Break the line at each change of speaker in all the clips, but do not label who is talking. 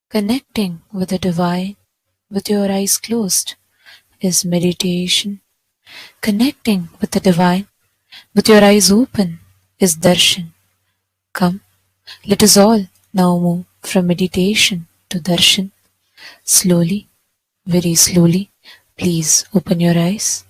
Connecting with the divine with your eyes closed is meditation. Connecting with the divine with your eyes open is darshan. Come, let us all now move from meditation to darshan. Slowly, very slowly, please open your eyes.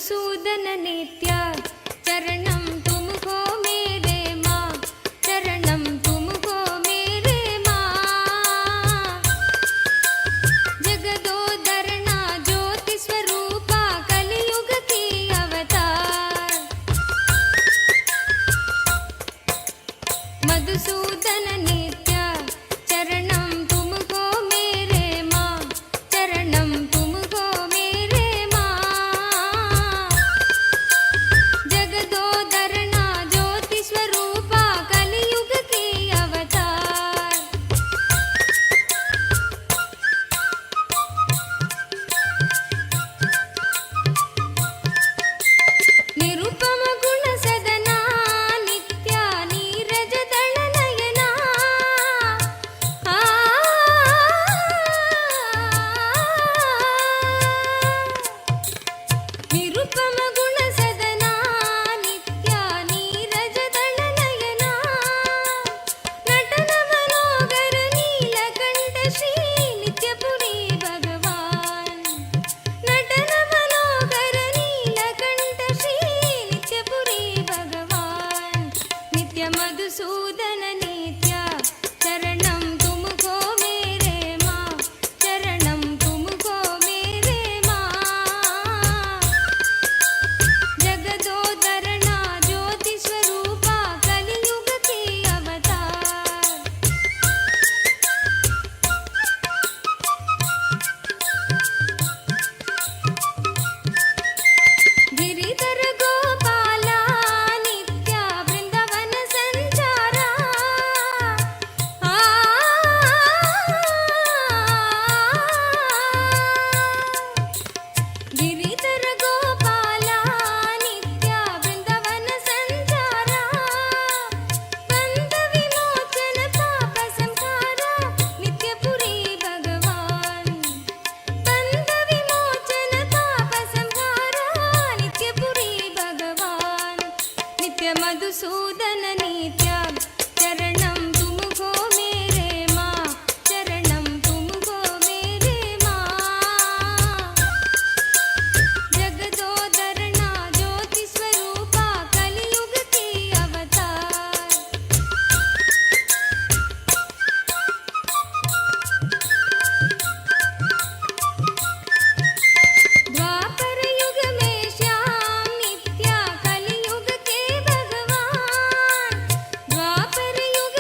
Madhusudan नित्य चरणम तुमको मेरे माँ, चरणम तुमको मेरे माँ। जगदोदरना ज्योति स्वरूपा कलियुग की अवतार। मधुसूदन नित्य चरणम तुमको मेरे माँ, चरणम तुमको मेरे माँ। जगदोदरना ज्योति स्वरूपा कलियुग की अवतार। निरुपम गुण सदना नित्या नीरज दल नयना। निरुपम गुण सदना नित्या नीरज दल नयना। नटन मनोगर नीलकंठ श्री नित्यपुरी भगवान। नटन मनोगर नीलकंठ श्री नित्यपुरी भगवान। नित्य मधुसूदन नित्य चरणम तुमको मेरे माँ, चरणम तुमको मेरे माँ। जगदोदरना ज्योति स्वरूपा कलियुग की अवतार। गिरिधर गोपाला नित्या वृंदावन संचारा। गिरिधर गोपाला नित्या वृंदावन संचारा। बंध विमोचन पाप संहारा नित्यपुरी भगवान। बंध विमोचन पाप संहारा नित्यपुरी भगवान। नित्य मधुसूदन नित्य चरणम तुमको मेरे माँ, चरणम तुमको मेरे माँ। जगदोदरना ज्योति स्वरूपा कलियुग की अवतार। द्वापर युग में श्याम नित्या कलियुग के भगवान। द्वापर युग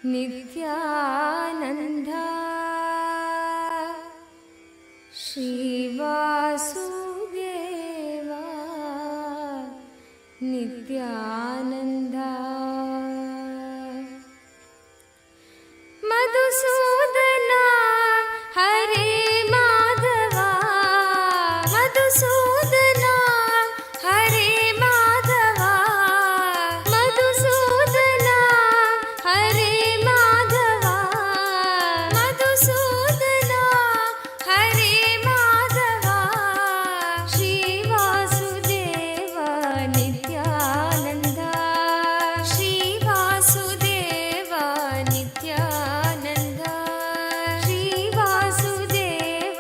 नित्यानन्द श्रीवासुदेव नित्यानन्द मधुसूदना हरे माधवा मधुसूदना हरे माधवा मधुसूदना हरे माधवा मधुसूदना हरे माधवा श्रीवासुदेव नित्यानन्द श्रीवासुदेव नित्यानन्द श्रीवासुदेव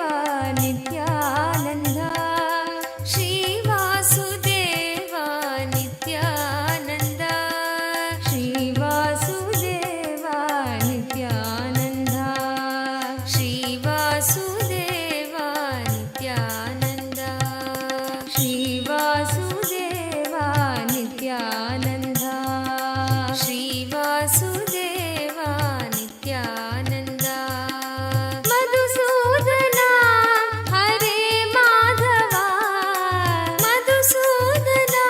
नित्यानन्द श्रीवासुदेव नित्यानन्द श्रीवासुदेव नित्यानन्द श्रीवासुदेव नित्यानन्द श्रीवासुदेव नित्यानन्द श्रीवासुदेव नित्यानन्द मधुसूदना हरे माधवा मधुसूदना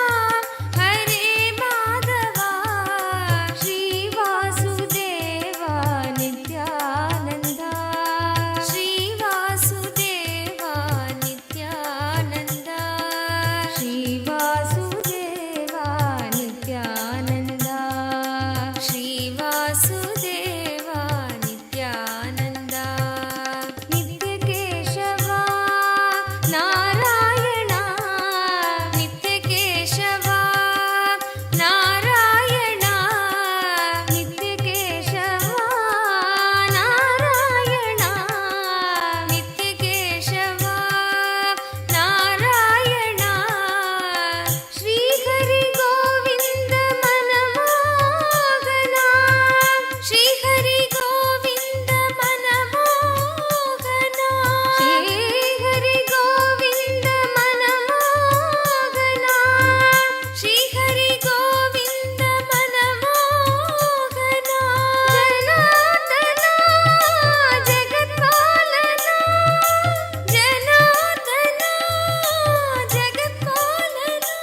हरे माधवा श्रीवासुदेव नित्यानन्द श्रीवासुदेव नित्यानन्द श्रीवासुदेव नित्यानन्द श्रीवासुदेव नित्यानन्द नित्यकेशवा नारायण नित्यकेशवा नारायण नित्यकेशवा नारायण नित्यकेशवा नारायण श्रीहरि गोविन्द मनमोहना श्रीहरि गोविन्द मनमोहना श्रीहरि गोविन्द मनमोहना श्रीहरि गोविन्द मनमोहना जनार्दना जगत्पालना जनार्दना जगत्पालना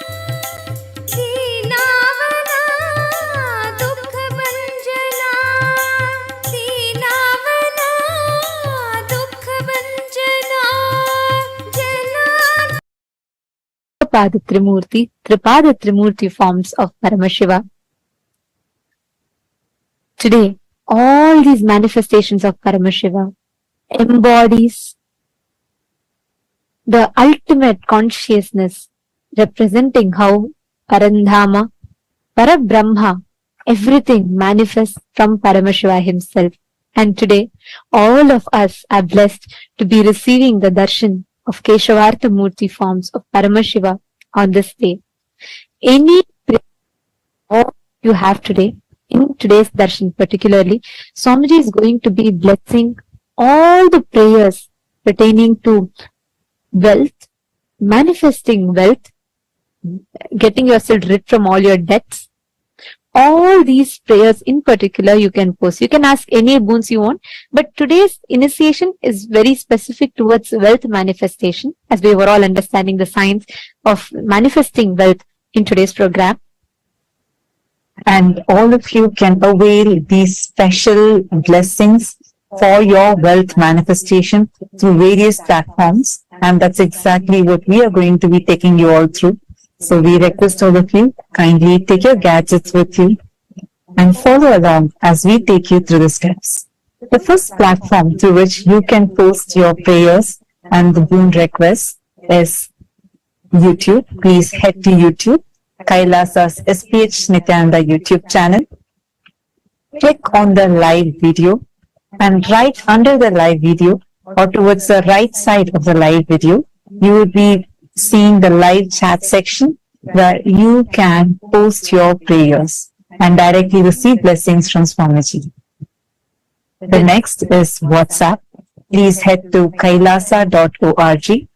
दीनावना दुःखभञ्जना दीनावना दुःखभञ्जना जना
Pada Trimurti, Tripada Trimurti forms of Paramashiva. Today, all these manifestations of Paramashiva embodies the ultimate consciousness, representing how Parandhama, Parabrahma, everything manifests from Paramashiva himself. And today, all of us are blessed to be receiving the darshan of Keshavartha Murti forms of Paramashiva on this day. Any prayer you have today, in today's darshan particularly, Swamiji is going to be blessing all the prayers pertaining to wealth, manifesting wealth, getting yourself rid from all your debts. All these prayers in particular you can post. You can ask any boons you want, but today's initiation is very specific towards wealth manifestation, as we were all understanding the science of manifesting wealth in today's program.
And all of you can avail these special blessings for your wealth manifestation through various platforms. And that's exactly what we are going to be taking you all through. So we request all of you, kindly take your gadgets with you and follow along as we take you through the steps. The first platform through which you can post your prayers and the boon requests is YouTube. Please head to YouTube, KAILASA's SPH Nityananda YouTube channel. Click on the live video, and right under the live video or towards the right side of the live video, you will be seeing the live chat section where you can post your prayers and directly receive blessings from Swamiji. The next is WhatsApp. Please head to kailasa.org,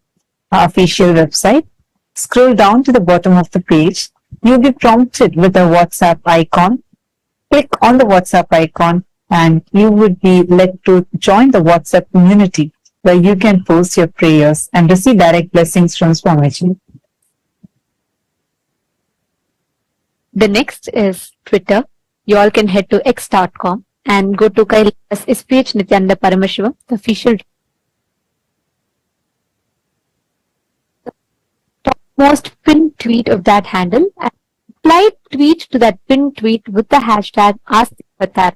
our official website. Scroll down to the bottom of the page. You'll be prompted with a WhatsApp icon. Click on the WhatsApp icon and you would be led to join the WhatsApp community where you can post your prayers and receive direct blessings from Swamiji.
The next is Twitter. You all can head to x.com and go to KAILASA SPH Nityananda Paramashivam, the official topmost pinned tweet of that handle, and reply tweet to that pinned tweet with the hashtag AskAvatar,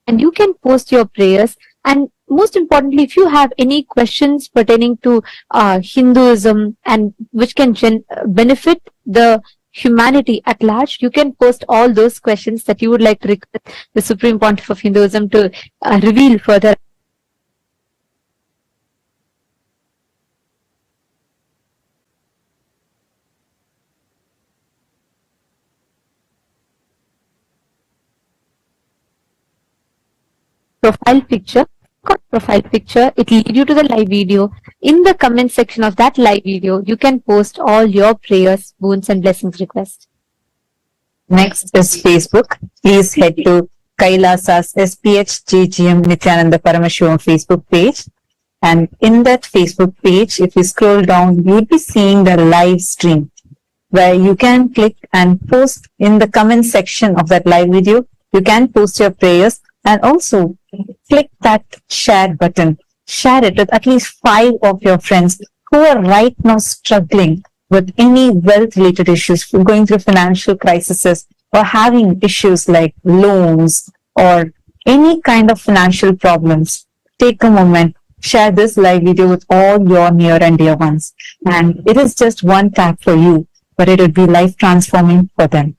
and you can post your prayers. And most importantly, if you have any questions pertaining to Hinduism and which can benefit the humanity at large, you can post all those questions that you would like to request the Supreme Pontiff of Hinduism to reveal further. Profile picture. Profile picture, it will lead you to the live video. In the comment section of that live video, you can post all your prayers, boons and blessings requests.
Next is Facebook. Please head to KAILASA's SPH GGM Nityananda Paramashivam Facebook page. And in that Facebook page, if you scroll down, you'll be seeing the live stream where you can click and post in the comment section of that live video. You can post your prayers and also click that share button. Share it with at least 5 of your friends who are right now struggling with any wealth related issues, going through financial crises or having issues like loans or any kind of financial problems. Take a moment, share this live video with all your near and dear ones. And it is just one tap for you, but it will be life transforming for them.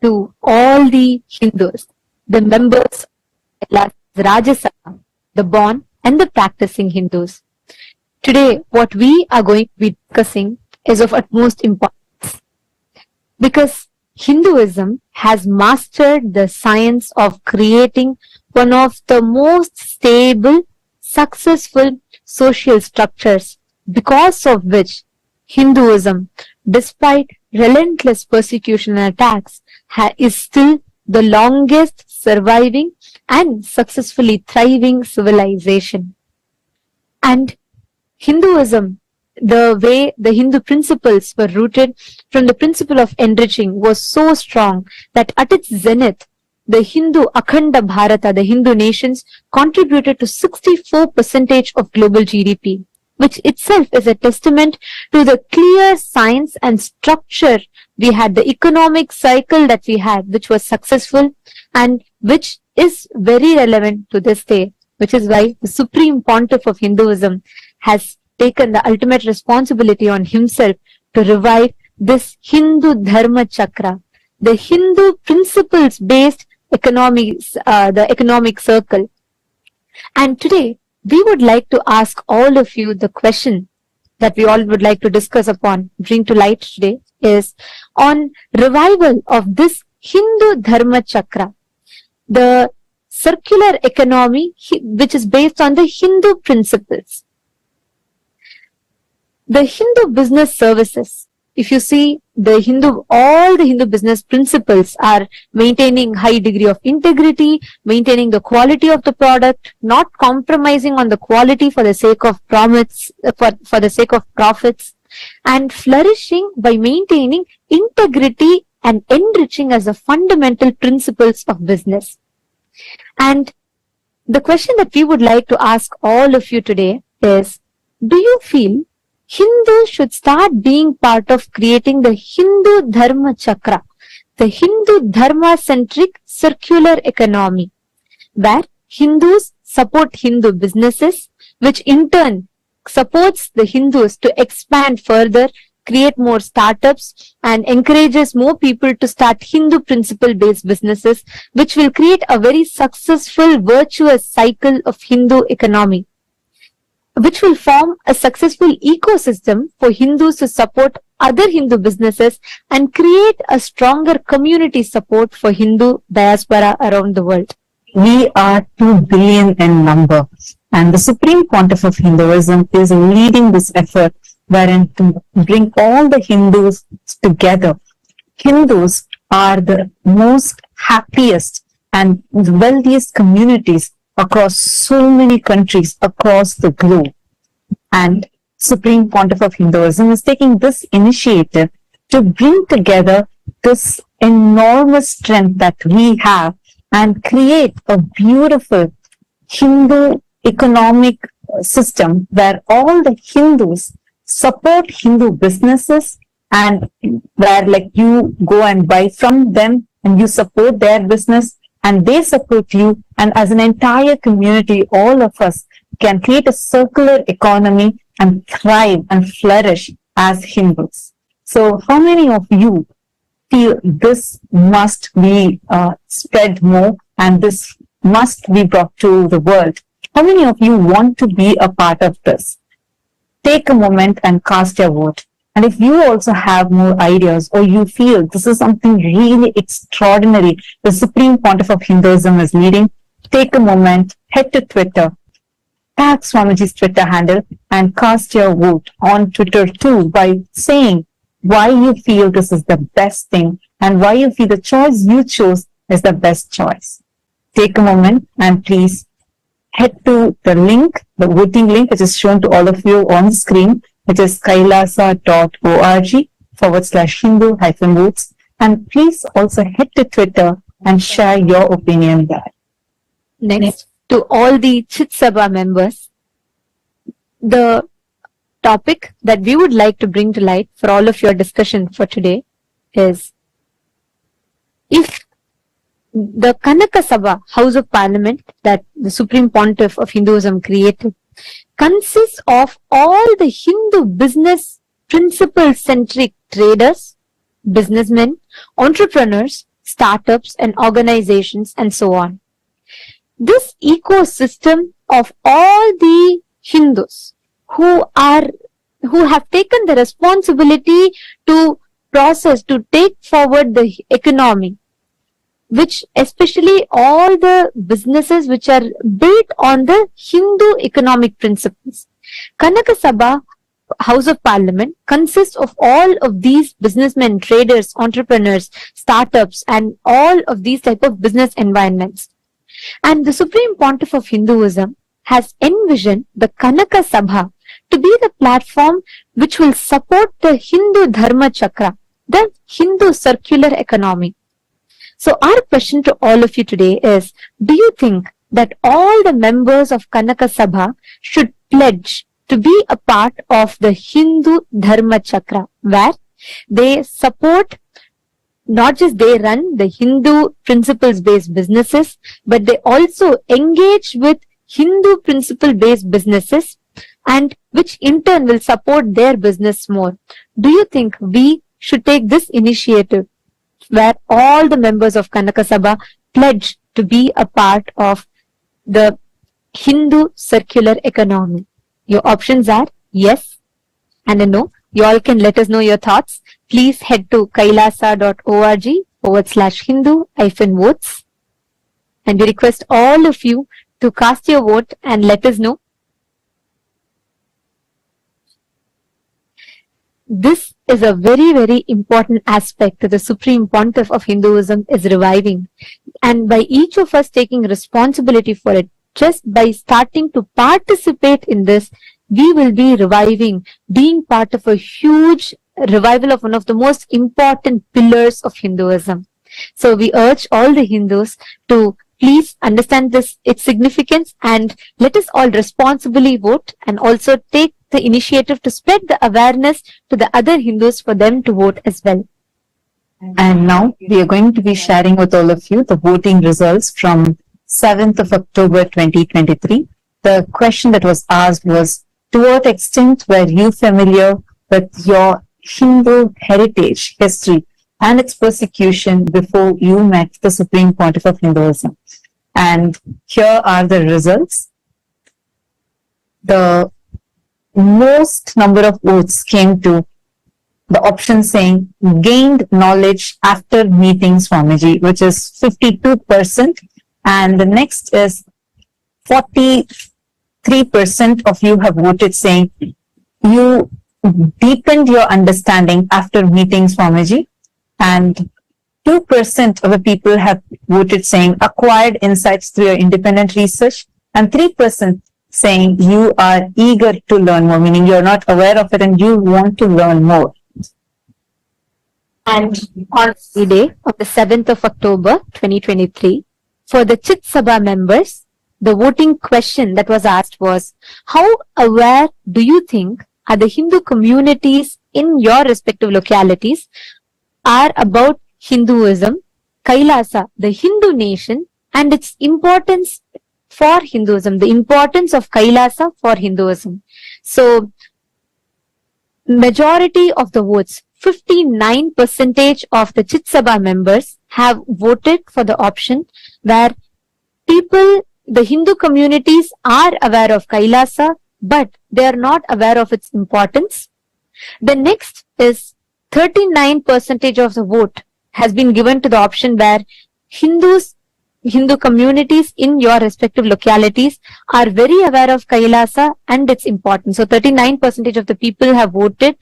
To all the Hindus, the members of Rajya Sabha, the born and the practicing Hindus. Today, what we are going to be discussing is of utmost importance because Hinduism has mastered the science of creating one of the most stable, successful social structures, because of which Hinduism, despite relentless persecution and attacks, is still the longest surviving and successfully thriving civilization. And Hinduism, the way the Hindu principles were rooted from the principle of enriching, was so strong that at its zenith, the Hindu Akhanda Bharata, the Hindu nations, contributed to 64% of global GDP, which itself is a testament to the clear science and structure we had, the economic cycle that we had, which was successful and which is very relevant to this day, which is why the Supreme Pontiff of Hinduism has taken the ultimate responsibility on himself to revive this Hindu Dharma Chakra, the Hindu principles-based economics, the economic circle. And today, we would like to ask all of you the question that we all would like to discuss upon, bring to light today, is on revival of this Hindu Dharma Chakra, the circular economy which is based on the Hindu principles. The Hindu business services, if you see all the Hindu business principles are maintaining high degree of integrity, maintaining the quality of the product, not compromising on the quality for the sake of profits, for the sake of profits, and flourishing by maintaining integrity and enriching as the fundamental principles of business. And the question that we would like to ask all of you today is, do you feel Hindus should start being part of creating the Hindu Dharma Chakra, the Hindu Dharma-centric circular economy, where Hindus support Hindu businesses, which in turn supports the Hindus to expand further, create more startups, and encourages more people to start Hindu principle-based businesses, which will create a very successful, virtuous cycle of Hindu economy, which will form a successful ecosystem for Hindus to support other Hindu businesses and create a stronger community support for Hindu diaspora around the world.
We are 2 billion in number, and the Supreme Pontiff of Hinduism is leading this effort wherein to bring all the Hindus together. Hindus are the most happiest and wealthiest communities across so many countries across the globe. And Supreme Pontiff of Hinduism is taking this initiative to bring together this enormous strength that we have and create a beautiful Hindu economic system where all the Hindus support Hindu businesses, and where like you go and buy from them and you support their business and they support you, and as an entire community all of us can create a circular economy and thrive and flourish as Hindus. So how many of you feel this must be spread more and this must be brought to the world? How many of you want to be a part of this? Take a moment and cast your vote. And if you also have more ideas or you feel this is something really extraordinary the Supreme Pontiff of Hinduism is leading, take a moment, head to Twitter, tag Swamiji's Twitter handle and cast your vote on Twitter too by saying why you feel this is the best thing and why you feel the choice you chose is the best choice. Take a moment and please head to the link, the voting link, which is shown to all of you on screen, which is kailasa.org/Hindu-votes. And please also head to Twitter and share your opinion there.
Next, to all the Chit Sabha members, the topic that we would like to bring to light for all of your discussion for today is, if the Kanaka Sabha, House of Parliament, that the Supreme Pontiff of Hinduism created, consists of all the Hindu business principle-centric traders, businessmen, entrepreneurs, startups and organizations and so on. This ecosystem of all the Hindus who have taken the responsibility to process, to take forward the economy, which especially all the businesses which are built on the Hindu economic principles. Kanaka Sabha, House of Parliament, consists of all of these businessmen, traders, entrepreneurs, startups, and all of these type of business environments. And the Supreme Pontiff of Hinduism has envisioned the Kanaka Sabha to be the platform which will support the Hindu Dharma Chakra, the Hindu circular economy. So our question to all of you today is, do you think that all the members of Kanaka Sabha should pledge to be a part of the Hindu Dharma Chakra, where they support, not just they run the Hindu principles-based businesses, but they also engage with Hindu principle-based businesses, and which in turn will support their business more? Do you think we should take this initiative where all the members of Kanaka Sabha pledge to be a part of the Hindu circular economy? Your options are yes and a no. You all can let us know your thoughts. Please head to kailasa.org/Hindu-votes. And we request all of you to cast your vote and let us know. This is a very, very important aspect that the Supreme Pontiff of Hinduism is reviving. And by each of us taking responsibility for it, just by starting to participate in this, we will be reviving, being part of a huge revival of one of the most important pillars of Hinduism. So we urge all the Hindus to please understand this, its significance, and let us all responsibly vote and also take the initiative to spread the awareness to the other Hindus for them to vote as well.
And now we are going to be sharing with all of you the voting results from 7th of October 2023. The question that was asked was, to what extent were you familiar with your Hindu heritage, history, and its persecution before you met the Supreme Pontiff of Hinduism? And here are the results. The most number of votes came to the option saying gained knowledge after meeting Swamiji, which is 52%. And the next is 43% of you have voted saying you deepened your understanding after meeting Swamiji. And 2% of the people have voted saying acquired insights through your independent research, and 3% saying you are eager to learn more, meaning you're not aware of it and you want to learn more.
And on the day of the 7th of October 2023, for the Chit Sabha members, the voting question that was asked was, how aware do you think are the Hindu communities in your respective localities are about Hinduism, Kailasa, the Hindu nation, and its importance for Hinduism, the importance of Kailasa for Hinduism. So, majority of the votes, 59% of the Chit Sabha members have voted for the option where people, the Hindu communities are aware of Kailasa, but they are not aware of its importance. The next is 39% of the vote has been given to the option where Hindu communities in your respective localities are very aware of Kailasa and its importance. So 39% of the people have voted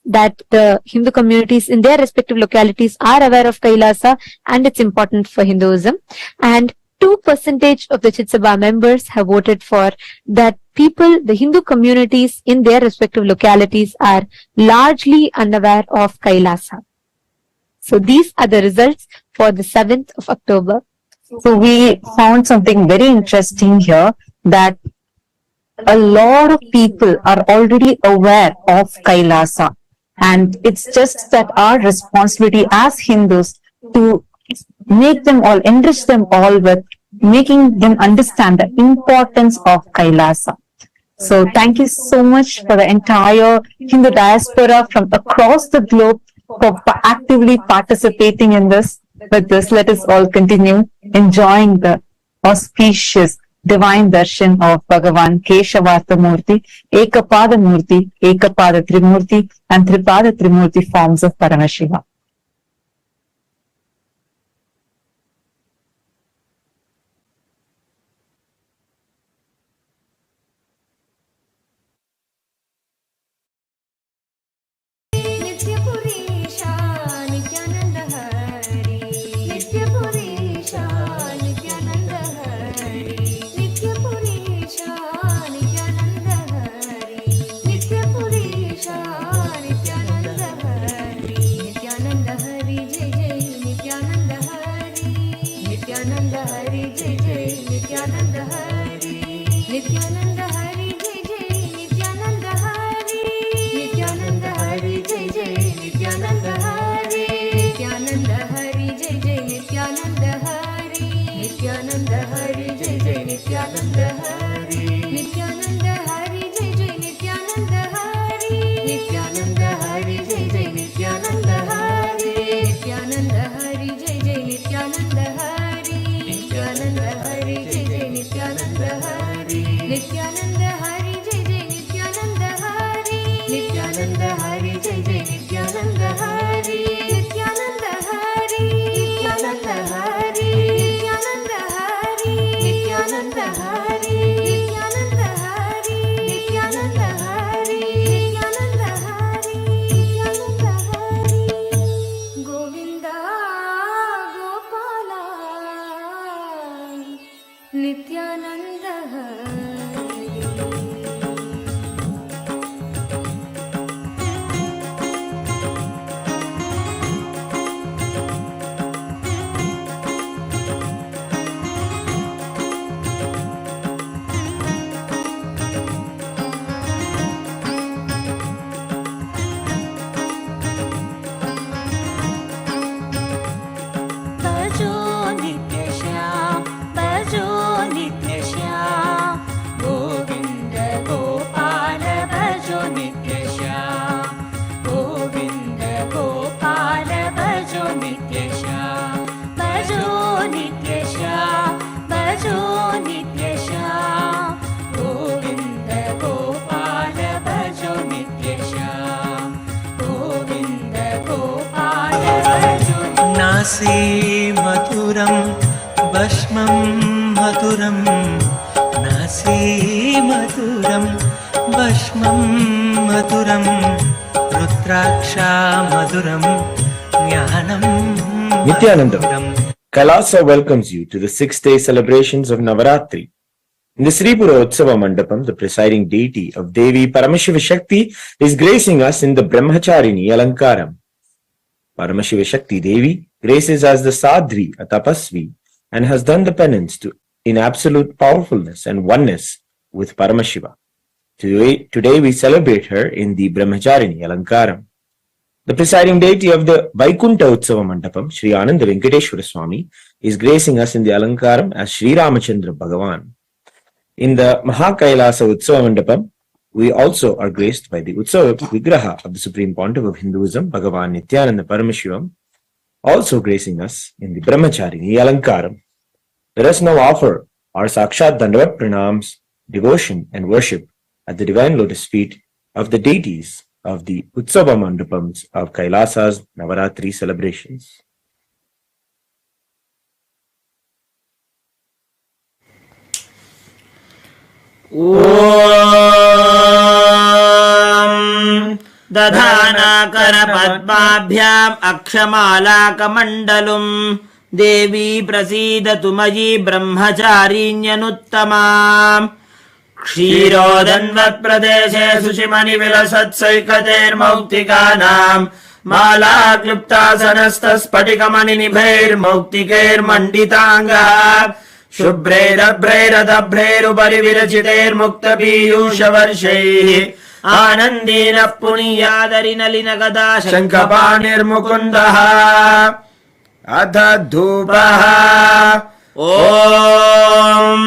that the Hindu communities in their respective localities are aware of Kailasa and its importance for Hinduism. And 2% of the Chit Sabha members have voted for that people, the Hindu communities in their respective localities are largely unaware of Kailasa. So these are the results for the 7th of October.
So we found something very interesting here, that a lot of people are already aware of Kailasa, and it's just that our responsibility as Hindus to make them all, enrich them all with making them understand the importance of Kailasa. So thank you so much for the entire Hindu diaspora from across the globe for actively participating in this. With this, let us all continue enjoying the auspicious divine darshan of Bhagavan Keshavartha Murti, Ekapada Murti, Ekapada Trimurti, and Tripada Trimurti forms of Paramashiva.
नासी मधुरं भस्मं मधुरं नासी मधुरं भस्मं मधुरं रुद्राक्षा मधुरं ज्ञानं
Nityanandam, Kailasa welcomes you to the 6-day celebrations of Navaratri. In the Sripura Utsava Mandapam, the presiding deity of Devi Paramashiva Shakti is gracing us in the Brahmacharini Alankaram. Paramashiva Shakti Devi graces as the Sadhvi, a tapasvi, and has done the penance in absolute powerfulness and oneness with Paramashiva. Today we celebrate her in the Brahmacharini Alankaram. The presiding deity of the Vaikunta Utsava Mandapam, Sri Ananda Venkateshwara Swami, is gracing us in the Alankaram as Sri Ramachandra Bhagavan. In the Mahakailasa Utsava Mandapam, we also are graced by the Utsava Vigraha of the Supreme Pontiff of Hinduism, Bhagavan Nityananda Paramashivam, also gracing us in the Brahmacharini Alankaram. Let us now offer our Sakshat Dandavat Pranams, devotion and worship at the divine lotus feet of the deities of the Utsava Mandapams of Kailasa's Navaratri celebrations.
ॐ दधानाकरपद्माभ्याम् अक्षमालाकमण्डलुम् देवी प्रसीदतु मयि ब्रह्मचारिण्यनुत्तमाम् क्षीरोदन्वत्प्रदेशे शुचिमणिविलसत्सैकतेर्मौक्तिकानाम् मालाक्लुप्तासनस्तस्फटिकमणिनिभैर्मौक्तिकैर्मण्डिताङ्गः शुभ्रैरभ्रैरदभ्रैरुपरि विरचितैर्मुक्तपीयूषवर्षैः आनन्दीनः पुनीयादरिनलिनगदा शङ्खपाणिर्मुकुन्दः अथ धूपः ॐ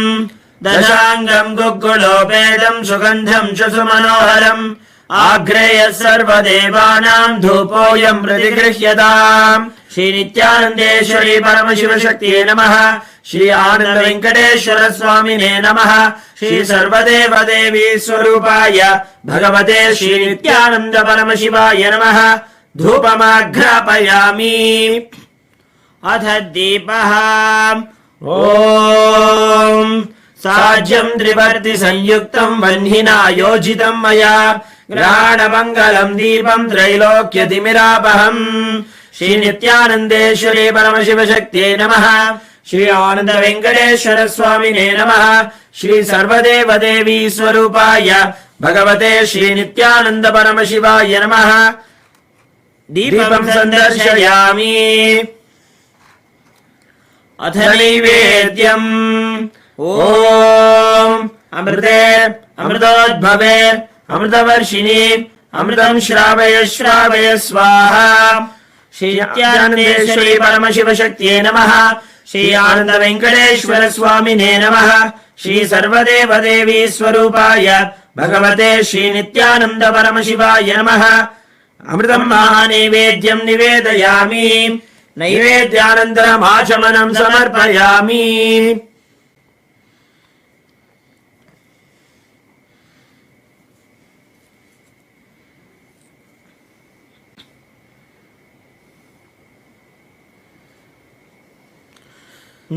दशाङ्गम् गुग्गुलोपेदम् सुगन्धम् सुसुमनोहरम् आग्रेयः सर्वदेवानाम् धूपोऽयम् प्रतिगृह्यताम् श्रीनित्यानन्देश्वरी परमशिवशक्तिये नमः श्री आनन्द वेङ्कटेश्वर स्वामिने नमः श्री सर्वदेवदेवी स्वरूपाय भगवते श्रीनित्यानन्द परमशिवाय नमः धूपमाघ्रापयामि अथ दीपः ॐ साज्यम् त्रिवर्ति संयुक्तम् वह्निना योजितम् मया ग्रहाणमङ्गलम् दीपम् त्रैलोक्यतिमिरापहम् श्रीनित्यानन्देश्वरी परमशिवशक्त्यै नमः श्री आनन्द वेङ्कटेश्वर स्वामिने नमः श्री सर्वदेवदेवी स्वरूपाय भगवते श्रीनित्यानन्द परमशिवाय नमः दीपम् सन्दर्शयामि अथ नैवेद्यम् ॐ अमृते अमृतोद्भवे अमृतवर्षिणि अमृतम् श्रावय श्रावय स्वाहा श्री नित्यानन्देश्वरी परमशिवशक्त्यै नमः श्री आनन्द वेङ्कटेश्वर स्वामिने नमः श्री सर्वदेवदेवी स्वरूपाय भगवते श्री नित्यानन्द परमशिवाय नमः अमृतम् महानैवेद्यम् निवेदयामि नैवेद्यानन्तरम् आचमनम् समर्पयामि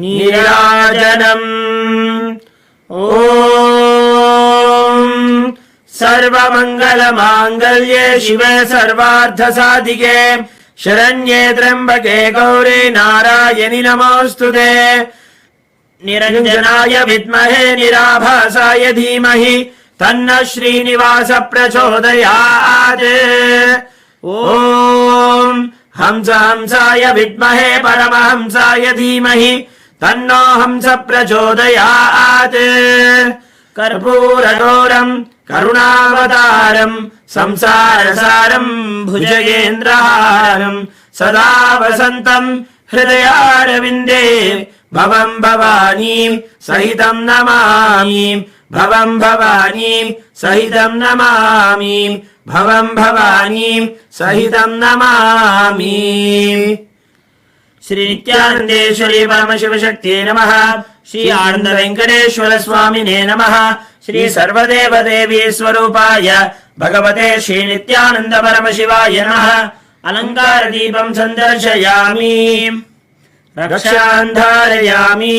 नीराजनम् ॐ सर्वमङ्गलमाङ्गल्ये शिवे सर्वार्थसाधिके शरण्ये त्र्यम्बके गौरी नारायणि नमोऽस्तुते निरञ्जनाय विद्महे निराभासाय धीमहि तन्नः श्रीनिवास प्रचोदयात् ॐ हंसाय विद्महे परमहंसाय धीमहि तन्नो हंस प्रचोदयात् कर्पूरगौरम् करुणावतारम् संसारसारम् भुजगेन्द्रहारम् सदा वसन्तम् हृदयारविन्दे भवम् भवानीम् सहितम् नमामि भवम् भवानीम् सहितम् नमामि भवम् भवानीम् सहितम् नमामि श्री नित्यानन्देश्वरी परमशिवशक्त्यै नमः श्री आनन्द वेङ्कटेश्वर स्वामिने नमः श्री सर्वदेवदेवी स्वरूपाय भगवते श्री नित्यानन्द परमशिवाय नमः अलङ्कारदीपम् सन्दर्शयामि रक्षान् धारयामि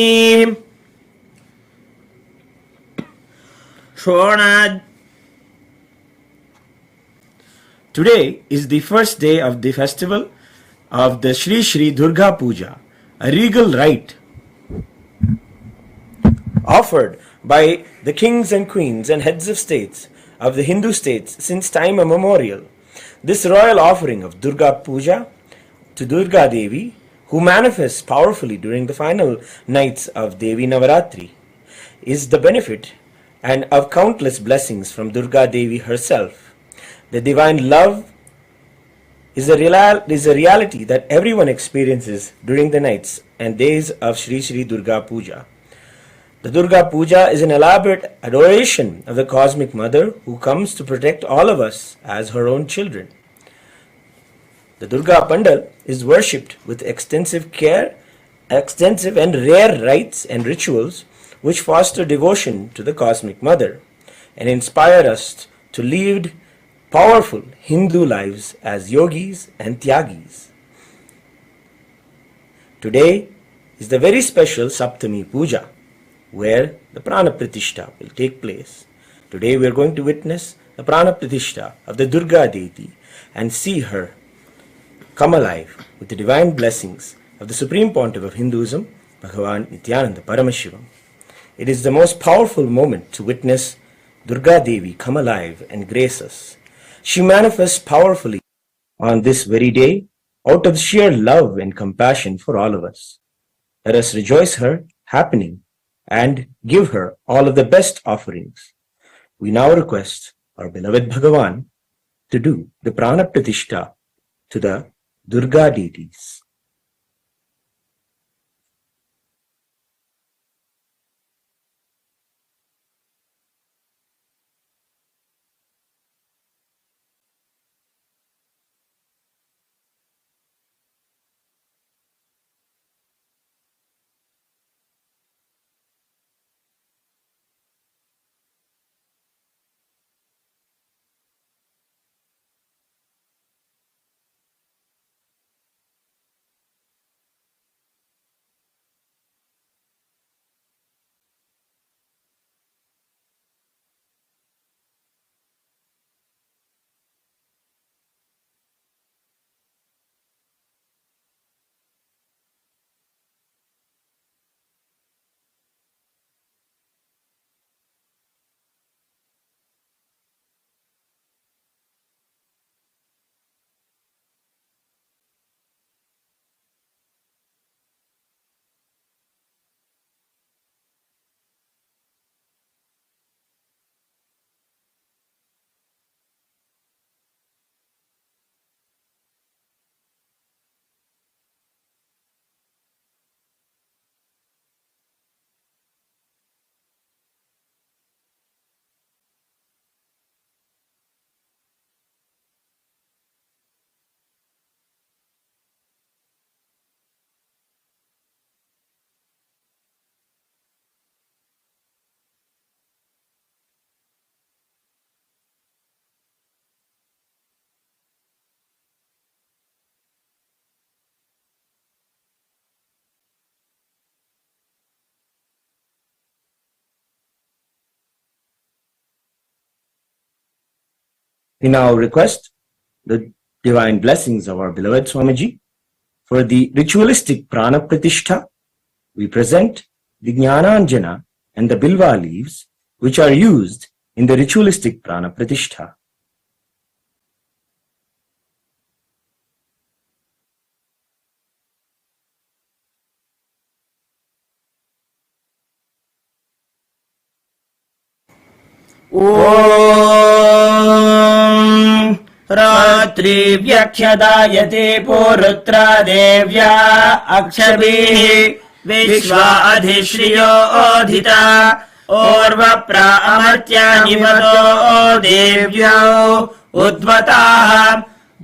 Today is the first day of the festival of the Shri Shri Durga Puja, a regal rite offered by the kings and queens and heads of states of the Hindu states since time immemorial. This royal offering of Durga Puja to Durga Devi, who manifests powerfully during the final nights of Devi Navaratri, is the benefit and of countless blessings from Durga Devi herself. The divine love is a reality that everyone experiences during the nights and days of Shri Shri Durga Puja. The Durga Puja is an elaborate adoration of the Cosmic Mother who comes to protect all of us as her own children. The Durga Pandal is worshipped with extensive and rare rites and rituals which foster devotion to the Cosmic Mother and inspire us to lead powerful Hindu lives as yogis and tyagis. Today is the very special Saptami Puja, where the Prana Pratishtha will take place. Today we are going to witness the Prana Pratishtha of the Durga deity and see her come alive with the divine blessings of the Supreme Pontiff of Hinduism, Bhagavan Nityananda Paramashivam. It is the most powerful moment to witness Durga Devi come alive and grace us. She manifests powerfully on this very day out of sheer love and compassion for all of us. Let us rejoice her happening and give her all of the best offerings. We now request our beloved Bhagavan to do the Prana Pratishtha to the Durga deities. We now request the divine blessings of our beloved Swamiji. For the ritualistic Prana Pratishtha, we present the Jnananjana and the Bilva leaves, which are used in the ritualistic Prana Pratishtha.
ॐ रात्रिव्यख्यदायते पुरुत्रा देव्या अक्षभिः विश्वा अधिश्रियो ओधिता ओर्वप्रा अमर्त्या निवतो देव्यो उद्वताः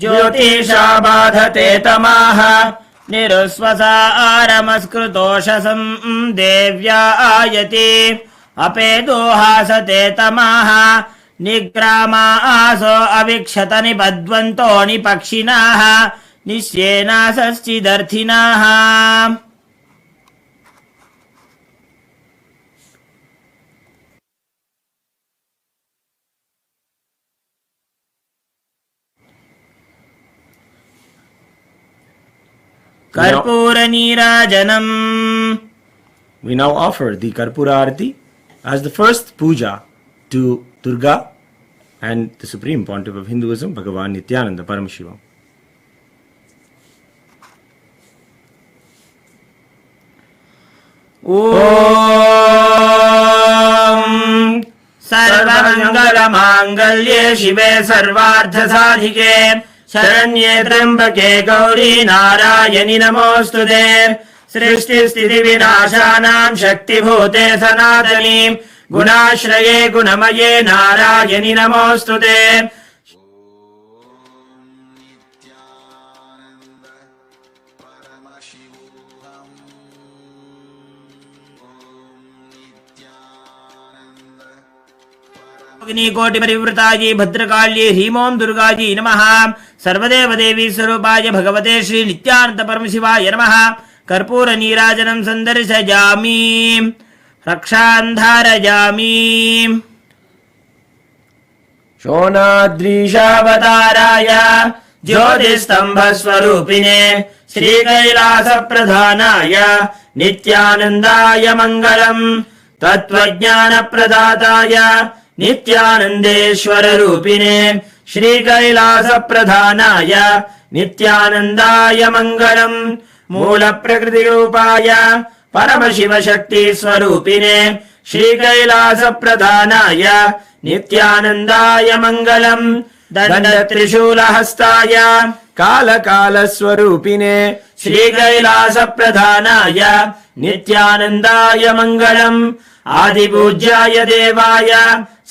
ज्योतिषा बाधते तमाः निरुस्वसारमस्कृतोषसम् देव्या Ayati अपेदोहासते तमाः निग्रामासो अविक्षत निबध्वन्तो निपक्षिणाः निश्येनासश्चिदर्थिनाः Karpura Nirajanam.
We now offer the Karpura Arati as the first puja to Durga and the Supreme Pontiff of Hinduism, Bhagavan Nityananda Paramashiva.
Om Sarvamangalamangallye Shive Sarvarthasadhike Sharanye Trambake Gauri Narayani Namostute Srishti Sthiti Vinashanam Shakti Bhute Sanatani Gunashraye Gunamaye Narayani Namostute. कोटि परिवृतायै भद्रकाल्ये ह्रीमों दुर्गायै नमः। सर्वदेव देवी स्वरूपाय भगवते श्री नित्यानंद परमशिवाय नमः। कर्पूर नीराजनं सन्दर्शयामि रक्षान्धारयामि। शोणाद्रीशावताराय ज्योतिस्तम्भस्वरूपिणे श्रीकैलासप्रधानाय नित्यानन्दाय मङ्गलम्। तत्त्वज्ञानप्रदाताय नित्यानन्देश्वर रूपिणे श्रीकैलासप्रधानाय नित्यानन्दाय मङ्गलम्। मूलप्रकृतिरूपाय परमशिवशक्तिस्वरूपिणे श्रीकैलासप्रधानाय नित्यानन्दाय मङ्गलम्। दण्डत्रिशूलहस्ताय कालकालस्वरूपिणे श्रीकैलासप्रधानाय नित्यानन्दाय मङ्गलम्। आदिपूज्याय देवाय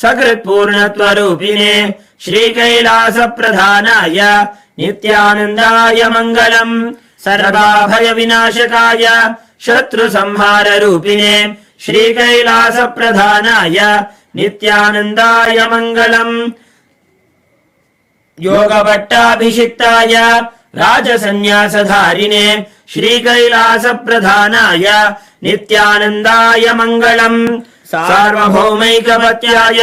सकृत्पूर्णत्वरूपिणे श्रीकैलासप्रधानाय नित्यानन्दाय मङ्गलम्। सर्वाभयविनाशकाय शत्रुसंहाररूपिणे श्रीकैलासप्रधानाय नित्यानन्दाय मङ्गलम्। योगभट्टाभिषिक्ताय राजसन्न्यासधारिणे श्रीकैलासप्रधानाय नित्यानन्दाय मङ्गलम्। सार्वभौमैकपत्याय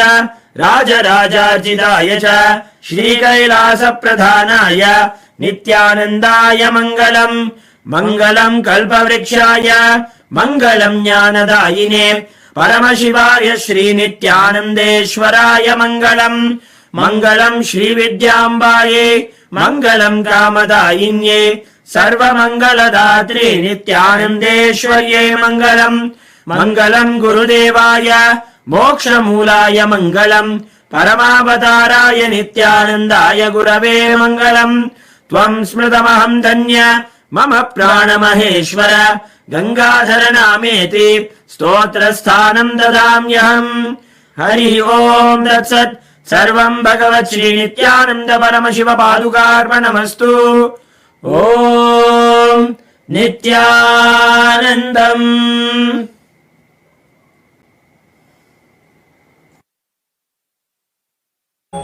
राजराजार्जिताय च श्रीकैलासप्रधानाय नित्यानन्दाय मङ्गलम्। मङ्गलम् कल्पवृक्षाय मङ्गलम् ज्ञानदायिने परमशिवाय श्रीनित्यानन्देश्वराय मङ्गलम्। मङ्गलम् श्रीविद्याम्बायै मङ्गलम् कामदायिन्ये सर्वमङ्गलदात्रे नित्यानन्देश्वर्यै मङ्गलम्। मङ्गलम् गुरुदेवाय मोक्षमूलाय मङ्गलम्। परमावताराय नित्यानन्दाय गुरवे मङ्गलम्। त्वम् स्मृतमहम् धन्य मम प्राणमहेश्वर गङ्गाधर नामेति स्तोत्रस्थानम् ददाम्यहम्। हरिः ओम् तत्सत्। सर्वम् भगवत् श्री नित्यानन्द परमशिव पादुकार्पणमस्तु। ॐ नित्यानन्दम्।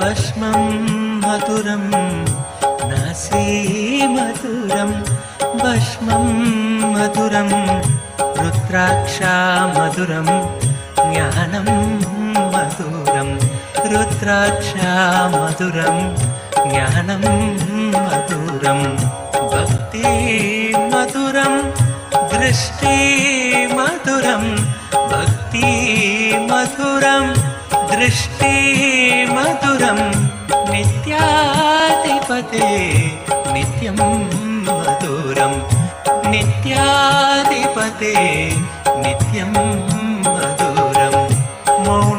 भस्मं मधुरं नासी मधुरं भस्मं मधुरं रुद्राक्षा मधुरं ज्ञानं मधुरं रुद्राक्षा मधुरं ज्ञानं मधुरं भक्ति मधुरं दृष्टि मधुरं भक्ति मधुरं दृष्टि मधुरं नित्याधिपते नित्यं मधुरं नित्याधिपते नित्यं मधुरं मौन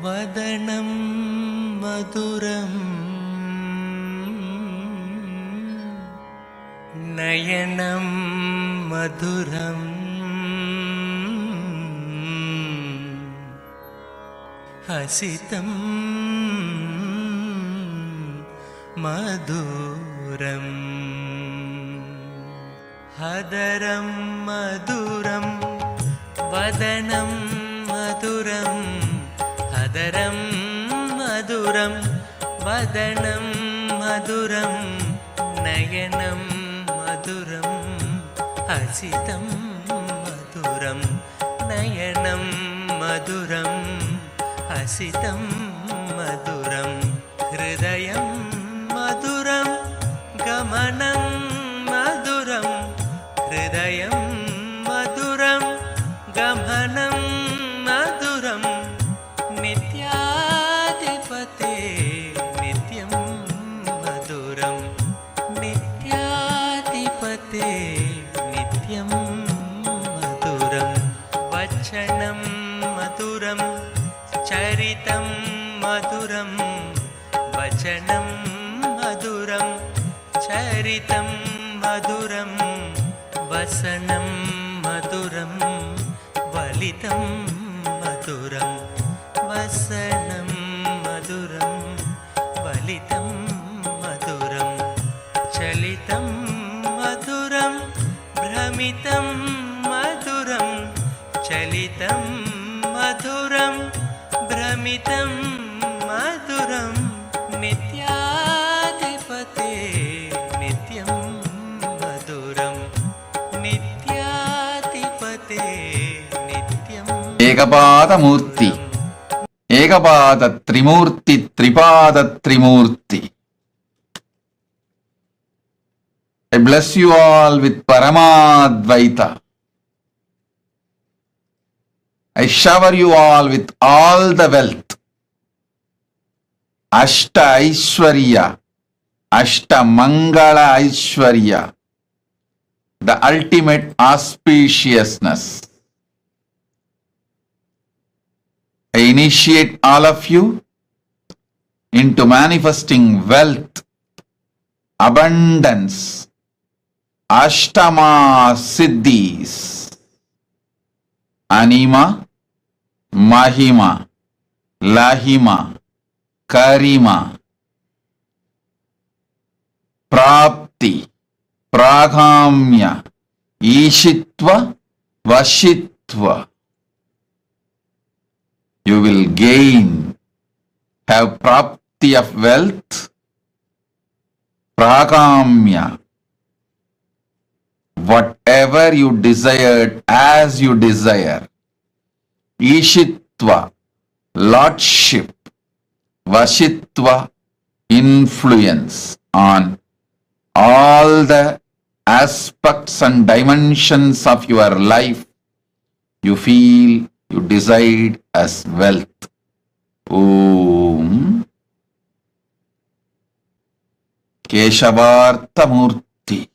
वदनं मधुरम् नयनं मधुरम् हसितं मधुरम् हदरं मधुरं वदनं मधुरं हदरं मधुरं वदनं मधुरं नयनं मधुरं हसितं मधुरं नयनं मधुरं हसितं मधुरं हृदयं मधुरं गमनं मधुरं हृदयं मधुरं गमनं मधुरं नित्याधिपते नित्यं मधुरं नित्याधिपते नित्यं मधुरं वचनं मधुरं चरितं मधुरं वचनं मधुरं चरितं मधुरं वसनं मधुरं वलितं मधुरं वसनं मधुरं वलितं मधुरं चलितं मधुरं भ्रमितं मधुरं चलितं मधुरं भ्रमितं मधुरं नित्याधिपते नित्यं मधुरं नित्याधिपते नित्यं
ఏకపాదమూర్తి ఏకపాద త్రిమూర్తి త్రిపాద త్రిమూర్తి. I bless you all with Paramadvaita. I shower you all with all the wealth. Ashta Aishwarya, Ashta Mangala Aishwarya, the ultimate auspiciousness. I initiate all of you into manifesting wealth, abundance, Ashtama Siddhis, Anima, Mahima, Lahima, Karima, Prapti, Pragamya, Ishitva, Vashitva. You will gain, have prapti of wealth, pragamya, whatever you desired as you desire, ishitva, lordship, vashitva, influence on all the aspects and dimensions of your life you feel you decide as wealth. Om Keshavartha Murti,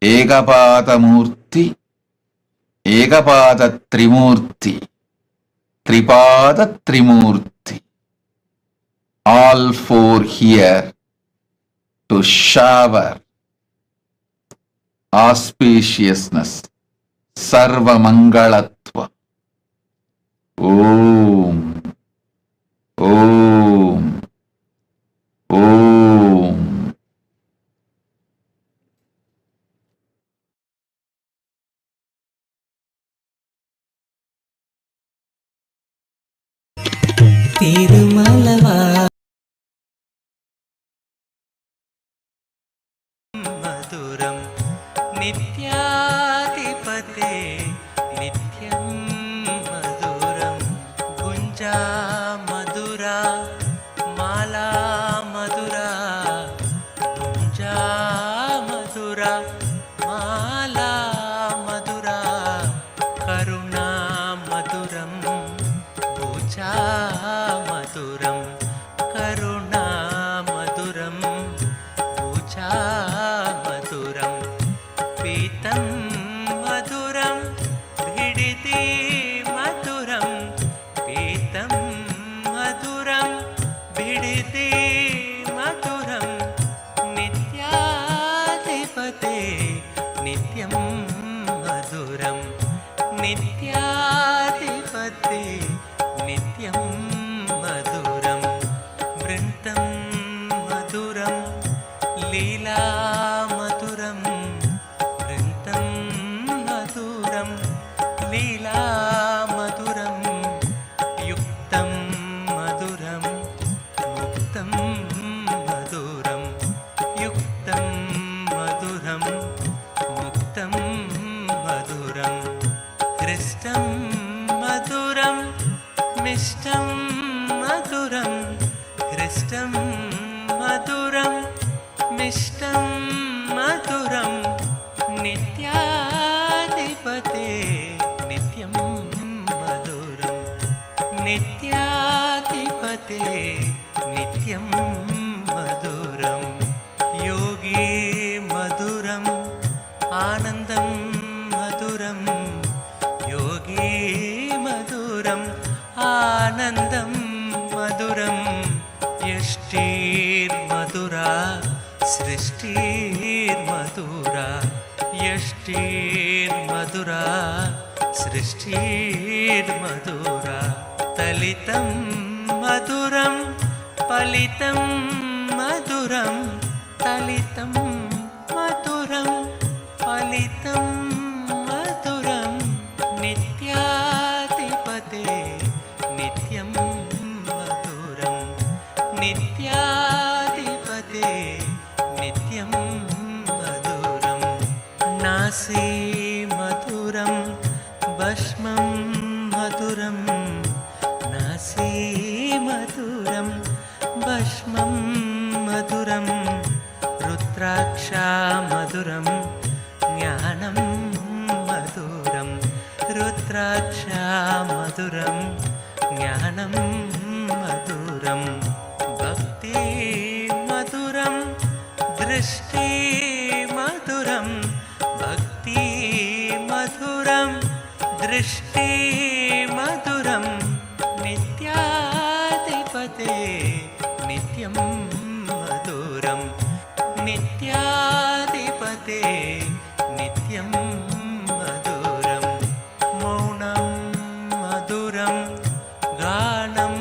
Ekapada Murti, Ekapada Trimurti, Tripada Trimurti. All four here to shower auspiciousness, Sarva Mangalatva. Om, Om, Om.
तिरुमलवा मधुरं नित्याधिपते नित्यं मधुरं गुञ्जा मधुरा माला मधुरा गुञ्जा मधुरा माला मधुरा करुणा मधुरं पूजा मधुरं करुणा मधुरं पूजा मधुरं पीतं मधुरं भिडिति मधुरं पीतं मधुरं भिडिति मधुरं नित्याधिपते नित्यं मधुरं नित्याधिपते नित्यं क्लिष्टं मधुरं मिष्टं मधुरं नित्याधिपते नित्यं मधुरं नित्याधिपते नित्यं मधुरं योगी मधुरम् आनन्दं मधुरं योगी मधुरम् आनन्दं मधुरं यष्टिर्मधुरा सृष्टिर्मधुरा यष्टिर्मधुरा सृष्टिर्मधुरा तलितं मधुरं फलितं मधुरं तलितं मधुरं फलितं मधुरं नित्याधिपते नित्यं मधुरं नित्याधिपते नित्यं मधुरं नासी मधुरं भस्मं मधुरं नासी मधुरं भस्मं मधुरं रुद्राक्षा मधुरं ज्ञानं मधुरं रुद्राक्षा मधुरं ज्ञानं मधुरं भक्ति मधुरं दृष्टि मधुरं भक्ति मधुरं दृष्टि मधुरं नित्याधिपते नित्यं मधुरं नित्याधिपते नित्यं मधुरं मौनं मधुरं गानं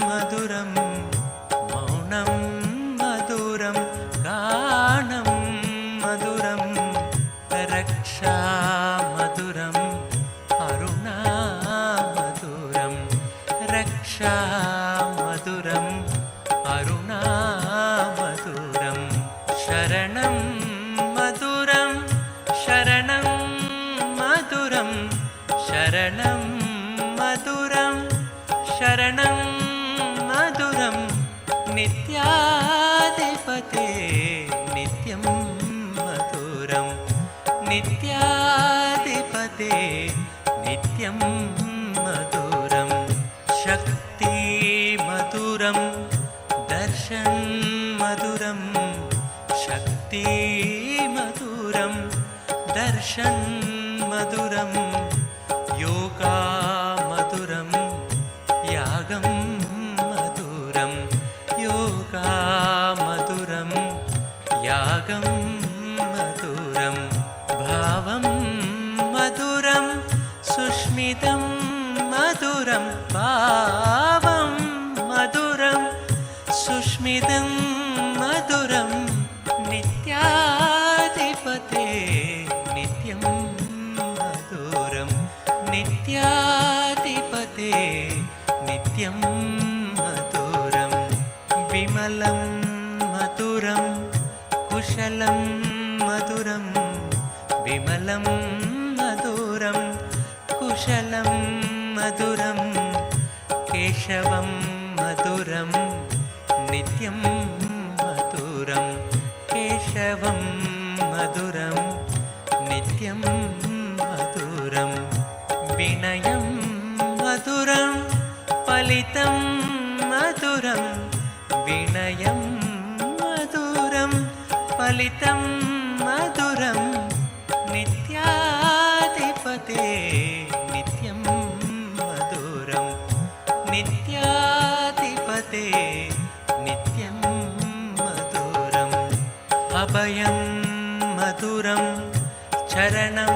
मधुरं मौनं मधुरं गानं मधुरं रक्षा मधुरं अरुणा मधुरं रक्षा मधुरं अरुणा मधुरं शरणं मधुरं शरणं मधुरं शरणं मधुरं शरणं मधुरं नित्याधिपते नित्यं मधुरं नित्याधिपते नित्यं मधुरं शक्ति मधुरं दर्शन मधुरं शक्ति मधुरं दर्शन मधुरं योगा मधुरं यागं मधुरं योगा मधुरं यागं मधुरं भावं मधुरं सुष्मितं मधुरं भावं मधुरं सुष्मितं मधुरं नित्याधिपते नित्यं मधुरं नित्याधिपते नित्यं मधुरं विमलं मधुरं कुशलं मधुरं विमलं मधुरं कुशलं मधुरं केशवं मधुरं नित्यं मधुरं केशवं मधुरं नित्यं मधुरं विनयं मधुरं फलितं मधुरं विनयं मधुरं फलितं मधुरं नित्याधिपते नित्यं मधुरं नित्याधिपते नित्यं मधुरम् अभयं मधुरं चरणं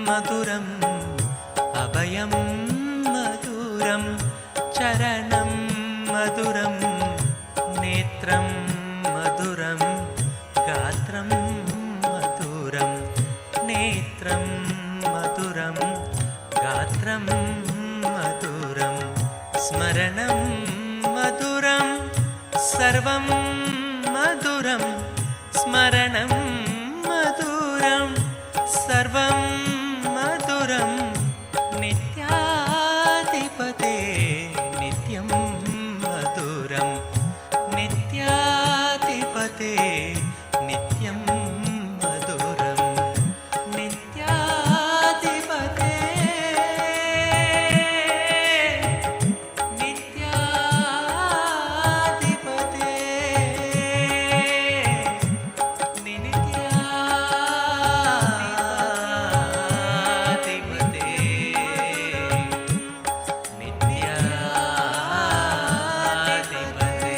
मधुरम् अभयं मधुरं चरणं मधुरं नेत्रं मधुरं गात्रं मधुरं नेत्रं मधुरं गात्रं मधुरं स्मरणं मधुरं सर्वं मधुरं स्मरणं मधुरं सर्वं मधुरं नित्याधिपते नित्यं मधुरं नित्याधिपते नित्यं मधुरं नित्याधिपते नित्याधिपते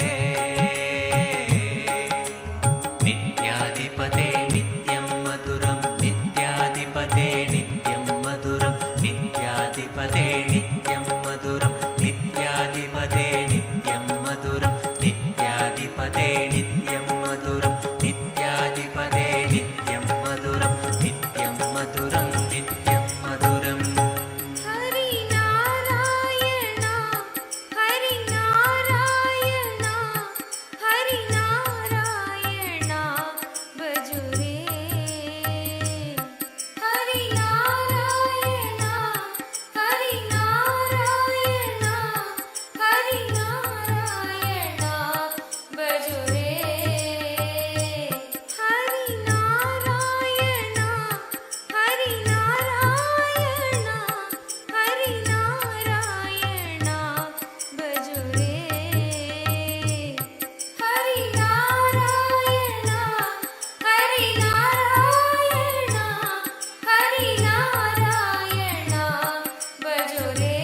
नित्याधिपते नित्यं मधुरं नित्याधिपते नित्यं मधुरं नित्याधिपते नित्यं मधुरं नित्याधिपते नित्यं मधुरं नित्याधिपते नित्यं मधुरं नित्याधिपते नित्यं मधुरं नित्यं मधुरं नित्यं मधुरम्
हरि नारायण हरि नारायण हरि नारायण भजुरे हरि नारायण हरि नारायण हरि नारायण भजुरे हरि नारायण हरि नारायण हरि नारायण भजुरे हरि नारायण हरि नारायण हरि नारायण भजुरे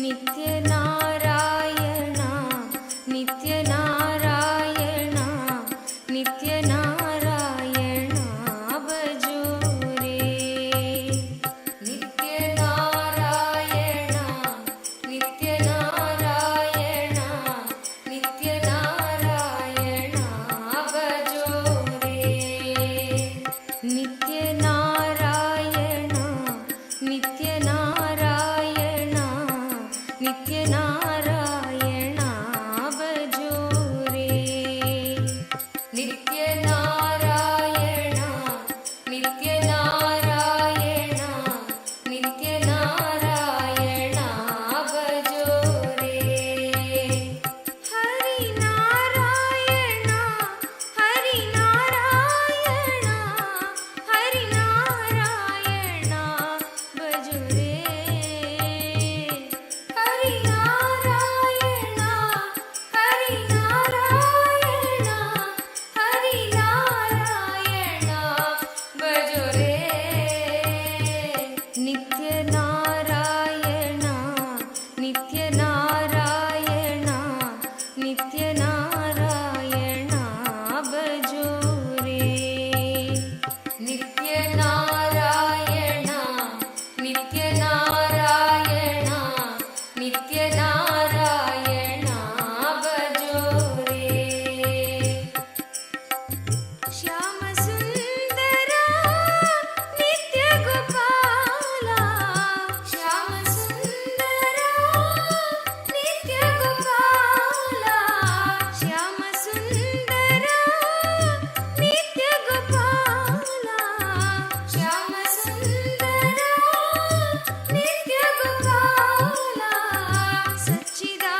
नित्य नारायण नित्य नारायण नित्य नारायण भजुरे नित्य नारायण नित्य नारायण नित्य नारायण भजुरे नित्य नारायण नित्य नारायण नित्य नारायण भजुरे नित्य नारायण नित्य नारायण नित्य नारायण भजुरे हरि नारायण हरि नारायण हरि नारायण भजुरे हरि नारायण हरि नारायण हरि नारायण भजुरे नित्य नारायण नित्य नारायण नित्य नारायण भजुरे नित्य नारायण नित्य नारायण नित्य नारायण भजुरे श्याम सुंदरा नित्य गोपाला श्याम सुंदरा नित्य गोपाला श्याम सुंदरा नित्य गोपाला श्याम सुंदरा नित्य गोपाला सच्चिदानंद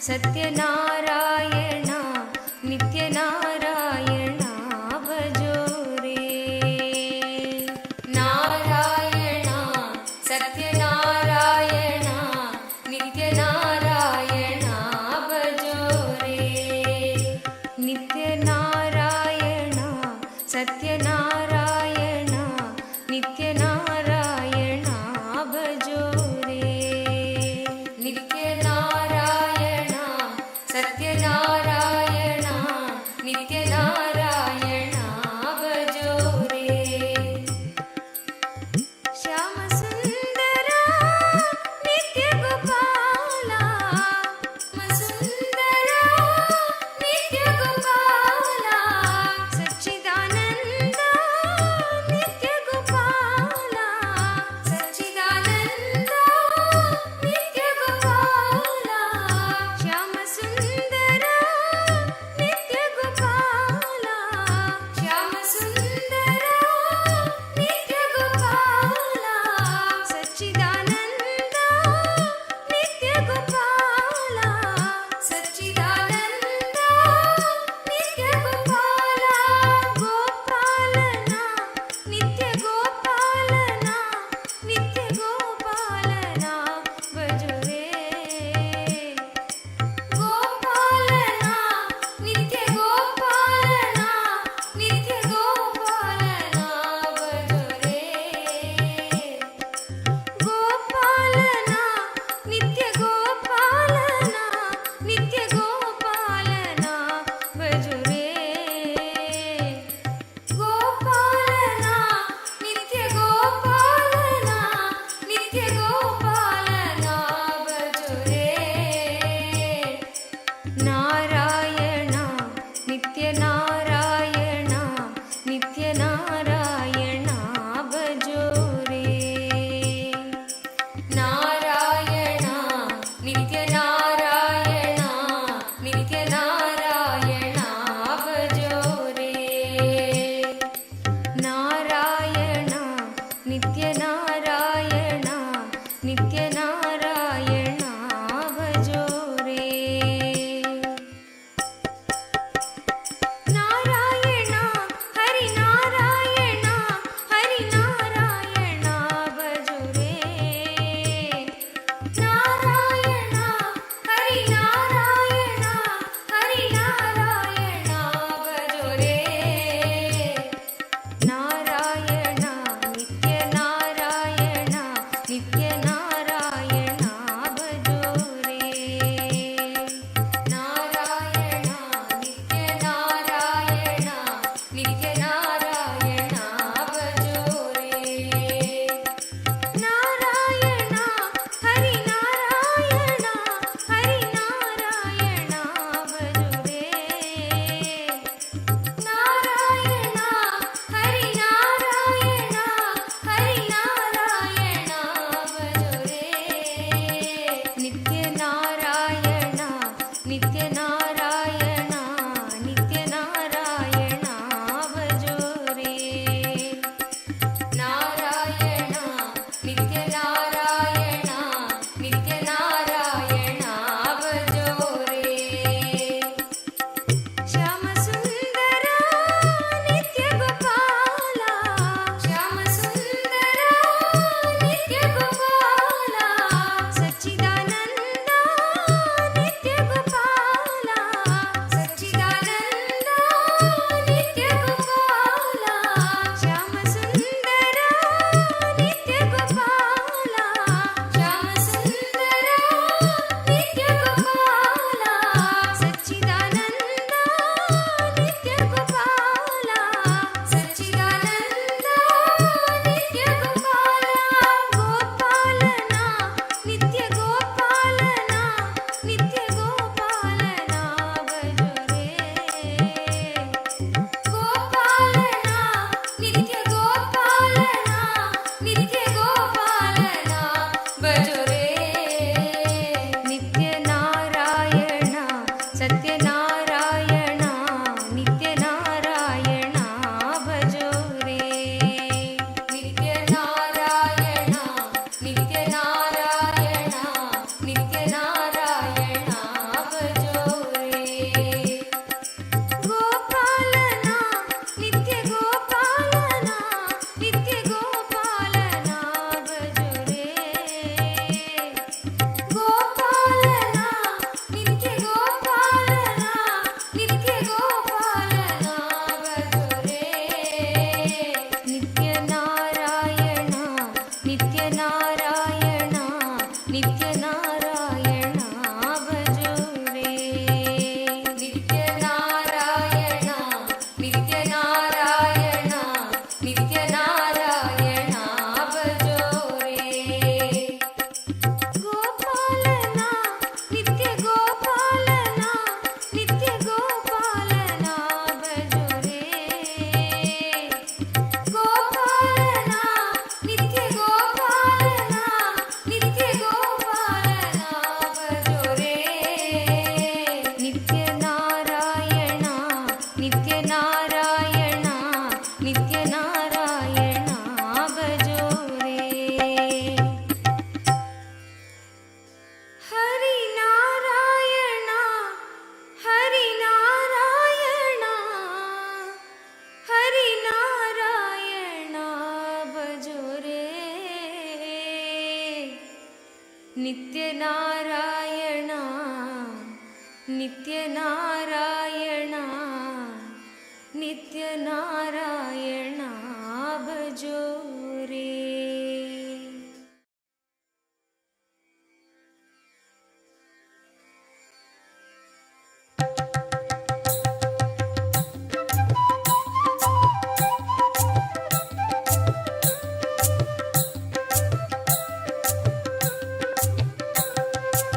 सत्यनारायण नित्यनारायण भजो रे नारायण सत्यनारायण नित्यनारायण भजो रे नित्यनारायण सत्यनारायण नित्यनारायण भजो रे नित्यनारायण सत्य नित्यनारायणा नित्यनारायणा भजो रे।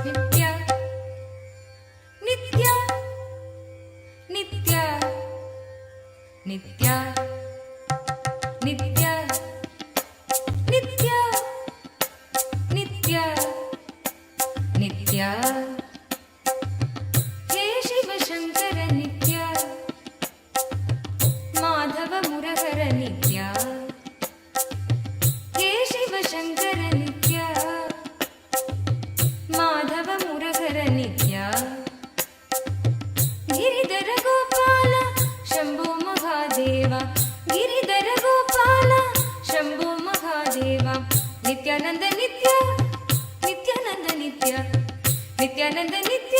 नित्य नित्य नित्य नित्य नित्य नित्य नित्य नित्य हे शिव शंकर नित्य माधव मुरहर नित्य हे शिव शंकर नित्य माधव मुरहर नित्य गिरिधर गोपाल शंभो महादेव गिरिधर गोपाल शंभो महादेव नित्यानंद नित्य नित्यानंद नित्य नित्यानंद नित्य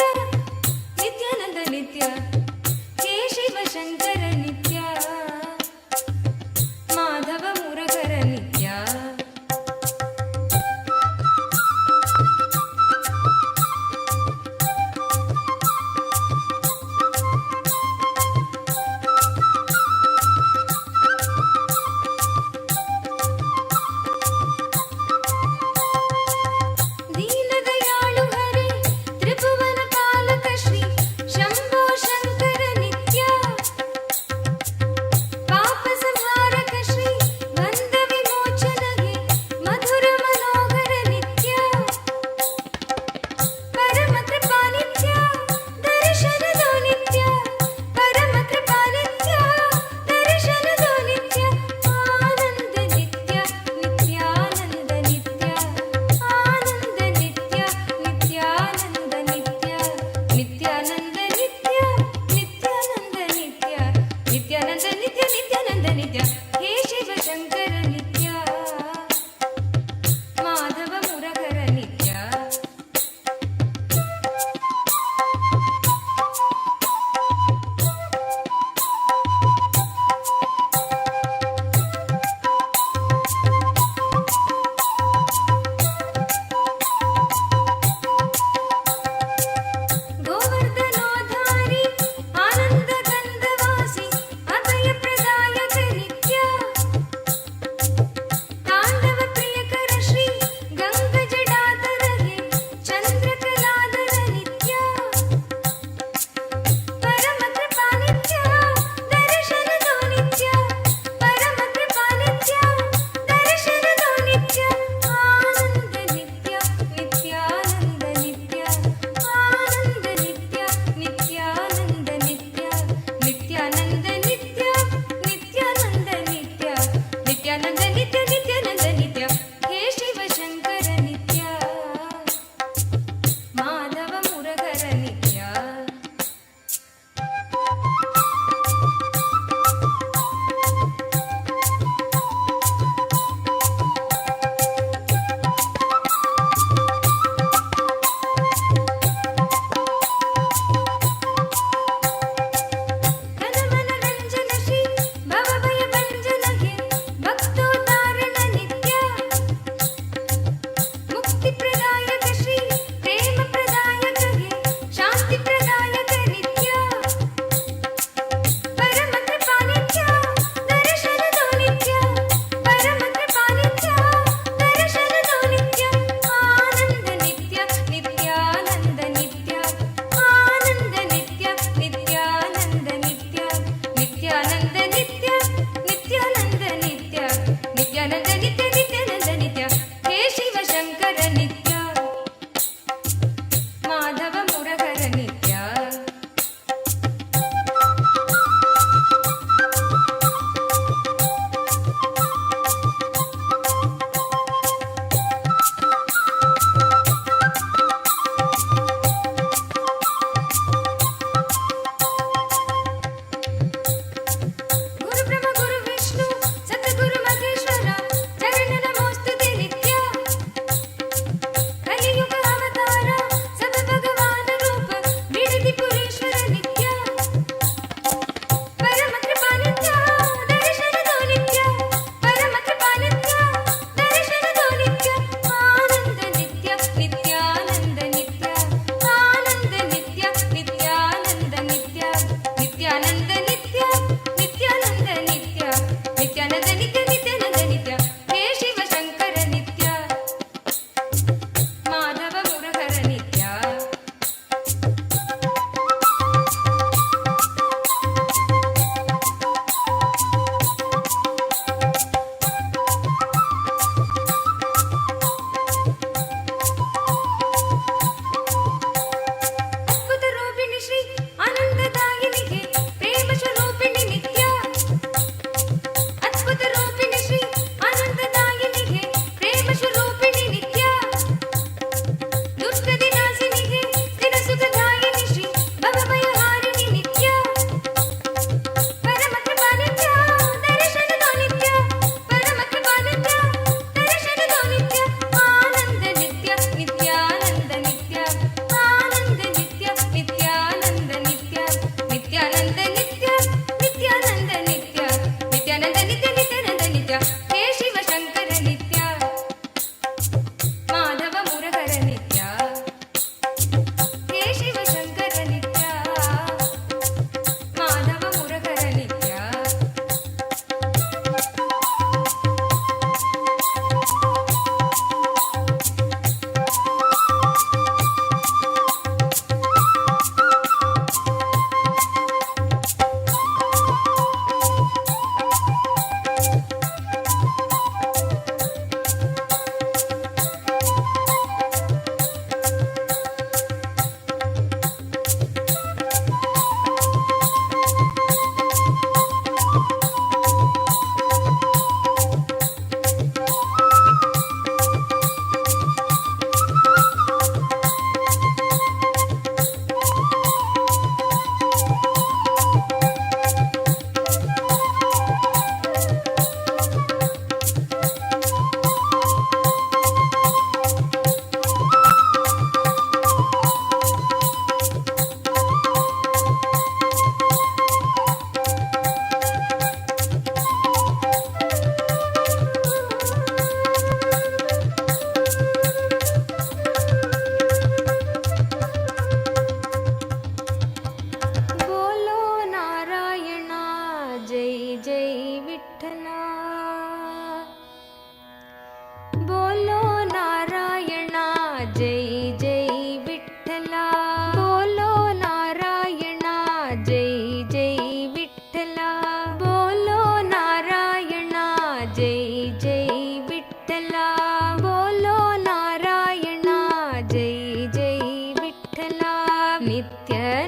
नित्यानंद नित्य हे शिव शंकर नित्य माधव मुरहर नित्य। दीनदयाळु हरे त्रिभुवन पालक श्री शंभो शंकर नित्य पाप संहारक श्री बंध विमोचन हे मधुर मनोहर नित्य परम कृपा नित्य दर्शन दो नित्य परम कृपा नित्य दर्शन दो नित्य आनंद नित्य नित्यानंद नित्य आनंद नित्य नित्यानंद नित्य नित्यानंद नित्य नित्यानंद नित्य नित्यानंद नित्य नित्यानंद नित्य हे शिव शंकर नित्य माधव मुरहर नित्य। गोवर्धनोद्धारी आनंद गंधवासी अभय प्रदायक नित्य तांडव प्रियकर श्री गंग जटाधर हे चंद्रकलाधर नित्य परम कृपा नित्य दर्शन दो नित्य परम कृपा नित्य दर्शन दो नित्य आनंद नित्य नित्यानंद नित्य आनंद नित्य नित्यानंद नित्य नित्यानंद नित्य नित्यानंद नित्य नित्यानंद नित्य नित्यानंद नित्य हे शिव शंकर नित्य माधव मुरहर नित्य। घनमन रंजन श्री भवभय भंजन हे भक्तोद्धारण नित्य मुक्ति प्रदायक श्री प्रेम प्रदायक हे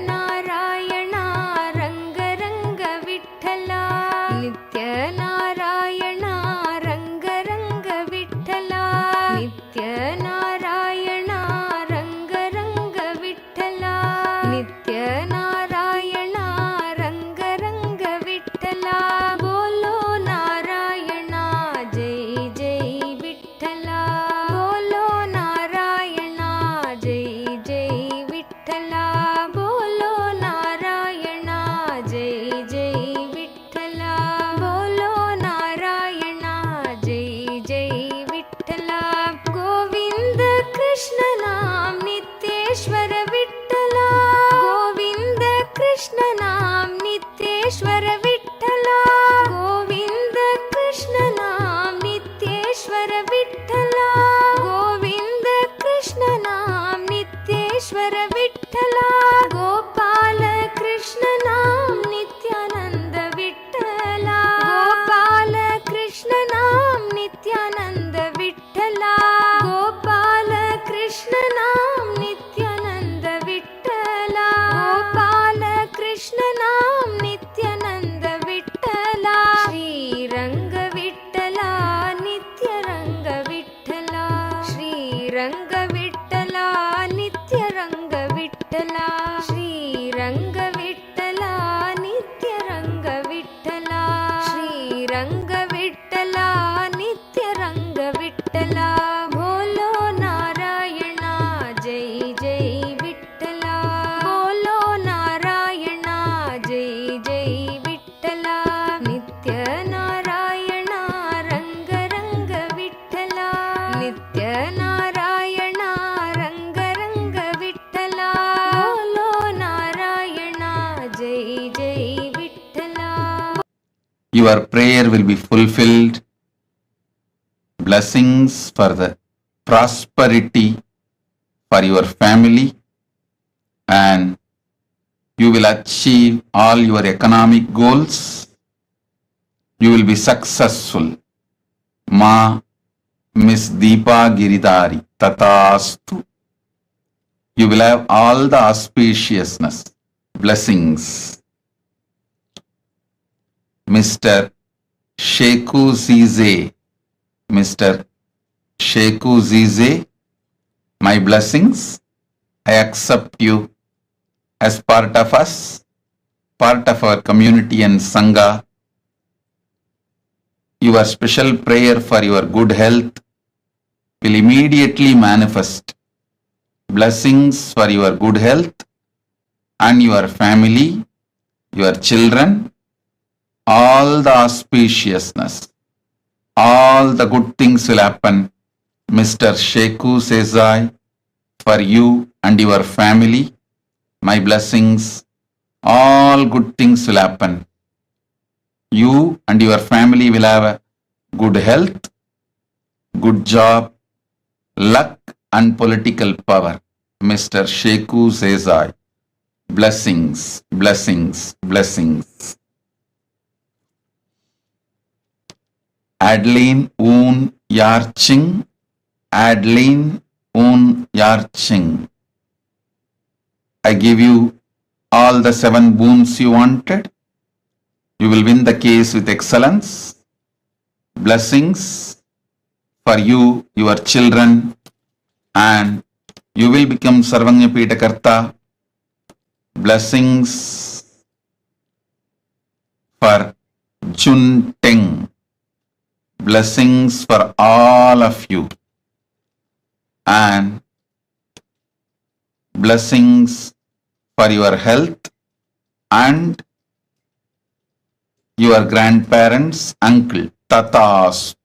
नारायणा रंग रंग विठ्ठला नित्य नारायणा रंग रंग विठ्ठला नित्य नारायणा रंग रंग विठ्ठला नित्य नारायणा रंग रंग विठ्ठला बोलो नारायणा जय जय विठ्ठला बोलो नारायणा जय जय विठ्ठला बोलो नारायणा जय जय विठ्ठला बोलो नारायणा जय जय विठ्ठला गोविंद कृष्ण नाम नित्येश्वर विठ्ठला गोविंद कृष्ण नाम नित्येश्वर विठ्ठला गोविंद कृष्ण नाम नित्येश्वर विठ्ठला गोविंद कृष्ण नाम नित्येश्वर विठ्ठला गोपाल कृष्ण नाम नित्यानंद विठ्ठला गोपाल कृष्ण नाम नित्यानंद विठ्ठला गोपाल कृष्ण नाम नित्यानंद विठ्ठला गोपाल कृष्ण नाम नित्यानंद विठ्ठला श्रीरंग विठ्ठला नित्यरंग विठ्ठला श्रीरंग विठ्ठला नित्यरंग विठ्ठला श्रीरंग विठ्ठला नित्यरंग विठ्ठला श्रीरंग विठ्ठला नित्यरंग विठ्ठला बोलो नारायणा जय जय विठ्ठला बोलो नारायणा जय जय विठ्ठला नित्य नारायणा रंग रंग विठ्ठला नित्य नारायणा रंग रंग विठ्ठला बोलो नारायणा जय जय Vitthala
Your prayer will be fulfilled. Blessings for the prosperity for your family, and you will achieve all your economic goals. You will be successful. Ma Miss Deepa Giridhari Tatastu. You will have all the auspiciousness, blessings. Mr. Sheku Zize, Mr. Sheku Zize, my blessings. I accept you as part of us, part of our community and Sangha. Your special prayer for your good health will immediately manifest. Blessings for your good health and your family, your children, all the auspiciousness, all the good things will happen. Mr. Sheku says for you and your family, my blessings, all good things will happen. You and your family will have a good health, good job, luck and political power. Mr. Sheku says blessings, blessings, blessings. Adeline Un Yarching, Adeline Un Yarching. I give you all the 7 boons you wanted. You will win the case with excellence. Blessings for you, your children, and you will become Sarvanya Pitakarta. Blessings for Chun Teng. Blessings for all of you, and blessings for your health and your grandparents, uncle. Tatast.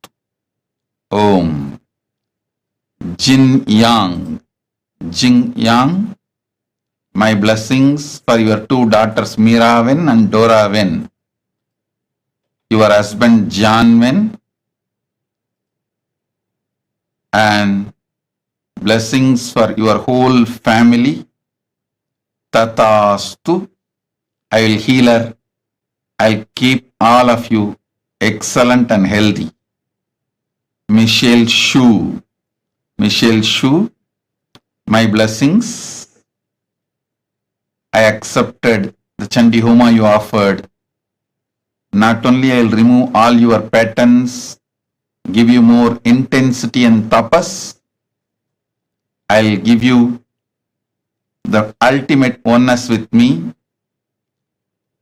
Om. Jin Yang. Jin Yang. My blessings for your 2 daughters, Meera Wen and Dora Wen. Your husband, John Wen. And blessings for your whole family. Tatastu. I will heal her. I'll keep all of you excellent and healthy. Michelle Shu. Michelle Shu, my blessings. I accepted the Chandi Homa you offered. Not only I will remove all your patterns, give you more intensity and tapas, I will give you the ultimate oneness with me.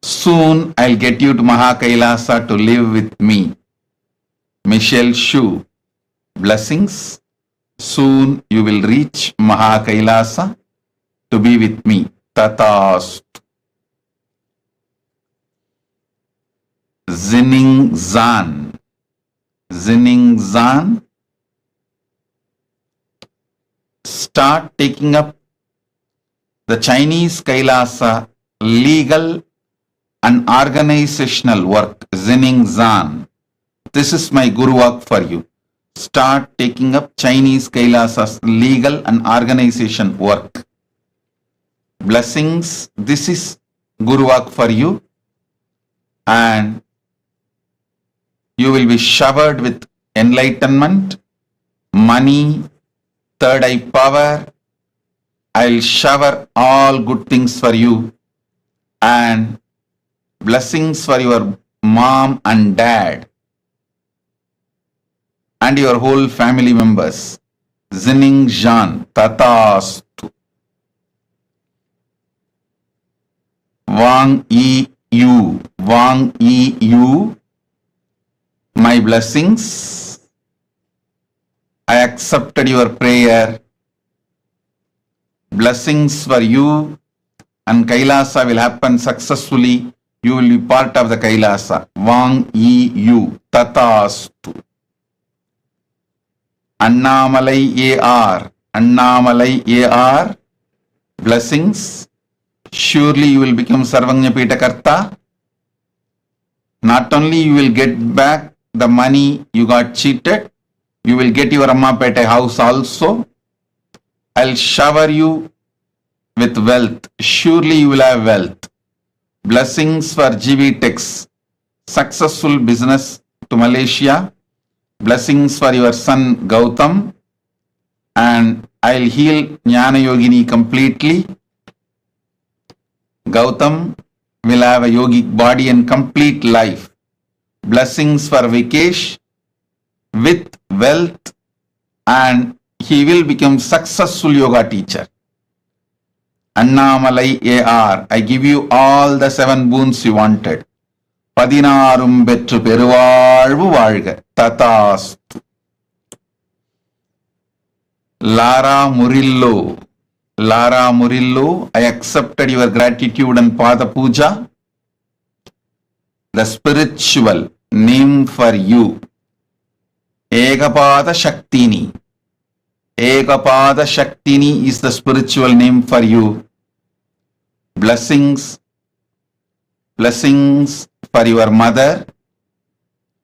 Soon I'll get you to Mahakailasa to live with me. Michelle Shu, blessings. Soon you will reach Mahakailasa to be with me. Tatas. Zinning Zan. Zinning Zan. Start taking up the Chinese Kailasa legal and organizational work. Zinning Zan. This is my Guru work for you. Start taking up Chinese Kailasa's legal and organization work. Blessings. This is Guru work for you. And you will be showered with enlightenment, money, third eye power. I'll shower all good things for you and blessings for your mom and dad and your whole family members. Zinning Jan, Tatastu. Wang Yi Yu, Wang Yi Yu, my blessings. I accepted your prayer. Blessings for you, and Kailasa will happen successfully. You will be part of the Kailasa. Wang Yi Yu, Tatastu. Annamalai AR, Annamalai AR, blessings. Surely you will become Sarvanyapita Karta. Not only you will get back the money you got cheated, you will get your Ammapete house also. I'll shower you with wealth. Surely you will have wealth. Blessings for GV Techs. Successful business to Malaysia. Blessings for your son Gautam. And I'll heal Jnana Yogini completely. Gautam will have a yogic body and complete life. Blessings for Vikesh with wealth, and he will become successful yoga teacher. Annamalai AR, I give you all the 7 boons you wanted. Padinarum betru peruvalvu valga. Tatastu. Lara Murillo. Lara Murillo, I accepted your gratitude and Pada Puja. The spiritual name for you. Ekapada Shaktini. Ekapada Shaktini is the spiritual name for you. Blessings. Blessings for your mother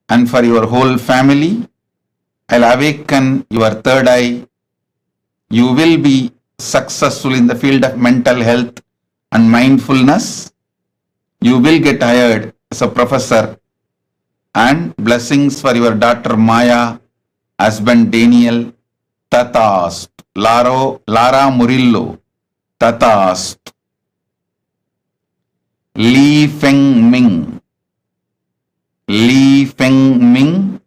and for your whole family. I'll awaken your third eye. You will be successful in the field of mental health and mindfulness. You will get hired as a professor. And blessings for your daughter Maya, husband Daniel. Tatast. Lara Murillo. Tatast. Li Feng Ming. Li Feng Ming.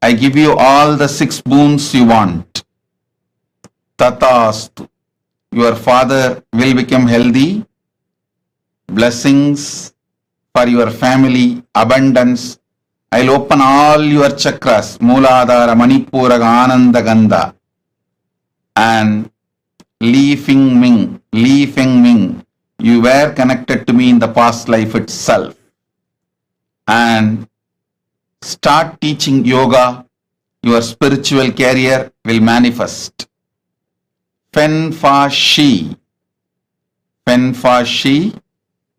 I give you all the 6 boons you want. Tatastu. Your father will become healthy. Blessings for your family, abundance. I'll open all your chakras, Mooladhara, Manipura, Ananda, Gandha. And Li Feng Ming, Li Feng Ming, you were connected to me in the past life itself. And start teaching yoga, your spiritual career will manifest. Fen Fa Shi. Fen Fa Shi.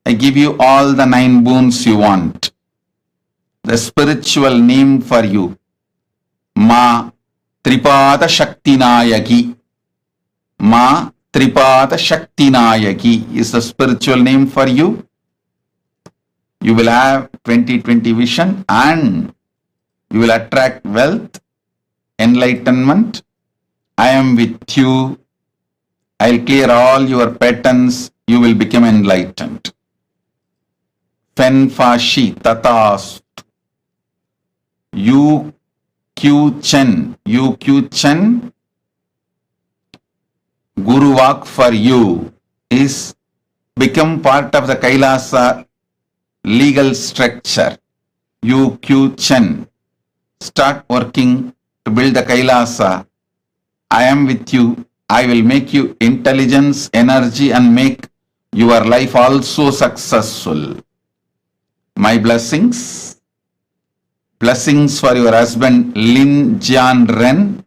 I give you all the 9 boons you want. The spiritual name for you. Ma Tripada Shaktinayaki. Ma Tripada Shaktinayaki is the spiritual name for you. You will have 20/20 vision and you will attract wealth, enlightenment. I am with you. I'll clear all your patterns, you will become enlightened. Fen Fa Shi Tatast. Yu Q Chen. Yu Q Chen. Guru Vak for you is become part of the Kailasa legal structure. You Q Chen. Start working to build the Kailasa. I am with you. I will make you intelligence, energy, and make your life also successful. My blessings. Blessings for your husband Lin Jian Ren,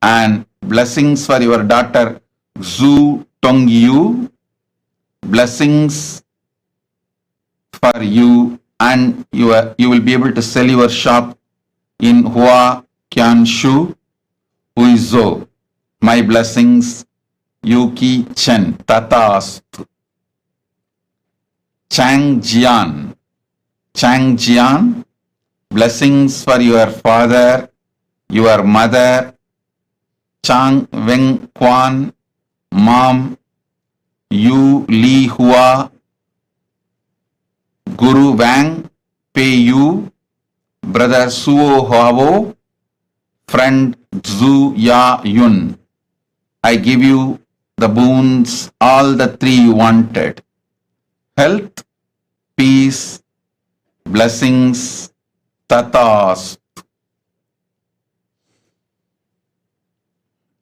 and blessings for your daughter Zhu Tong Yu. Blessings for you, and you will be able to sell your shop in Hua Qianshu, Huizhou. My blessings, Yuki Chen, Tatastu. Chang Jian. Chang Jian, blessings for your father, your mother, Chang Weng Quan, mom, Yu Li Hua, Guru Wang Pei Yu, brother Suo Huavo, friend Zhu Ya Yun. I give you the boons, all the three you wanted. Health, peace, blessings, tatas.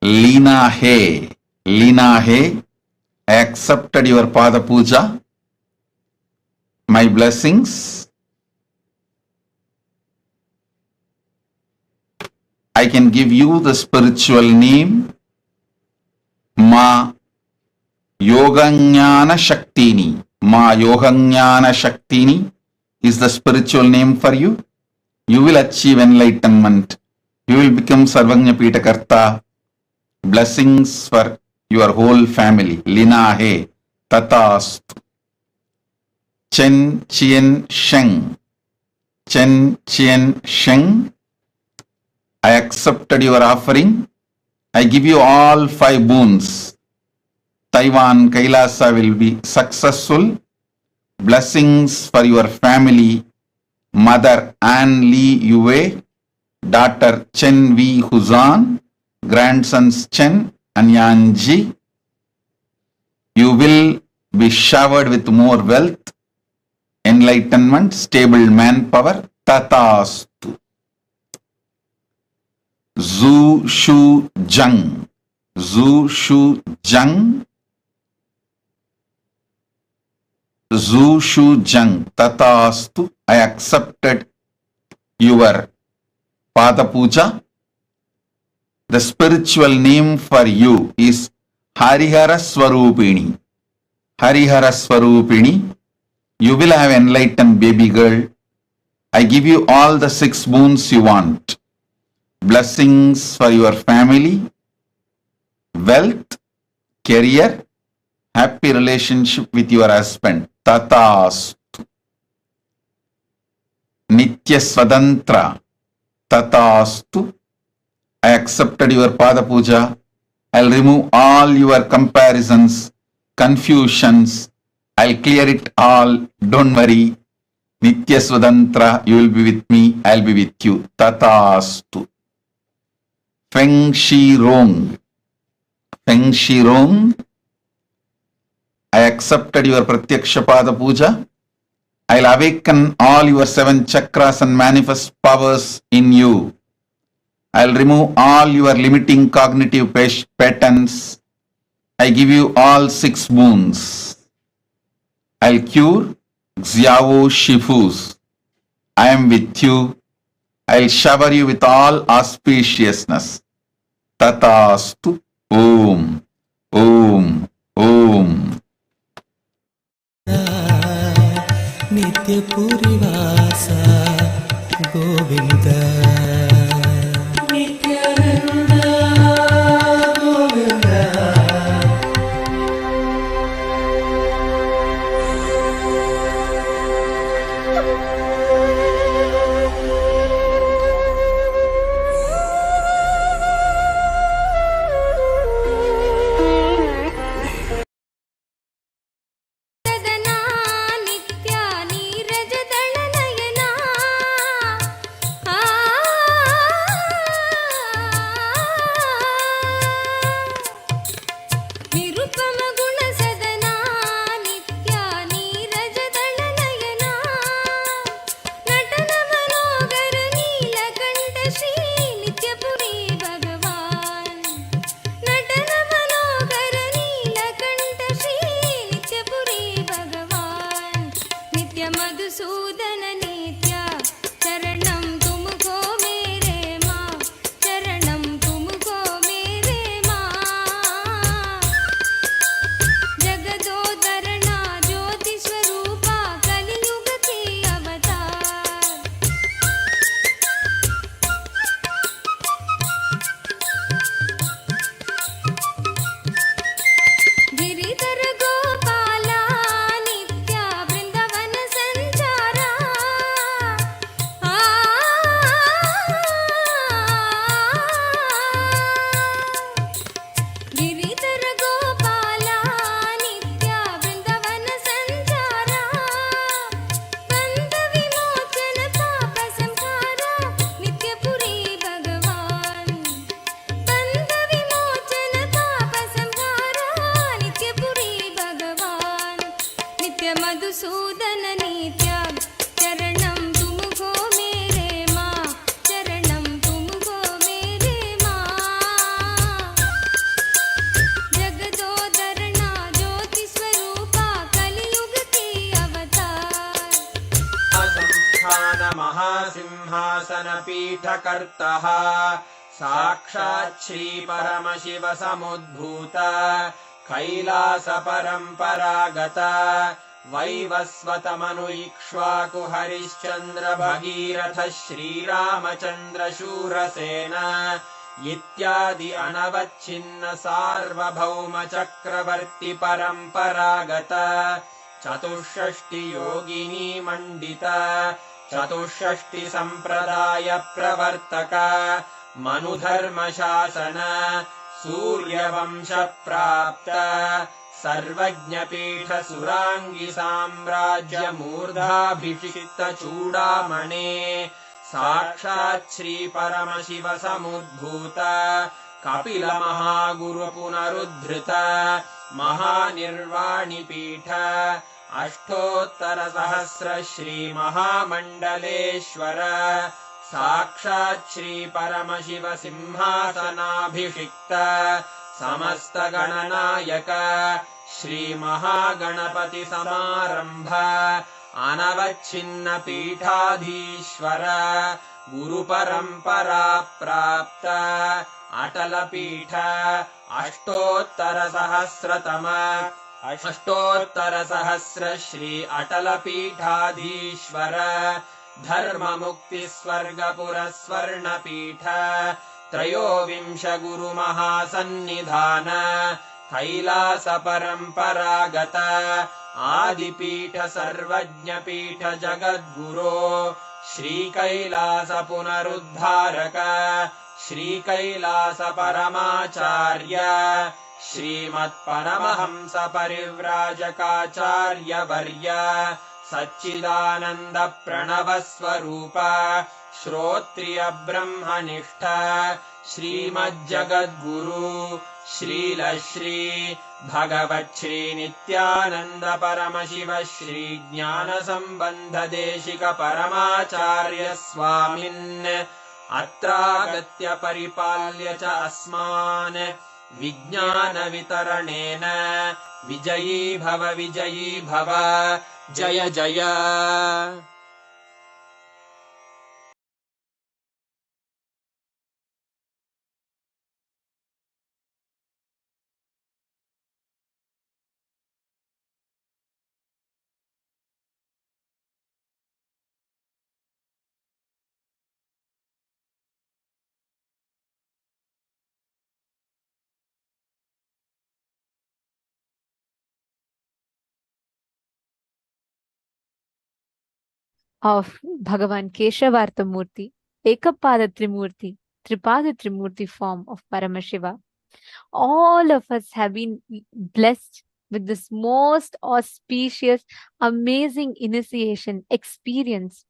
Lina He, Lina He, I accepted your Pada Puja. My blessings. I can give you the spiritual name, Ma Yoganyana Shaktini. Ma Yoganyana Shaktini is the spiritual name for you. You will achieve enlightenment. You will become Sarvagnya Pitakarta. Blessings for your whole family. Lina He, Tatastu. Chen Chien Sheng. Chen Chien Sheng. I accepted your offering. I give you all 5 boons. Taiwan Kailasa will be successful. Blessings for your family. Mother Anne Lee Yue, daughter Chen V Huzan, grandsons Chen and Yanji. You will be showered with more wealth, enlightenment, stable manpower. Tatastu. Zhu Shu Zhang. Zhu Shu Zhang. Zhu Shu Zhang. Tatastu. I accepted your Pada Puja. The spiritual name for you is Harihara Swarupini. Harihara Swarupini. You will have enlightened baby girl. I give you all the 6 boons you want. Blessings for your family, wealth, career, happy relationship with your husband. Tatastu. Nitya Swatantra. Tatastu. I accepted your Pada Puja. I'll remove all your comparisons, confusions. I'll clear it all. Don't worry. Nitya Swatantra, you will be with me. I'll be with you. Tatastu. Feng Shi Rong. Feng Shi Rong. I accepted your Pratyaksha Pada Puja. I'll awaken all your 7 chakras and manifest powers in you. I'll remove all your limiting cognitive patterns. I give you all 6 boons. I'll cure Xiao Shifus. I am with you. I'll shower you with all auspiciousness. Tatastu. Om. Om. Om.
Nityapurivasa Govinda.
Madhusudan नित्य चरणं तुमको मेरे माँ चरणं तुमको मेरे माँ जगदोदरणा ज्योति स्वरूपा कलियुग की अवतार गिरिधर गोपाला नित्य वृंदावन संचारा आ गिरिधर गोपाला नित्य वृंदावन संचारा बंध विमोचन पाप संहारा नित्यपुरी भगवान बंध विमोचन पाप संहारा नित्यपुरी भगवान नित्य मधुसूदन नित्य चरणं तुमको मेरे माँ चरणं तुमको मेरे माँ जगदोदरणा ज्योति स्वरूपा कलियुग की अवतार
संस्थान महासिंहासन पीठकर्तः साक्षात् श्री परमशिव समुद्भूत कैलास परम्परागत वैवस्वत मनु इक्ष्वाकु हरिश्चन्द्र भगीरथ श्रीरामचन्द्र शूरसेन इत्यादि अनवच्छिन्न सार्वभौम चक्रवर्ति परम्परागत चतुष्षष्टि योगिनी मंडित चतुष्षष्टि संप्रदाय प्रवर्तक मनुधर्म शासन सूर्यवंश प्राप्त सर्वज्ञ पीठ सुरांगी साम्राज्य मूर्धाभिषिक्त चूडामणे साक्षात् श्री परमशिव समुद्भूत कपिल महागुरु पुनरुद्धृत महानिर्वाणि पीठ अष्टोत्तर सहस्र श्री महामंडलेश्वर साक्षात् श्री परमशिव सिंहासनाभिषिक्त समस्त गणनायक श्री महागणपति समारंभ अनवच्छिन्न पीठाधीश्वर गुरु परंपरा प्राप्त अटल पीठ अष्टोत्तर सहस्र श्री अटल पीठाधीश्वर धर्म मुक्ति स्वर्गपुर स्वर्ण पीठ त्रयोविंश गुरु महासन्निधान कैलास परंपरागत आदिपीठ सर्वज्ञ पीठ जगद्गुरो श्री कैलास पुनरुद्धारक श्री कैलास परमाचार्य श्रीमत्परमहंस परिव्राजकाचार्य वर्य सच्चिदानंद प्रणव स्वरूप श्रोत्रिय ब्रह्मनिष्ठ श्रीमज्जगद्गुरु श्रील श्री भगवत् श्री नित्यानंद परमशिव श्री ज्ञान संबंध देशिक परमाचार्य स्वामिन् अत्रागत्य परिपाल्य च अस्मान् विज्ञान वितरणेन विजयी भव जय जय
of Bhagavan Keshavartha Murti, Ekapada Trimurti, Tripada Trimurti form of Paramashiva. All of us have been blessed with this most auspicious, amazing initiation experience.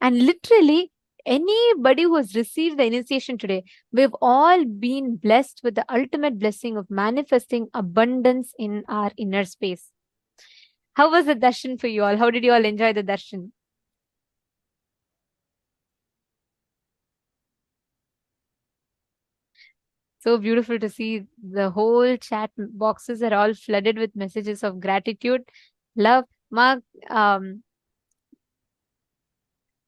And literally, anybody who has received the initiation today, we've all been blessed with the ultimate blessing of manifesting abundance in our inner space. How was the darshan for you all? How did you all enjoy the darshan? So beautiful to see the whole chat boxes are all flooded with messages of gratitude, love. Mark,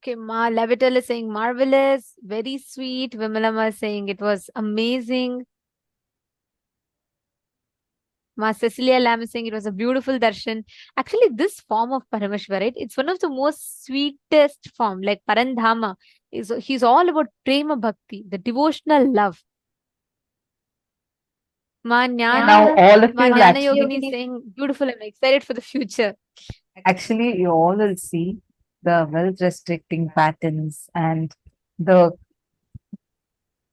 Okay, Ma Levital is saying marvelous, very sweet. Vimalama is saying it was amazing. Ma Cecilia Lam is saying it was a beautiful darshan. Actually, this form of Parameshwar, right? It's one of the most sweetest form, like Parandhama. He's all about prema bhakti, the devotional love. Ma
Now,
Jnana,
all of
Ma
you
Jnana Yogini is
actually,
saying beautiful. I'm excited for the future.
actually, you all will see the wealth restricting patterns and the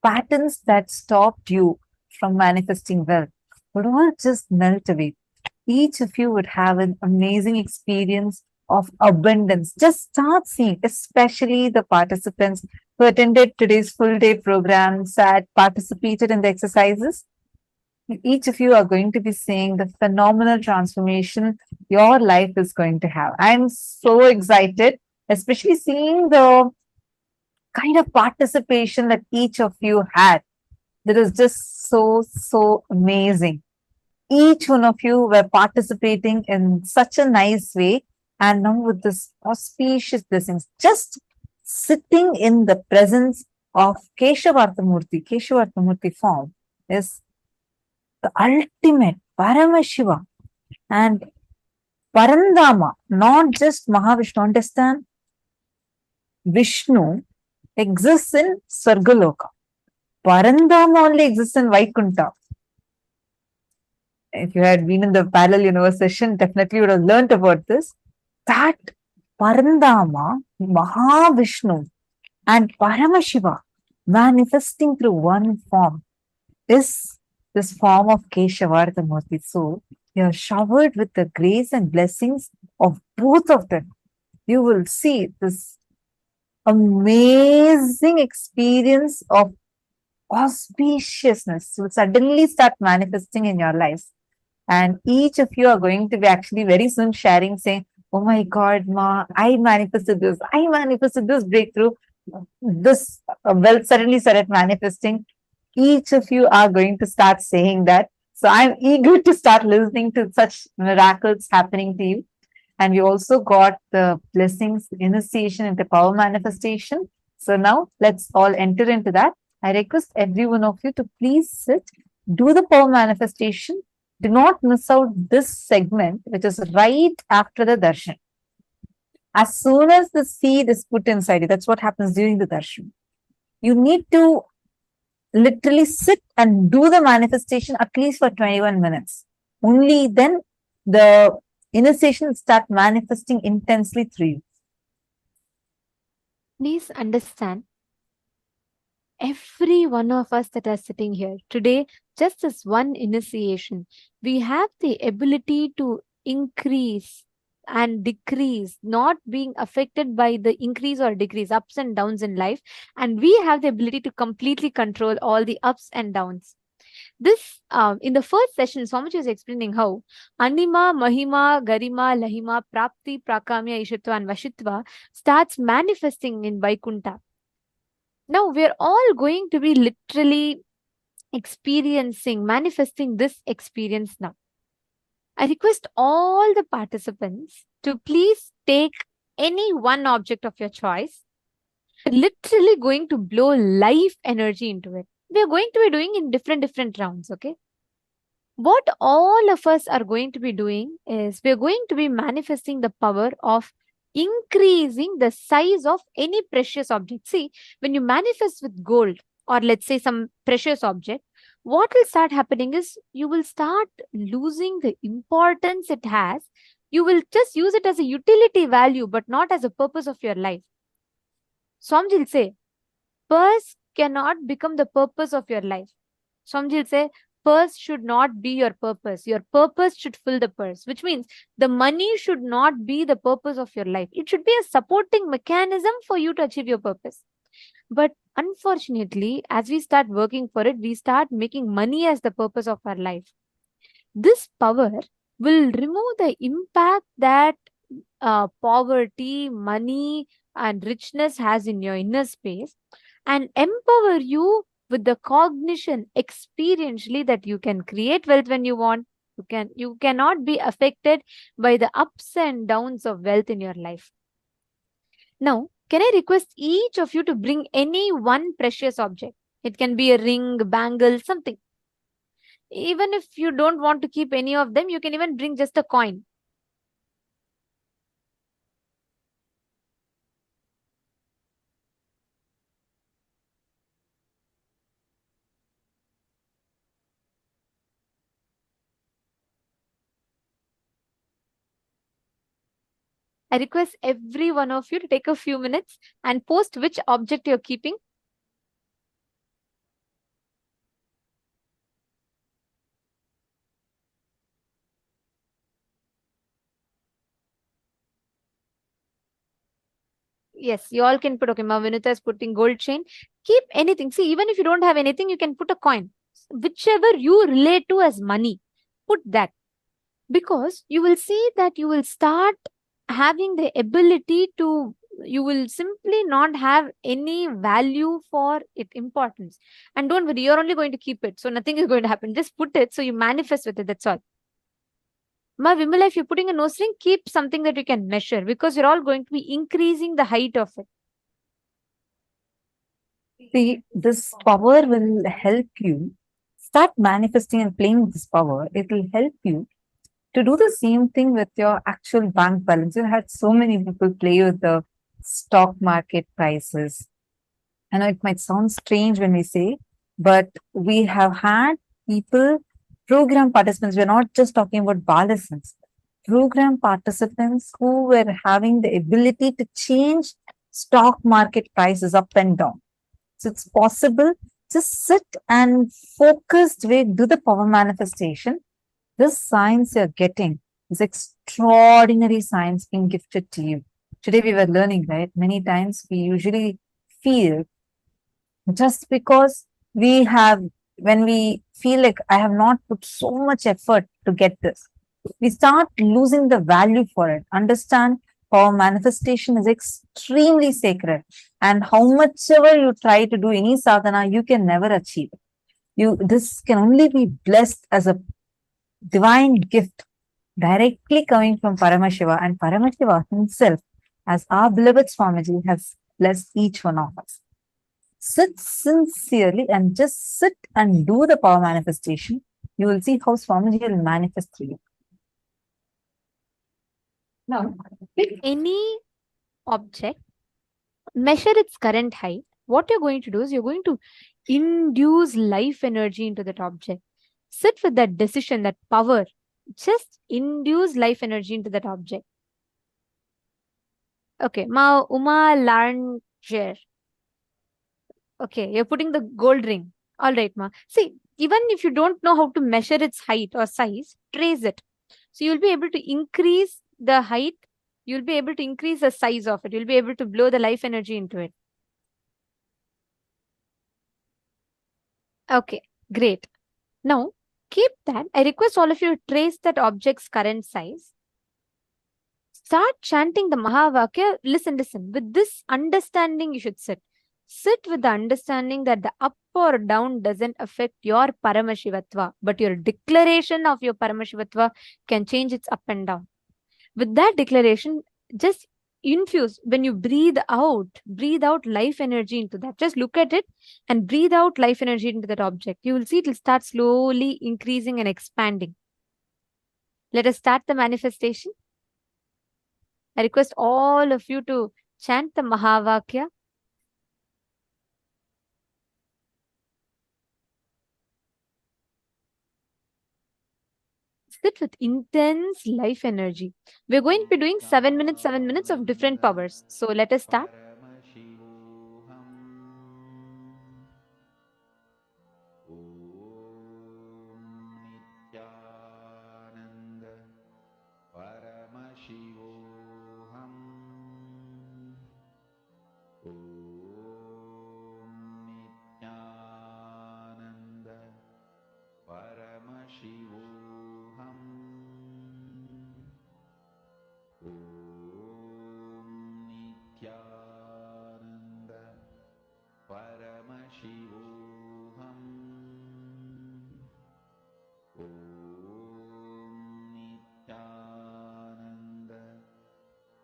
patterns that stopped you from manifesting wealth would all just melt away. Each of you would have an amazing experience of abundance. Just start seeing, especially the participants who attended today's full day program, sat, participated in the exercises. Each of you are going to be seeing the phenomenal transformation your life is going to have. I'm so excited, especially seeing the kind of participation that each of you had. That is just so amazing. Each one of you were participating in such a nice way, and now with this auspicious blessings, just sitting in the presence of Keshavartha Murti, Keshavartha Murti form is the ultimate Paramashiva and Parandama, not just Mahavishnu. Understand? Vishnu exists in Swargaloka. Parandama only exists in Vaikunta. If you had been in the parallel universe session, definitely you would have learnt about this. That Parandama, Mahavishnu, and Paramashiva manifesting through one form is this form of Keshavartha Murti. So you are showered with the grace and blessings of both of them. You will see this amazing experience of auspiciousness will suddenly start manifesting in your lives. And each of you are going to be actually very soon sharing, saying, "Oh my God, Ma, I manifested this. I manifested this breakthrough. This wealth suddenly started manifesting." Each of you are going to start saying that. So I'm eager to start listening to such miracles happening to you. And we also got the blessings, initiation into power manifestation. So now let's all enter into that. I request every one of you to please sit, do the power manifestation. Do not miss out this segment, which is right after the darshan. As soon as the seed is put inside you, that's what happens during the darshan. You need to literally sit and do the manifestation at least for 21 minutes. Only then the initiation will start manifesting intensely through you.
Please understand, every one of us that are sitting here today, just as one initiation, we have the ability to increase and decrease, not being affected by the increase or decrease, ups and downs in life. And we have the ability to completely control all the ups and downs. This, in the first session, Swamiji was explaining how Anima, Mahima, Garima, Lahima, Prapti, Prakamya, Ishitva, and Vashitva starts manifesting in Vaikunta. Now we're all going to be literally experiencing, manifesting this experience now. I request all the participants to please take any one object of your choice. Literally going to blow life energy into it. We are going to be doing in different rounds, okay? What all of us are going to be doing is we're going to be manifesting the power of increasing the size of any precious object. See, when you manifest with gold or let's say some precious object, what will start happening is you will start losing the importance it has. You will just use it as a utility value, but not as a purpose of your life. Swamiji will say, purse cannot become the purpose of your life. Swamiji will say, purse should not be your purpose. Your purpose should fill the purse, which means the money should not be the purpose of your life. It should be a supporting mechanism for you to achieve your purpose. But unfortunately, as we start working for it, we start making money as the purpose of our life. This power will remove the impact that poverty, money, and richness has in your inner space and empower you with the cognition experientially that you can create wealth when you want. You cannot be affected by the ups and downs of wealth in your life. Now, Can I request each of you to bring any one precious object? It can be a ring, bangle, something. Even if you don't want to keep any of them, you can even bring just a coin. I request every one of you to take a few minutes and post which object you're keeping. Yes, you all can put, okay, Ma Vinita is putting gold chain. Keep anything. See, even if you don't have anything, you can put a coin. Whichever you relate to as money, put that. Because you will see that you will start having the ability to, you will simply not have any value for it, importance. And don't worry, you're only going to keep it. So nothing is going to happen. Just put it so you manifest with it. That's all. Ma Vimala, if you're putting a nose ring, keep something that you can measure because you're all going to be increasing the height of it.
See, this power will help you start manifesting and playing with this power. It will help you to do the same thing with your actual bank balance. You had so many people play with the stock market prices. I know it might sound strange when we say, but we have had people, program participants, we're not just talking about balance, program participants who were having the ability to change stock market prices up and down. So it's possible. Just sit and focused way, do the power manifestation. This science you're getting is extraordinary science being gifted to you. Today we were learning, right? Many times we usually feel just because we have, when we feel like I have not put so much effort to get this, we start losing the value for it. Understand power manifestation is extremely sacred, and how much ever you try to do any sadhana, you can never achieve it. This can only be blessed as a divine gift directly coming from Paramashiva, and Paramashiva himself, as our beloved Swamiji, has blessed each one of us. Sit sincerely and just sit and do the power manifestation. You will see how Swamiji will manifest through you. Now, pick
Any object, measure its current height. What you're going to do is you're going to induce life energy into that object. Sit with that decision, that power. Just induce life energy into that object. Okay, Ma Uma Larnger. Okay, you're putting the gold ring. All right, Ma. See, even if you don't know how to measure its height or size, trace it. So you'll be able to increase the height. You'll be able to increase the size of it. You'll be able to blow the life energy into it. Okay, great. Now, keep that. I request all of you to trace that object's current size. Start chanting the Mahavakya. Listen. With this understanding, you should sit. Sit with the understanding that the up or down doesn't affect your Paramashivatva, but your declaration of your Paramashivatva can change its up and down. With that declaration, just infuse, when you breathe out life energy into that. Just look at it and breathe out life energy into that object. You will see it will start slowly increasing and expanding. Let us start the manifestation. I request all of you to chant the Mahavakya. Sit with intense life energy. We're going to be doing 7 minutes of different powers. So let us start.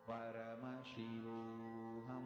Parama Shivoham.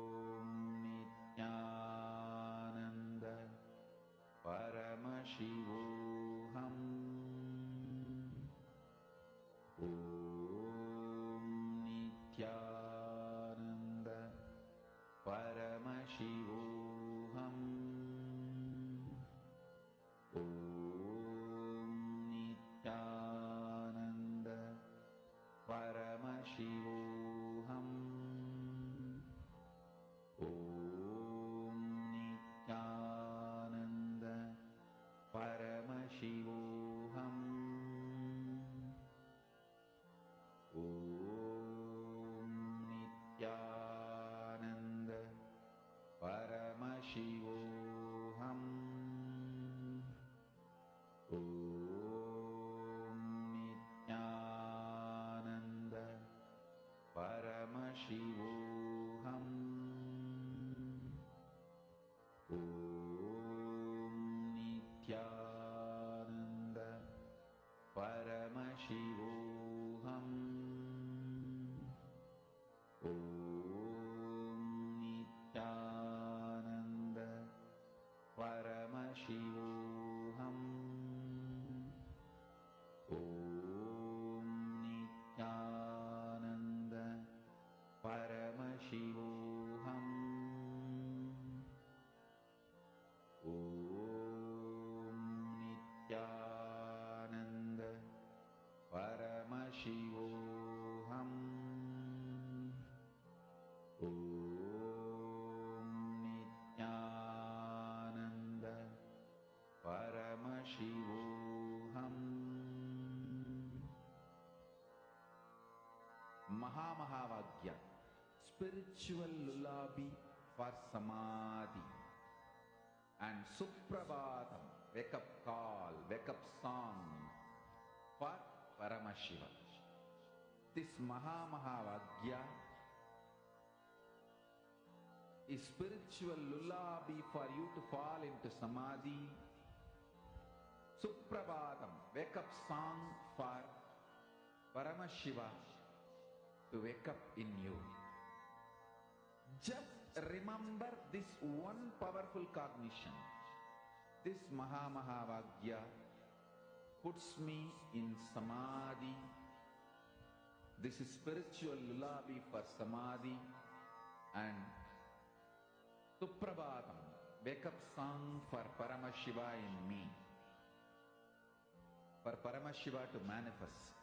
spiritual lullaby for Samadhi, and Suprabhatam, wake up call, wake up song for Paramashiva. This Mahavagya is spiritual lullaby for you to fall into Samadhi. Suprabhatam, wake up song for Paramashiva to wake up in you. Just remember this one powerful cognition. This Mahavagya puts me in Samadhi. This is spiritual lullaby for Samadhi, and Suprabhatam, wake up song for Paramashiva in me. For Paramashiva to manifest.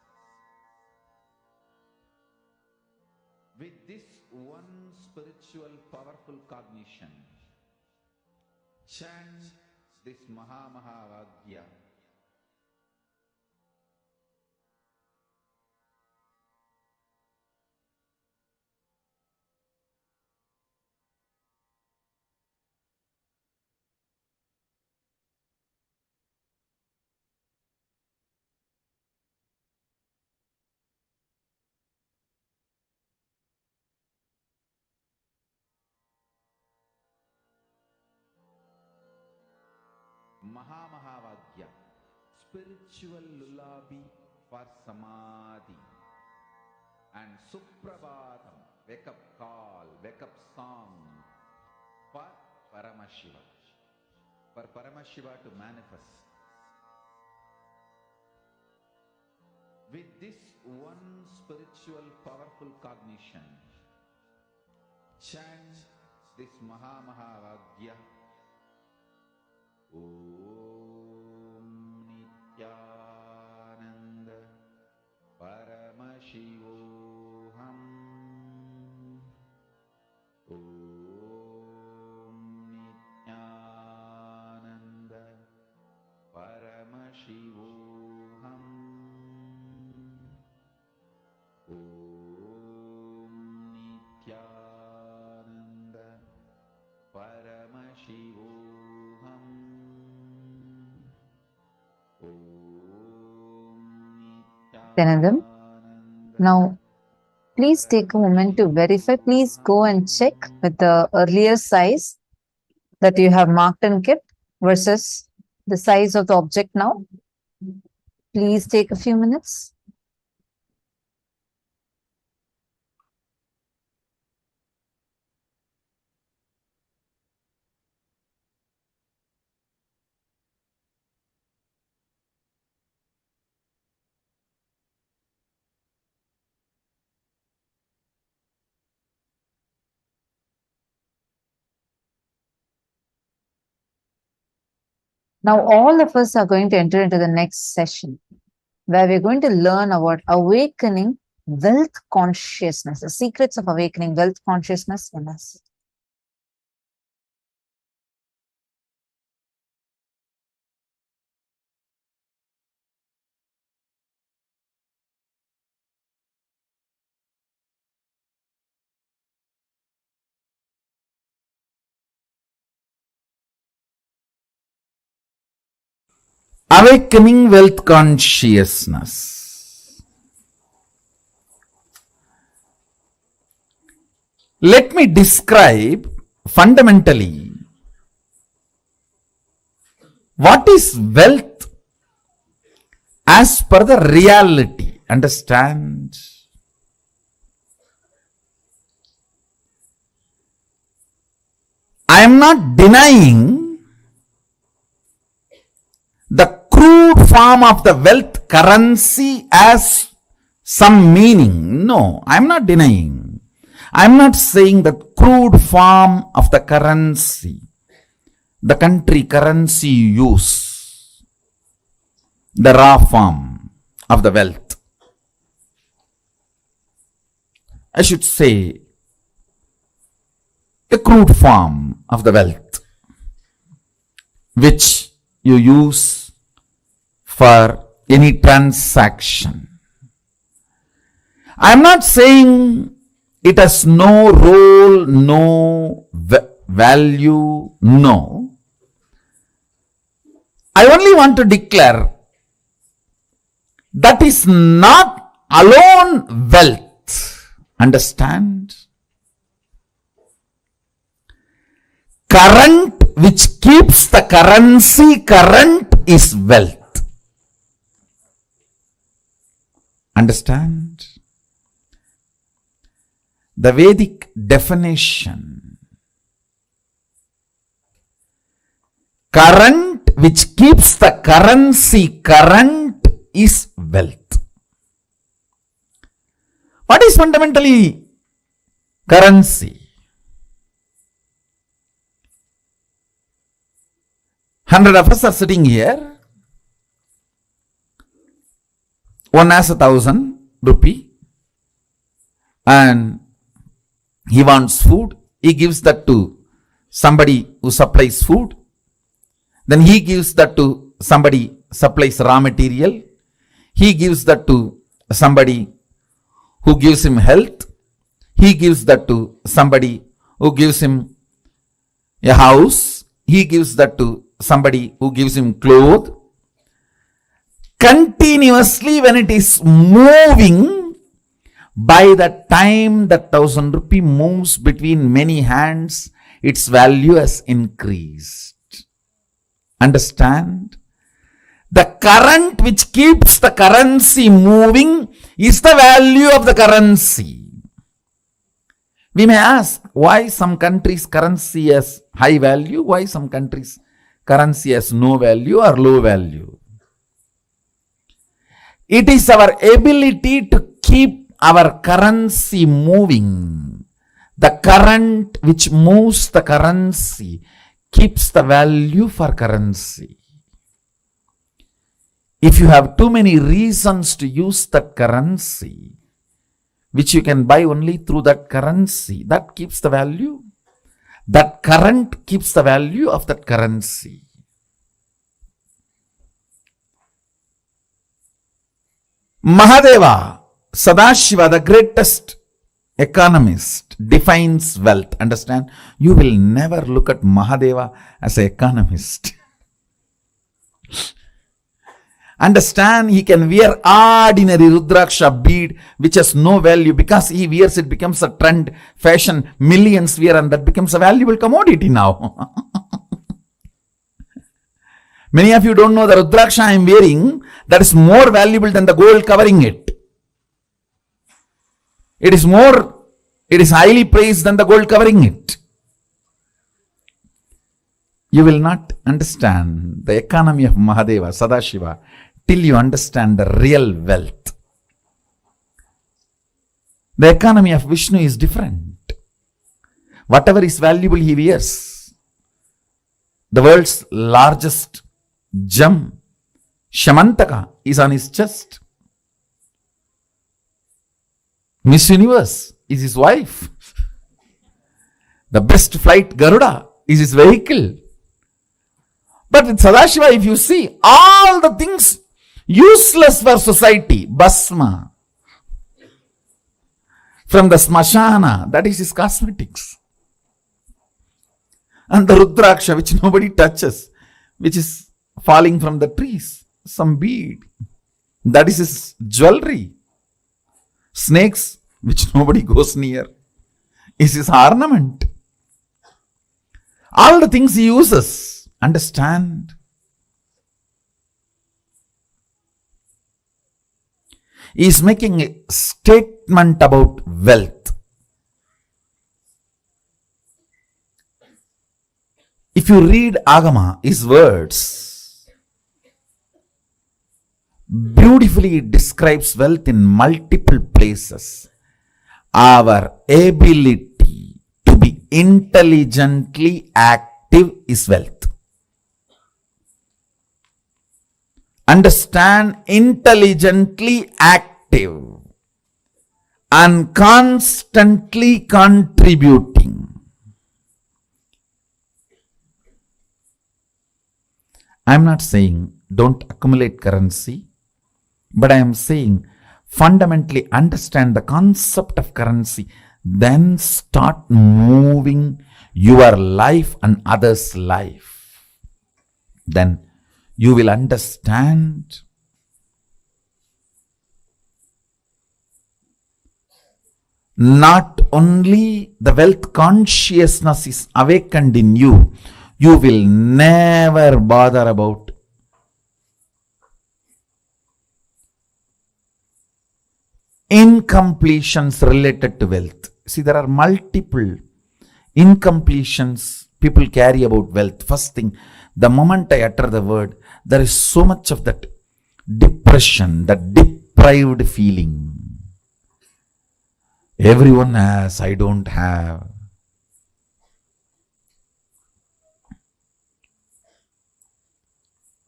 With this one spiritual powerful cognition, chant this Mahavagya. Mahavagya, spiritual lullaby for Samadhi, and Suprabhatam, wake up call, wake up song for Paramashiva. For Paramashiva to manifest. With this one spiritual powerful cognition, chant this Mahavagya. Om Nityananda Paramashivoham. Om Nityananda Paramashivoham. Om Nityananda Paramashivoham.
Dhanandam. Now, please take a moment to verify. Please go and check with the earlier size that you have marked and kept versus the size of the object now. Please take a few minutes. Now, all of us are going to enter into the next session where we're going to learn about awakening wealth consciousness, the secrets of awakening wealth consciousness in us.
Awakening wealth consciousness. Let me describe fundamentally what is wealth as per the reality. Understand? I am not denying the crude form of the wealth currency as some meaning. No, I am not denying. I am not saying that crude form of the currency, the country currency you use, the raw form of the wealth. I should say the crude form of the wealth which you use for any transaction. I am not saying It has no role, no value, no. I only want to declare that is not alone wealth. Understand? Current which keeps the currency current is wealth. Understand? The Vedic definition. Current which keeps the currency current is wealth. What is fundamentally currency? 100 of us are sitting here. One has 1,000 rupee and he wants food. He gives that to somebody who supplies food. Then he gives that to somebody supplies raw material. He gives that to somebody who gives him health. He gives that to somebody who gives him a house. He gives that to somebody who gives him clothes. Continuously when it is moving, by the time that 1,000 rupee moves between many hands, its value has increased. Understand? The current which keeps the currency moving is the value of the currency. We may ask why some countries' currency has high value, why some countries' currency has no value or low value. It is our ability to keep our currency moving. The current which moves the currency keeps the value for currency. If you have too many reasons to use that currency, which you can buy only through that currency, that keeps the value. That current keeps the value of that currency. Mahadeva, Sadashiva, the greatest economist, defines wealth. Understand? You will never look at Mahadeva as an economist. Understand? He can wear ordinary Rudraksha bead which has no value. Because he wears it becomes a trend, fashion, millions wear, and that becomes a valuable commodity now. Many of you don't know the Rudraksha I am wearing, that is more valuable than the gold covering it. It is highly praised than the gold covering it. You will not understand the economy of Mahadeva, Sadashiva, till you understand the real wealth. The economy of Vishnu is different. Whatever is valuable he wears. The world's largest gem, Shamantaka, is on his chest. Miss Universe is his wife. The best flight, Garuda, is his vehicle. But with Sadashiva, if you see, all the things useless for society, Basma, from the Smashana, that is his cosmetics. And the Rudraksha, which nobody touches, which is falling from the trees, some bead, that is his jewelry. Snakes, which nobody goes near, is his ornament. All the things he uses. Understand? He is making a statement about wealth. If you read Agama, his words, beautifully it describes wealth in multiple places. Our ability to be intelligently active is wealth. Understand, intelligently active and constantly contributing. I am not saying don't accumulate currency, but I am saying fundamentally understand the concept of currency. then start moving your life and others' life. Then you will understand not only the wealth consciousness is awakened in you, you will never bother about incompletions related to wealth. See, there are multiple incompletions people carry about wealth. First thing, the moment I utter the word, there is so much of that depression, that deprived feeling. Everyone has, I don't have.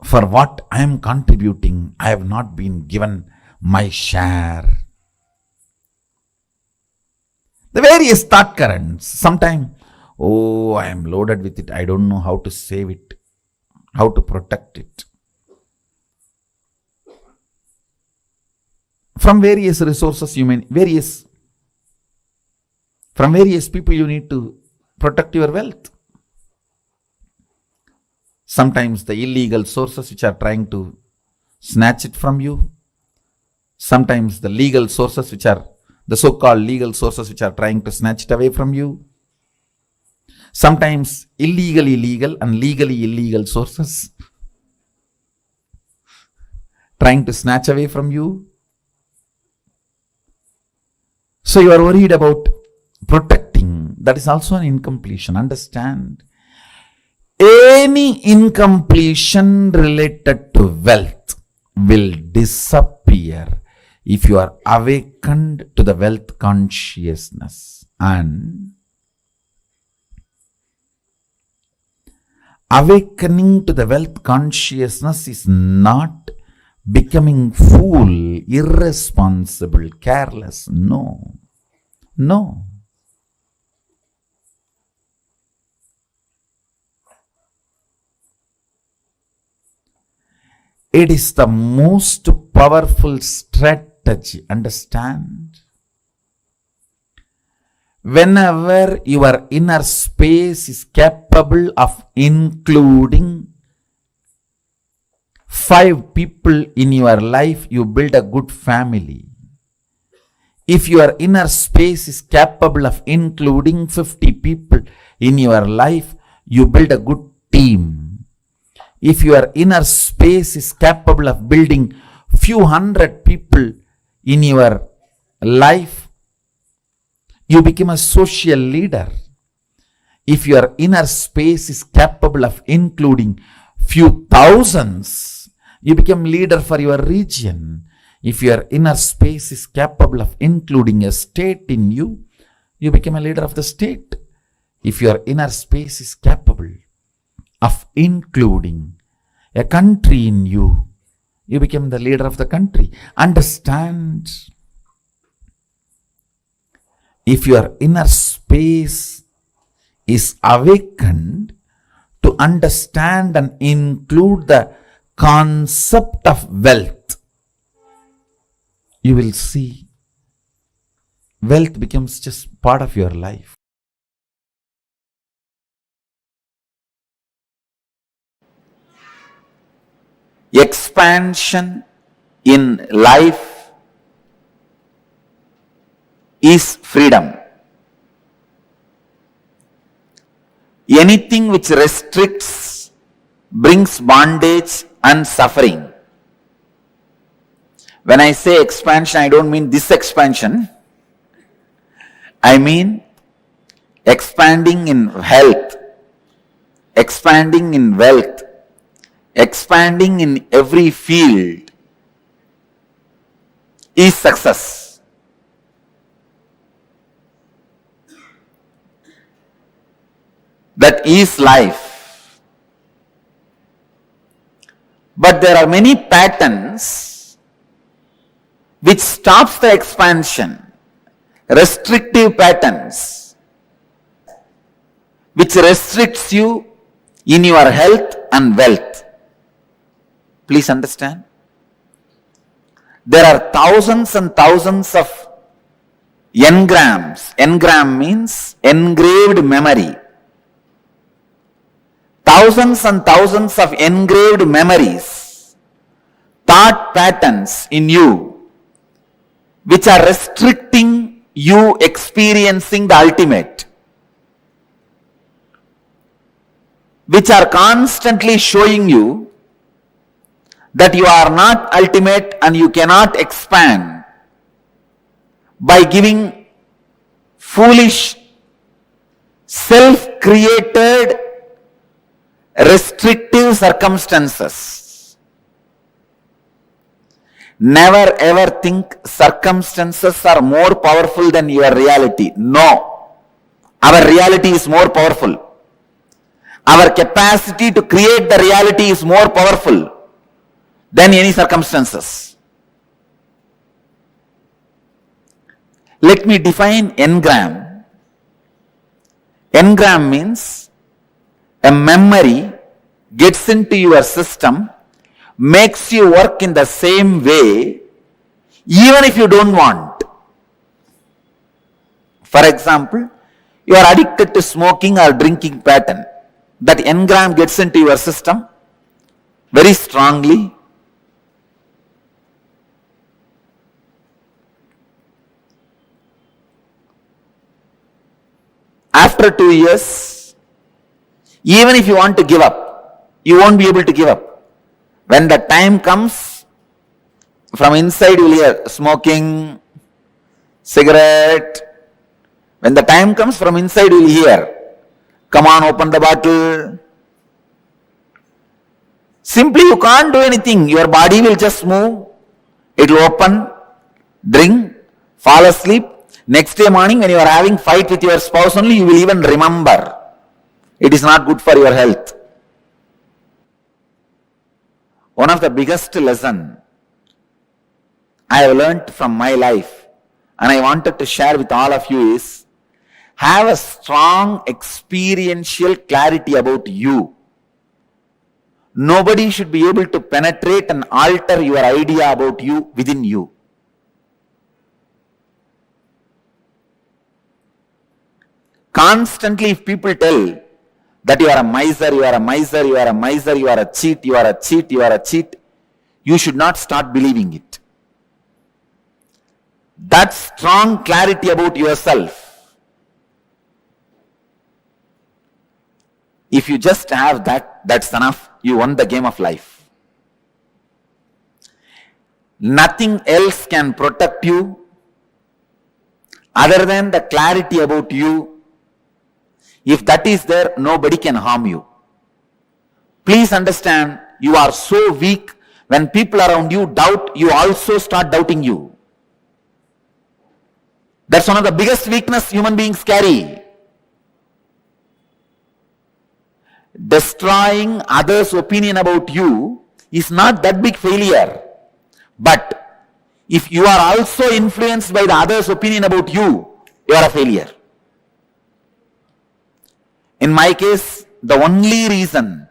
For what I am contributing, I have not been given my share. The various thought currents. Sometimes, oh, I am loaded with it. I don't know how to save it, how to protect it. From various resources, from various people, you need to protect your wealth. Sometimes the illegal sources which are trying to snatch it from you. Sometimes the legal sources which are the so-called legal sources which are trying to snatch it away from you. Sometimes illegally legal and legally illegal sources trying to snatch away from you. So you are worried about protecting. That is also an incompletion. Understand? Any incompletion related to wealth will disappear if you are awakened to the wealth consciousness. And awakening to the wealth consciousness is not becoming fool, irresponsible, careless. No. No. It is the most powerful strategy. Understand? Whenever your inner space is capable of including 5 people in your life, you build a good family. If your inner space is capable of including 50 people in your life, you build a good team. If your inner space is capable of building few hundred people in your life, you become a social leader. If your inner space is capable of including few thousands, you become leader for your region. If your inner space is capable of including a state in you, you become a leader of the state. If your inner space is capable of including a country in you, you become the leader of the country. Understand? If your inner space is awakened to understand and include the concept of wealth, you will see wealth becomes just part of your life. Expansion in life is freedom. Anything which restricts brings bondage and suffering. When I say expansion, I don't mean this expansion. I mean expanding in health, expanding in wealth, expanding in every field is success. That is life. But there are many patterns which stops the expansion, restrictive patterns, which restricts you in your health and wealth. Please understand. There are thousands and thousands of Engrams. Engram means engraved memory. Thousands and thousands of engraved memories, thought patterns in you, which are restricting you experiencing the ultimate, which are constantly showing you that you are not ultimate and you cannot expand by giving foolish, self-created, restrictive circumstances. Never ever think circumstances are more powerful than your reality. No. Our reality is more powerful. Our capacity to create the reality is more powerful than any circumstances. Let me define engram. Engram means a memory gets into your system, makes you work in the same way, even if you don't want. For example, you are addicted to smoking or drinking pattern. That engram gets into your system very strongly. After 2 years, even if you want to give up, you won't be able to give up. When the time comes, from inside you will hear smoking, cigarette. When the time comes, from inside you will hear, come on, open the bottle. Simply you can't do anything. Your body will just move. It will open, drink, fall asleep. Next day morning when you are having fight with your spouse only, you will even remember. It is not good for your health. One of the biggest lesson I have learnt from my life and I wanted to share with all of you is, have a strong experiential clarity about you. Nobody should be able to penetrate and alter your idea about you within you. Constantly, if people tell that you are a miser, you are a miser, you are a miser, you are a cheat, you are a cheat, you are a cheat, you should not start believing it. That strong clarity about yourself, if you just have that, that's enough. You won the game of life. Nothing else can protect you other than the clarity about you. If that is there, nobody can harm you. Please understand, you are so weak, when people around you doubt, you also start doubting you. That's one of the biggest weakness human beings carry. Destroying others' opinion about you is not that big failure. But if you are also influenced by the others' opinion about you, you are a failure. In my case, the only reason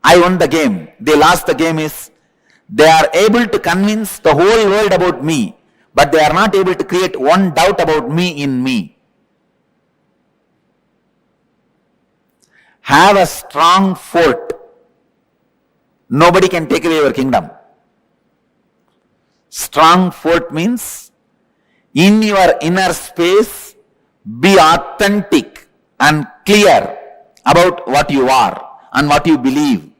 I won the game, they lost the game, is they are able to convince the whole world about me, but they are not able to create one doubt about me in me. Have a strong fort. Nobody can take away your kingdom. Strong fort means in your inner space, be authentic and clear about what you are and what you believe,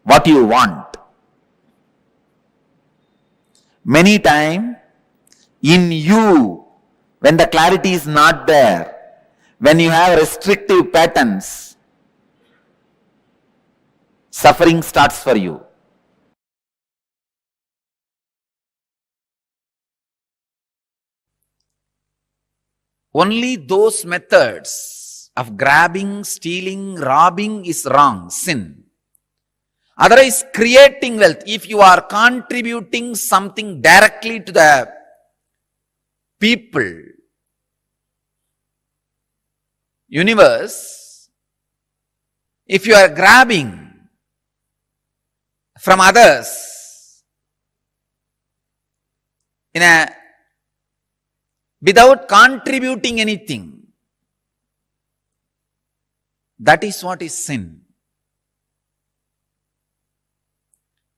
what you want. Many times, in you, when the clarity is not there, when you have restrictive patterns, suffering starts for you. Only those methods of grabbing, stealing, robbing is wrong, sin. Otherwise, creating wealth, if you are contributing something directly to the people, universe, if you are grabbing from others in a without contributing anything. That is what is sin.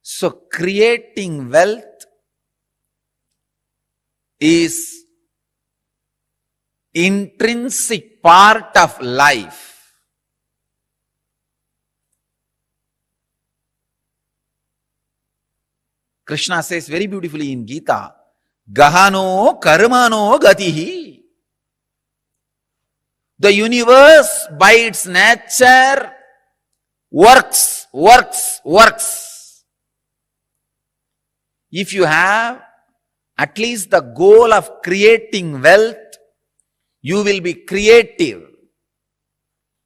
So creating wealth is intrinsic part of life. Krishna says very beautifully in Gita, Gahano karmano gatihi. The universe by its nature works. If you have at least the goal of creating wealth, you will be creative.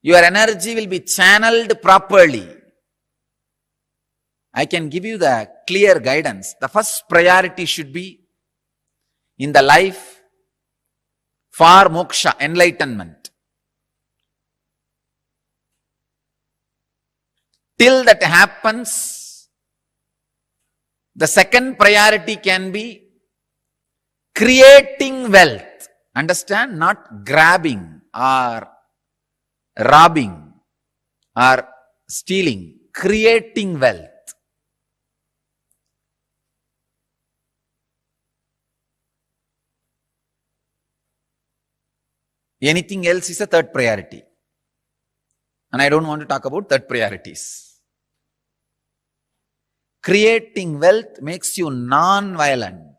Your energy will be channeled properly. I can give you the clear guidance. The first priority should be in the life for moksha, enlightenment. Till that happens, the second priority can be creating wealth. Understand? Not grabbing or robbing or stealing. Creating wealth. Anything else is a third priority. And I don't want to talk about third priorities. Creating wealth makes you non-violent.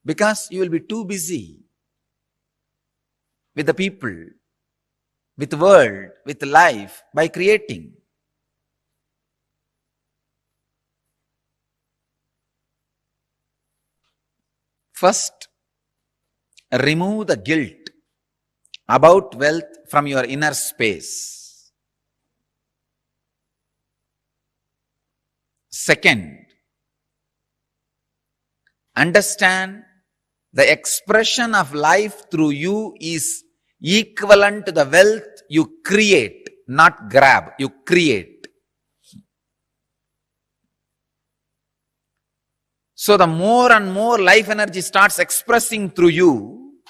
Because you will be too busy with the people, with the world, with life, by creating. First, remove the guilt about wealth from your inner space. Second, understand the expression of life through you is equivalent to the wealth you create, not grab, you create. So the more and more life energy starts expressing through you,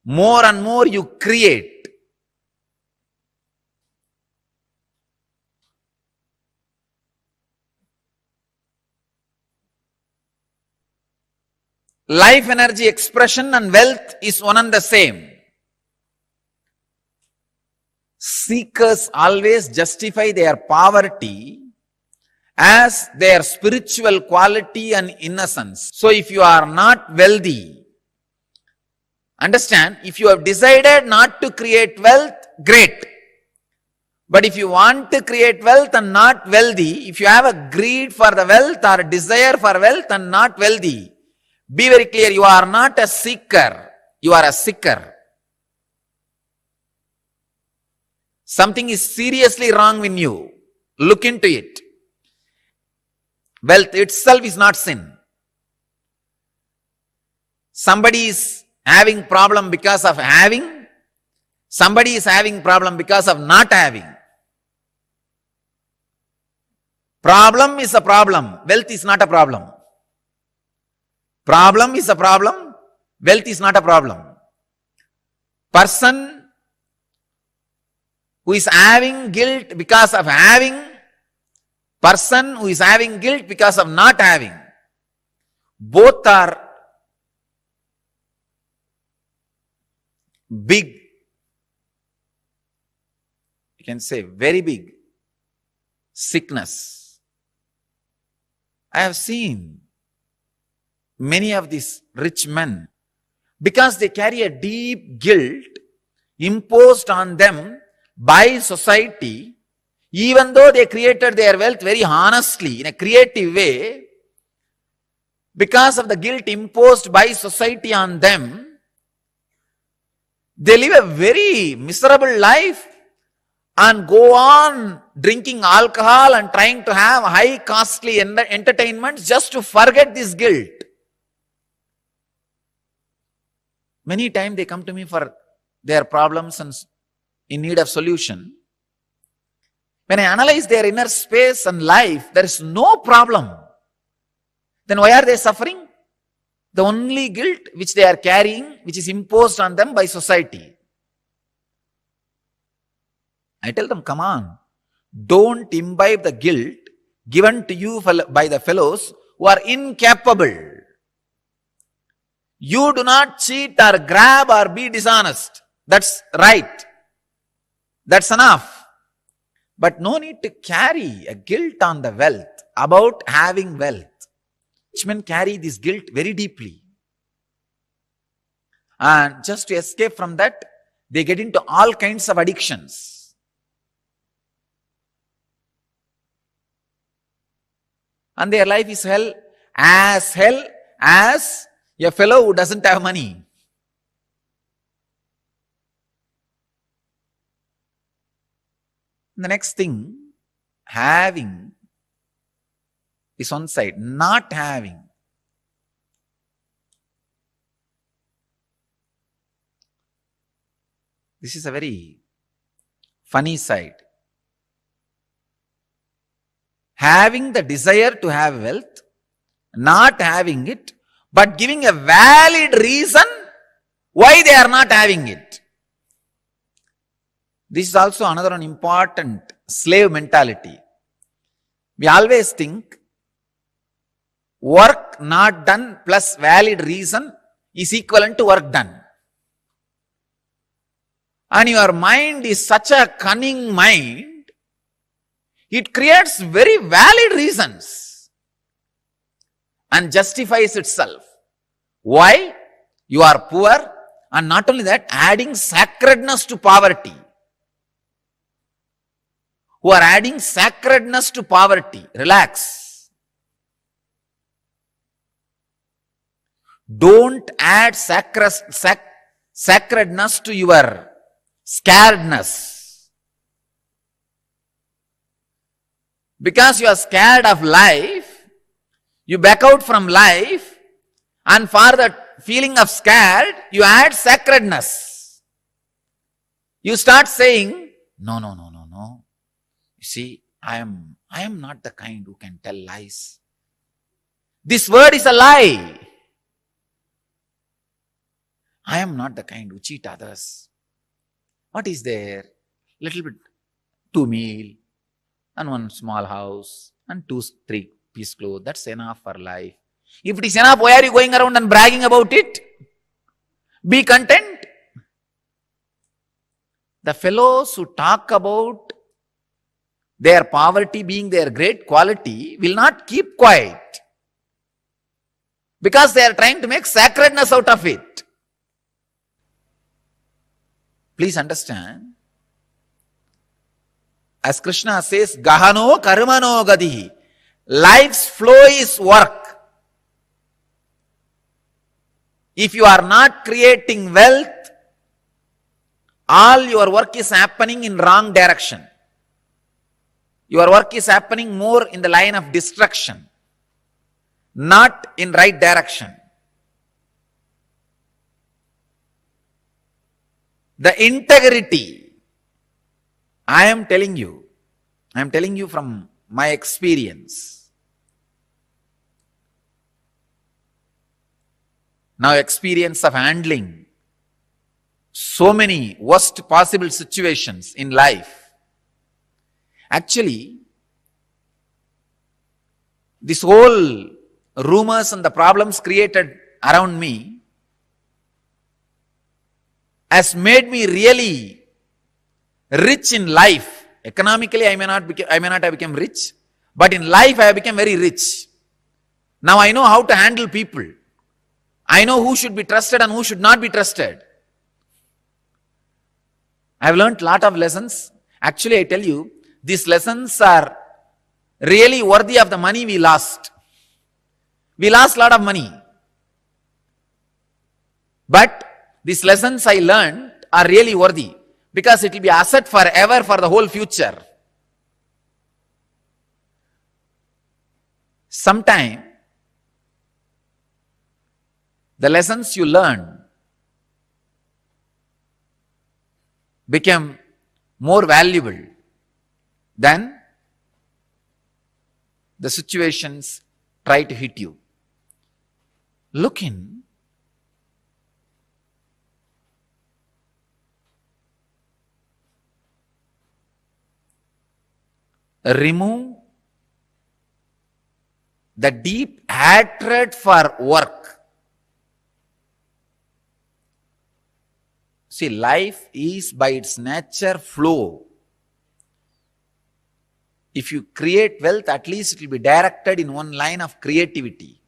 more and more you create. Life energy expression and wealth is one and the same. Seekers always justify their poverty as their spiritual quality and innocence. So if you are not wealthy, understand, if you have decided not to create wealth, great. But if you want to create wealth and not wealthy, if you have a greed for the wealth or a desire for wealth and not wealthy, be very clear, you are not a seeker, you are a seeker. Something is seriously wrong with you. Look into it. Wealth itself is not sin. Somebody is having problem because of having. Somebody is having problem because of not having. Problem is a problem. Wealth is not a problem. Problem is a problem. Wealth is not a problem. Person who is having guilt because of having, person who is having guilt because of not having, both are big, you can say very big sickness. I have seen many of these rich men, because they carry a deep guilt imposed on them by society, even though they created their wealth very honestly, in a creative way, because of the guilt imposed by society on them, they live a very miserable life and go on drinking alcohol and trying to have high costly entertainments just to forget this guilt. Many times they come to me for their problems and in need of solution. When I analyze their inner space and life, there is no problem. Then why are they suffering?
the only guilt which they are carrying, which is imposed on them by society. I tell them, come on, don't imbibe the guilt given to you by the fellows who are incapable. You do not cheat or grab or be dishonest. That's right. That's enough. But no need to carry a guilt on the wealth, about having wealth. Rich men carry this guilt very deeply. And just to escape from that, they get into all kinds of addictions. And their life is hell as a fellow who doesn't have money. The next thing, having is one side, not having. This is a very funny side. Having the desire to have wealth, not having it, but giving a valid reason why they are not having it. This is also another important slave mentality. We always think work not done plus valid reason is equivalent to work done. And your mind is such a cunning mind, it creates very valid reasons and justifies itself. Why? You are poor, and not only that, adding sacredness to poverty. Who are adding sacredness to poverty. Relax. Don't add sacredness to your scaredness. Because you are scared of life, you back out from life, and for the feeling of scared, you add sacredness. You start saying, no. You see, I am not the kind who can tell lies. This word is a lie. I am not the kind who cheat others. What is there? Little bit, 2 meal, and 1 small house, and 2-3 piece clothes. That's enough for life. If it is enough, why are you going around and bragging about it? Be content. The fellows who talk about their poverty being their great quality will not keep quiet, because they are trying to make sacredness out of it. Please understand, as Krishna says, Gahano karmano gadihi. Life's flow is work. If you are not creating wealth, all your work is happening in wrong direction. Your work is happening more in the line of destruction, not in right direction. The integrity, I am telling you from my experience. Now, experience of handling so many worst possible situations in life. Actually, this whole rumors and the problems created around me has made me really rich in life. Economically, I may not have become rich, but in life I have become very rich. Now I know how to handle people. I know who should be trusted and who should not be trusted. I have learned a lot of lessons. Actually, I tell you, these lessons are really worthy of the money we lost. We lost a lot of money. But these lessons I learned are really worthy, because it will be asset forever for the whole future. Sometime, the lessons you learn become more valuable than the situations try to hit you. look in. Remove the deep hatred for work. See, life is by its nature flow. If you create wealth, at least it will be directed in one line of creativity.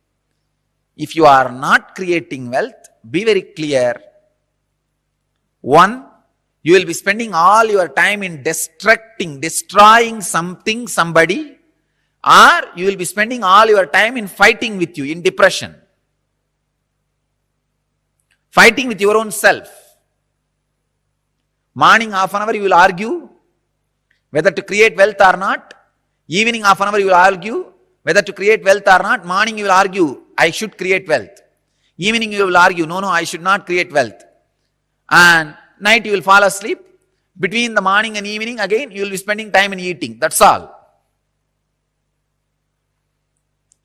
If you are not creating wealth, be very clear. One, you will be spending all your time in destroying something, somebody, or you will be spending all your time in fighting with you, in depression. Fighting with your own self. Morning half an hour you will argue whether to create wealth or not. Evening half an hour you will argue whether to create wealth or not. Morning you will argue, I should create wealth. Evening you will argue, no, I should not create wealth. And night you will fall asleep. Between the morning and evening, again, you will be spending time in eating. That's all.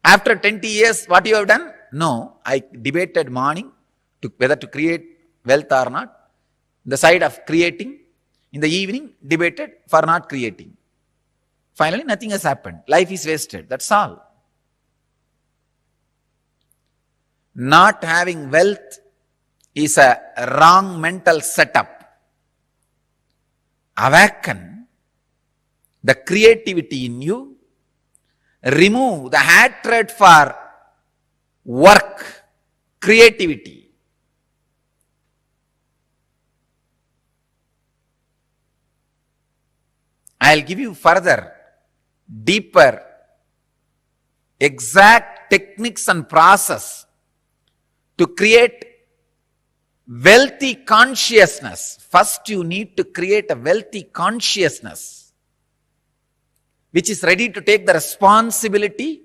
After 20 years, what you have done? No, I debated morning whether to create wealth or not. The side of creating. In the evening, debated for not creating. Finally, nothing has happened. Life is wasted. That's all. Not having wealth is a wrong mental setup. Awaken the creativity in you. Remove the hatred for work, creativity. I'll give you further, deeper, exact techniques and process to create wealthy consciousness. First, you need to create a wealthy consciousness which is ready to take the responsibility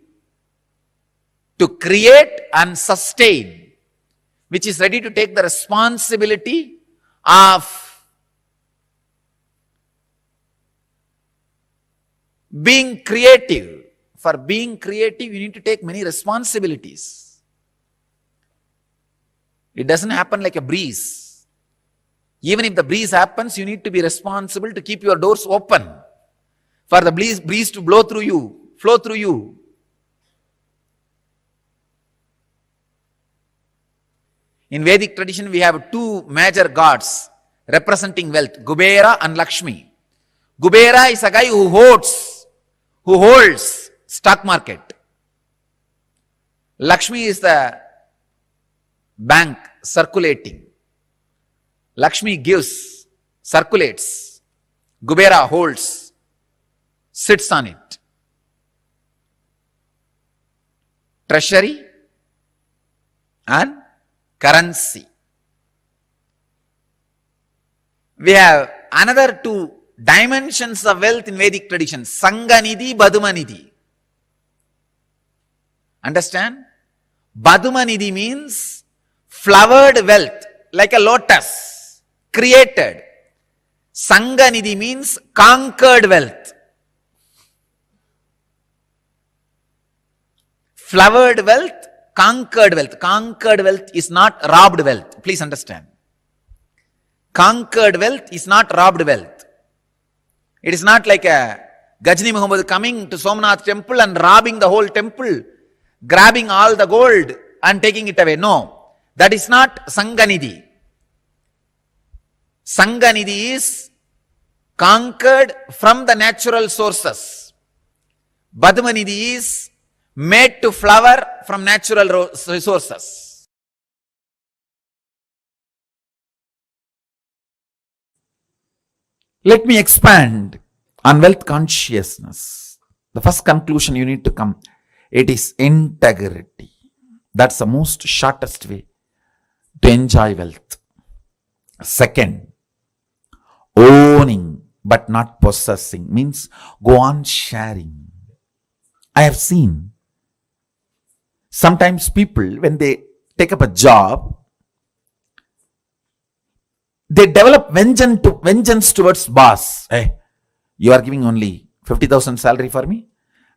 to create and sustain, which is ready to take the responsibility of being creative. For being creative, you need to take many responsibilities. It doesn't happen like a breeze. Even if the breeze happens, you need to be responsible to keep your doors open for the breeze to blow through you, flow through you. In Vedic tradition, we have two major gods representing wealth, Kubera and Lakshmi. Kubera is a guy who holds stock market. Lakshmi is the bank circulating. Lakshmi gives, circulates. Kubera holds, sits on it. Treasury and currency. We have another two dimensions of wealth in Vedic tradition, Sanganidhi, Badumanidhi. Understand? Badumanidhi means flowered wealth, like a lotus, created. Sanganidhi means conquered wealth. Flowered wealth, conquered wealth. Conquered wealth is not robbed wealth. Please understand. Conquered wealth is not robbed wealth. It is not like a Gajni Muhammad coming to Somnath temple and robbing the whole temple, grabbing all the gold and taking it away. No, that is not Sanganidhi. Sanganidhi is conquered from the natural sources. Badmanidhi is made to flower from natural resources. Let me expand on wealth consciousness. The first conclusion you need to come, it is integrity. That's the most shortest way to enjoy wealth. Second, owning but not possessing means go on sharing. I have seen sometimes people, when they take up a job, they develop vengeance towards boss. Hey, you are giving only 50,000 salary for me.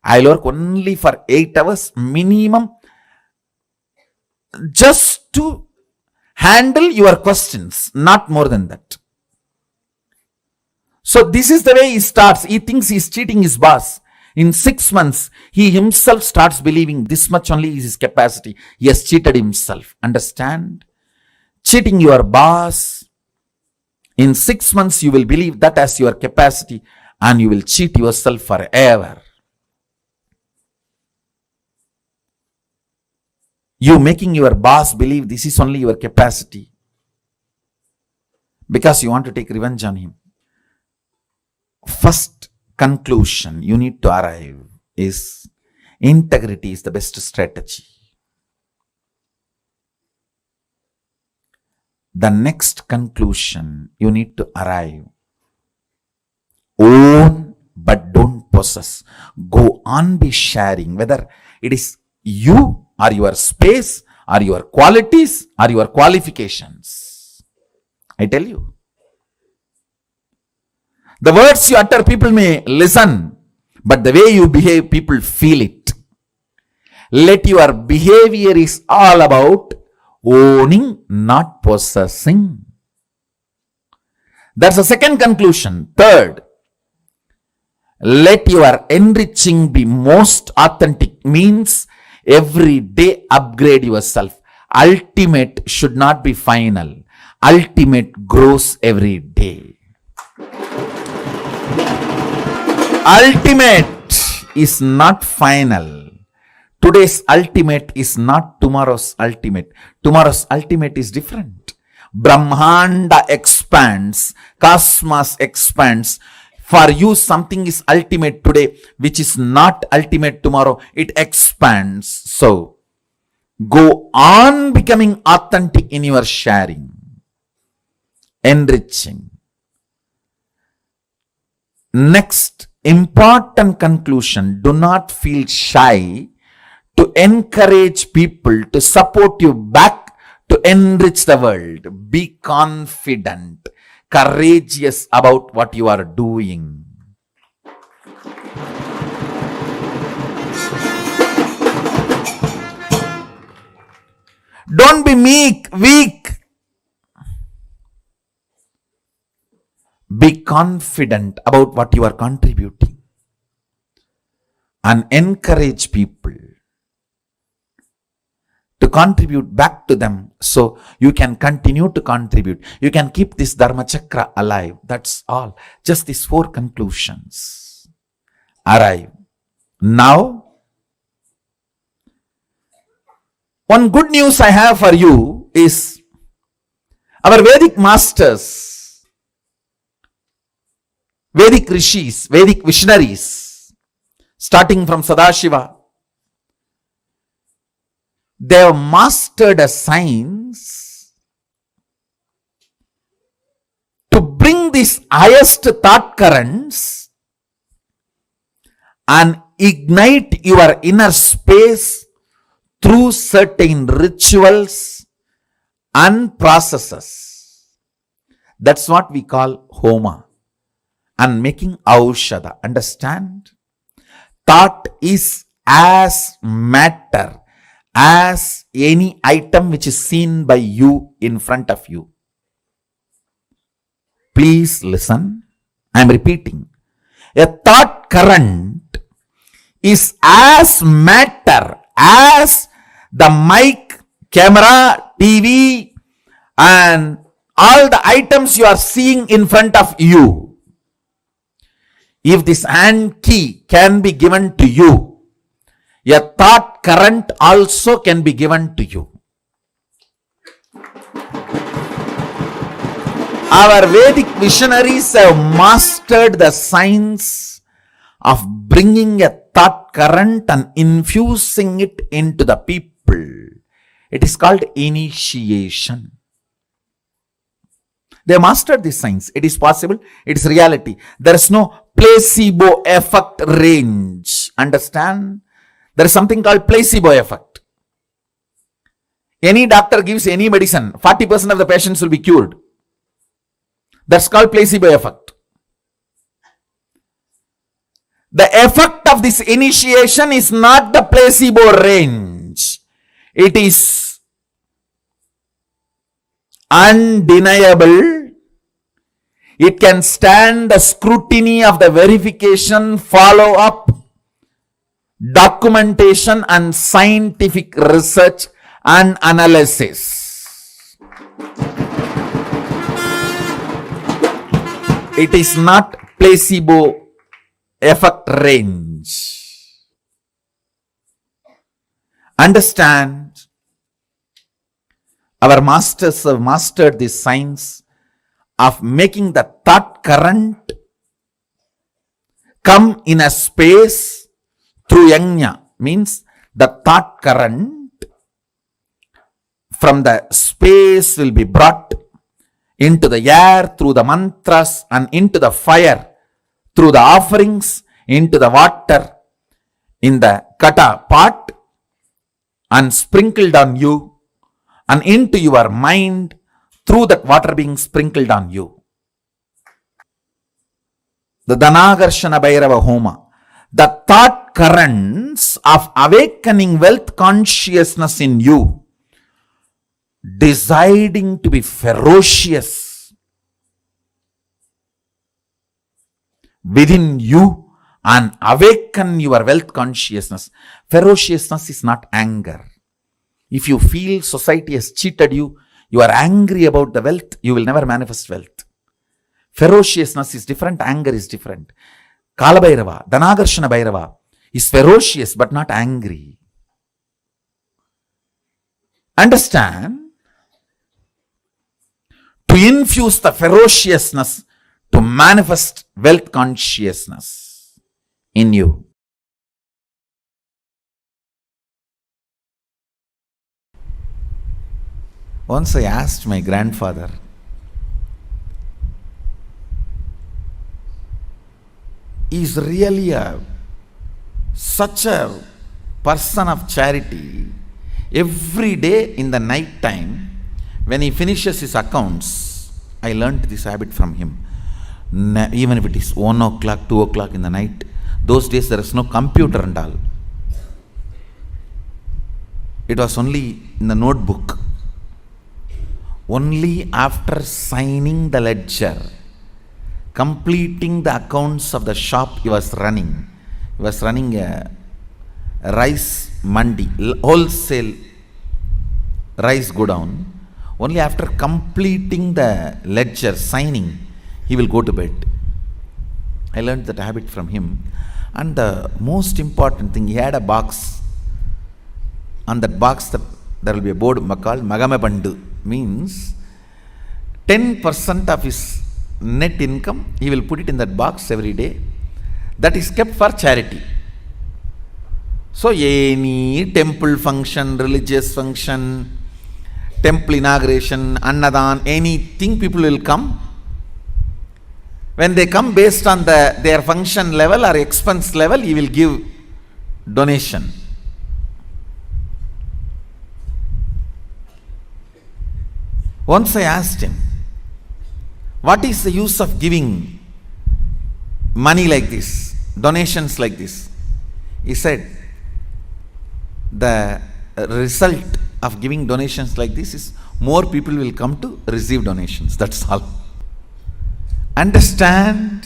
I'll work only for 8 hours minimum. just to handle your questions, not more than that. So this is the way he starts. He thinks he's cheating his boss. In 6 months, he himself starts believing this much only is his capacity. He has cheated himself. Understand? Cheating your boss. In 6 months, you will believe that as your capacity and you will cheat yourself forever. You making your boss believe this is only your capacity because you want to take revenge on him. First conclusion you need to arrive is integrity is the best strategy. The next conclusion you need to arrive: own but don't possess. Go on be sharing, whether it is you or your space or your qualities or your qualifications. I tell you, the words you utter, people may listen, but the way you behave, people feel it. Let your behavior is all about owning, not possessing. That's the second conclusion. Third, let your enriching be most authentic, means every day upgrade yourself. Ultimate should not be final. Ultimate grows every day. Ultimate is not final. Today's ultimate is not tomorrow's ultimate. Tomorrow's ultimate is different. Brahmanda expands, cosmos expands. For you, something is ultimate today, which is not ultimate tomorrow. It expands. So, go on becoming authentic in your sharing, enriching. Next, important conclusion: do not feel shy to encourage people to support you back to enrich the world. Be confident, courageous about what you are doing. Don't be meek, weak. Be confident about what you are contributing and encourage people to contribute back to them so you can continue to contribute. You can keep this Dharma Chakra alive. That's all. Just these 4 conclusions arrive. Now, one good news I have for you is our Vedic masters, Vedic rishis, Vedic visionaries, starting from Sadashiva, they have mastered a science to bring these highest thought currents and ignite your inner space through certain rituals and processes. That's what we call homa and making aushadha. Understand? Thought is as matter as any item which is seen by you in front of you. Please listen. I am repeating. A thought current is as matter as the mic, camera, TV, and all the items you are seeing in front of you. If this hand key can be given to you, a thought current also can be given to you. Our Vedic visionaries have mastered the science of bringing a thought current and infusing it into the people. It is called initiation. They mastered this science. It is possible. It is reality. There is no placebo effect range. Understand? There is something called placebo effect. Any doctor gives any medicine, 40% of the patients will be cured. That's called placebo effect. The effect of this initiation is not the placebo range. It is undeniable. It can stand the scrutiny of the verification, follow-up, documentation and scientific research and analysis. It is not placebo effect range. Understand, our masters have mastered this science of making the thought current come in a space through yajna, means the thought current from the space will be brought into the air through the mantras and into the fire through the offerings, into the water in the kata pot and sprinkled on you, and into your mind through that water being sprinkled on you. The Dhanagarshana Bhairava Homa, the thought currents of awakening wealth consciousness in you, deciding to be ferocious within you and awaken your wealth consciousness. Ferociousness is not anger. If you feel society has cheated you, you are angry about the wealth, you will never manifest wealth. Ferociousness is different, anger is different. Kala Bhairava, Dhanagarshana Bhairava is ferocious but not angry. Understand? To infuse the ferociousness to manifest wealth consciousness in you. Once I asked my grandfather, is really such a person of charity. Every day in the night time, when he finishes his accounts, I learnt this habit from him. Even if it is 1 o'clock, 2 o'clock in the night, those days there is no computer and all. It was only in the notebook. Only after signing the ledger, completing the accounts of the shop he was running. He was running a rice mandi, wholesale rice godown. Only after completing the ledger, signing, he will go to bed. I learned that habit from him. And the most important thing, he had a box. On that box, there will be a board called Magame Bandu. Means 10% of his net income, he will put it in that box every day. That is kept for charity. So any temple function, religious function, temple inauguration, annadan, anything, people will come. When they come, based on their function level or expense level, he will give donation. Once I asked him, what is the use of giving money like this, donations like this? He said, the result of giving donations like this is more people will come to receive donations. That's all. Understand?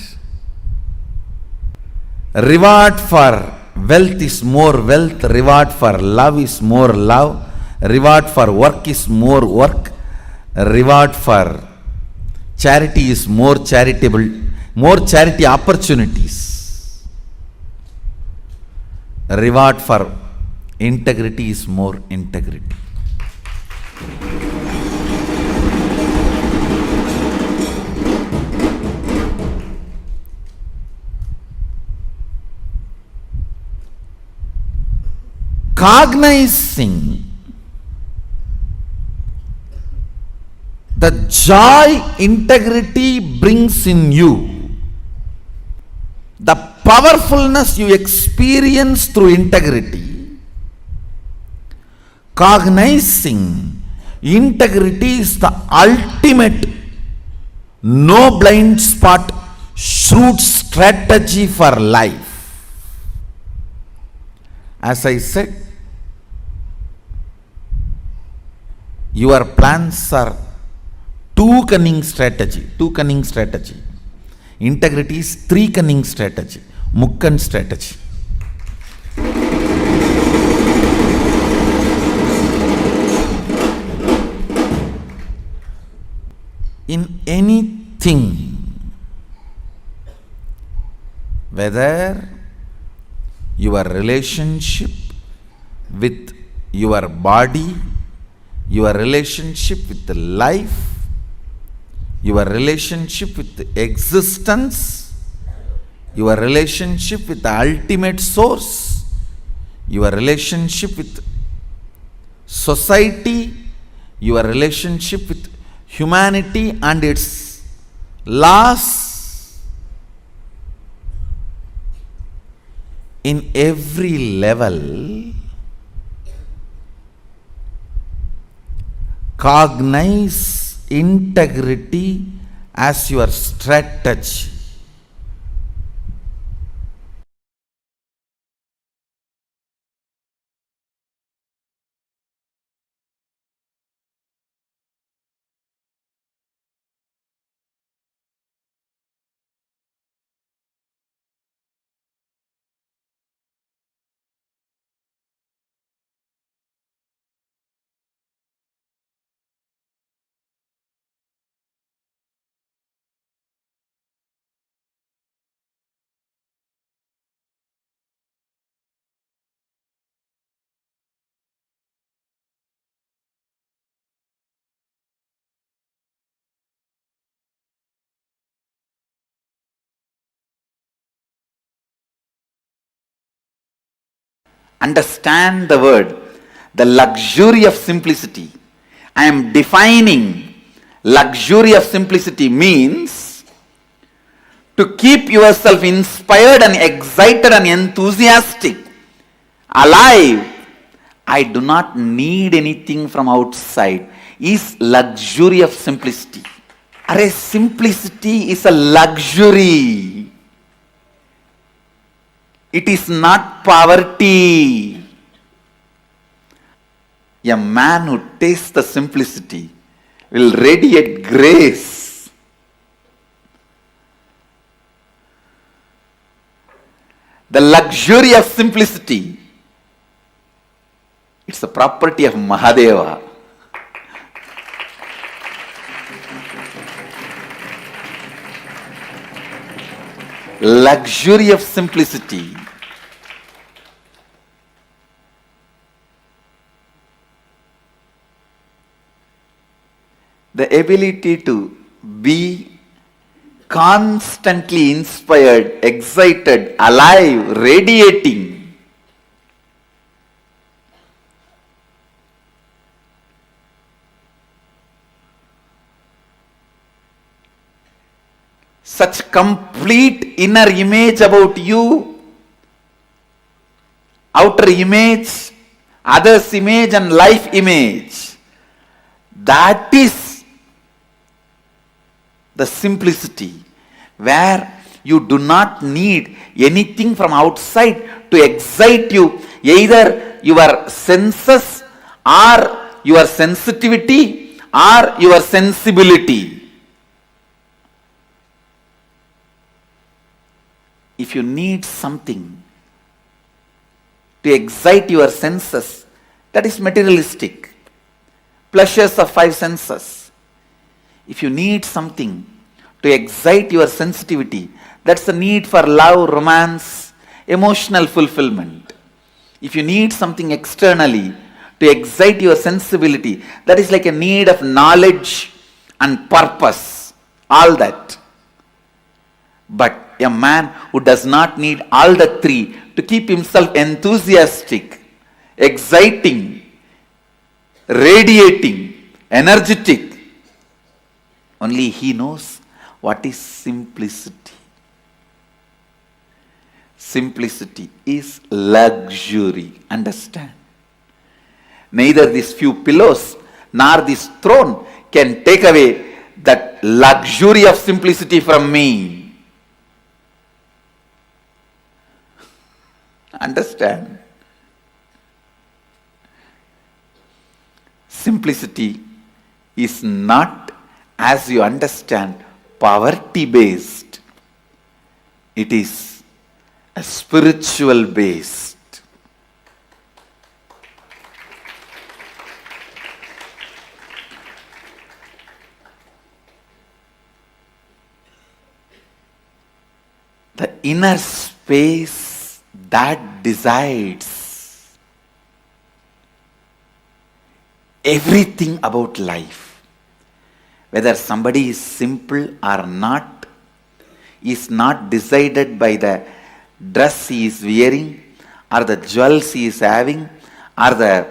Reward for wealth is more wealth, reward for love is more love, reward for work is more work, reward for charity is more charitable, more charity opportunities. Reward for integrity is more integrity. Cognizing the joy integrity brings in you, the powerfulness you experience through integrity, cognizing integrity is the ultimate no blind spot shrewd strategy for life. As I said, your plans are
2 cunning strategy. 2 cunning strategy. Integrity is 3 cunning strategy. Mukkan strategy. In anything, whether your relationship with your body, your relationship with the life, your relationship with the existence, your relationship with the ultimate source, your relationship with society, your relationship with humanity and its laws, in every level, cognize integrity as your strategy. Understand the word, the luxury of simplicity. I am defining luxury of simplicity means to keep yourself inspired and excited and enthusiastic, alive. I do not need anything from outside is luxury of simplicity. Array, simplicity is a luxury. It is not poverty. A man who tastes the simplicity will radiate grace. The luxury of simplicity, it's a property of Mahadeva. Luxury of simplicity. The ability to be constantly inspired, excited, alive, radiating. Such complete inner image about you, outer image, others' image and life image. That is the simplicity where you do not need anything from outside to excite you, either your senses or your sensitivity or your sensibility. If you need something to excite your senses, that is materialistic. Pleasures of 5 senses. If you need something to excite your sensitivity, that's the need for love, romance, emotional fulfillment. If you need something externally to excite your sensibility, that is like a need of knowledge and purpose, all that. But a man who does not need all the 3 to keep himself enthusiastic, exciting, radiating, energetic, only he knows what is simplicity. Simplicity is luxury. Understand? Neither these few pillows nor this throne can take away that luxury of simplicity from me. Understand? Simplicity is not as you understand poverty based, it is a spiritual based. The inner space that decides everything about life, whether somebody is simple or not, is not decided by the dress he is wearing, or the jewels he is having, or the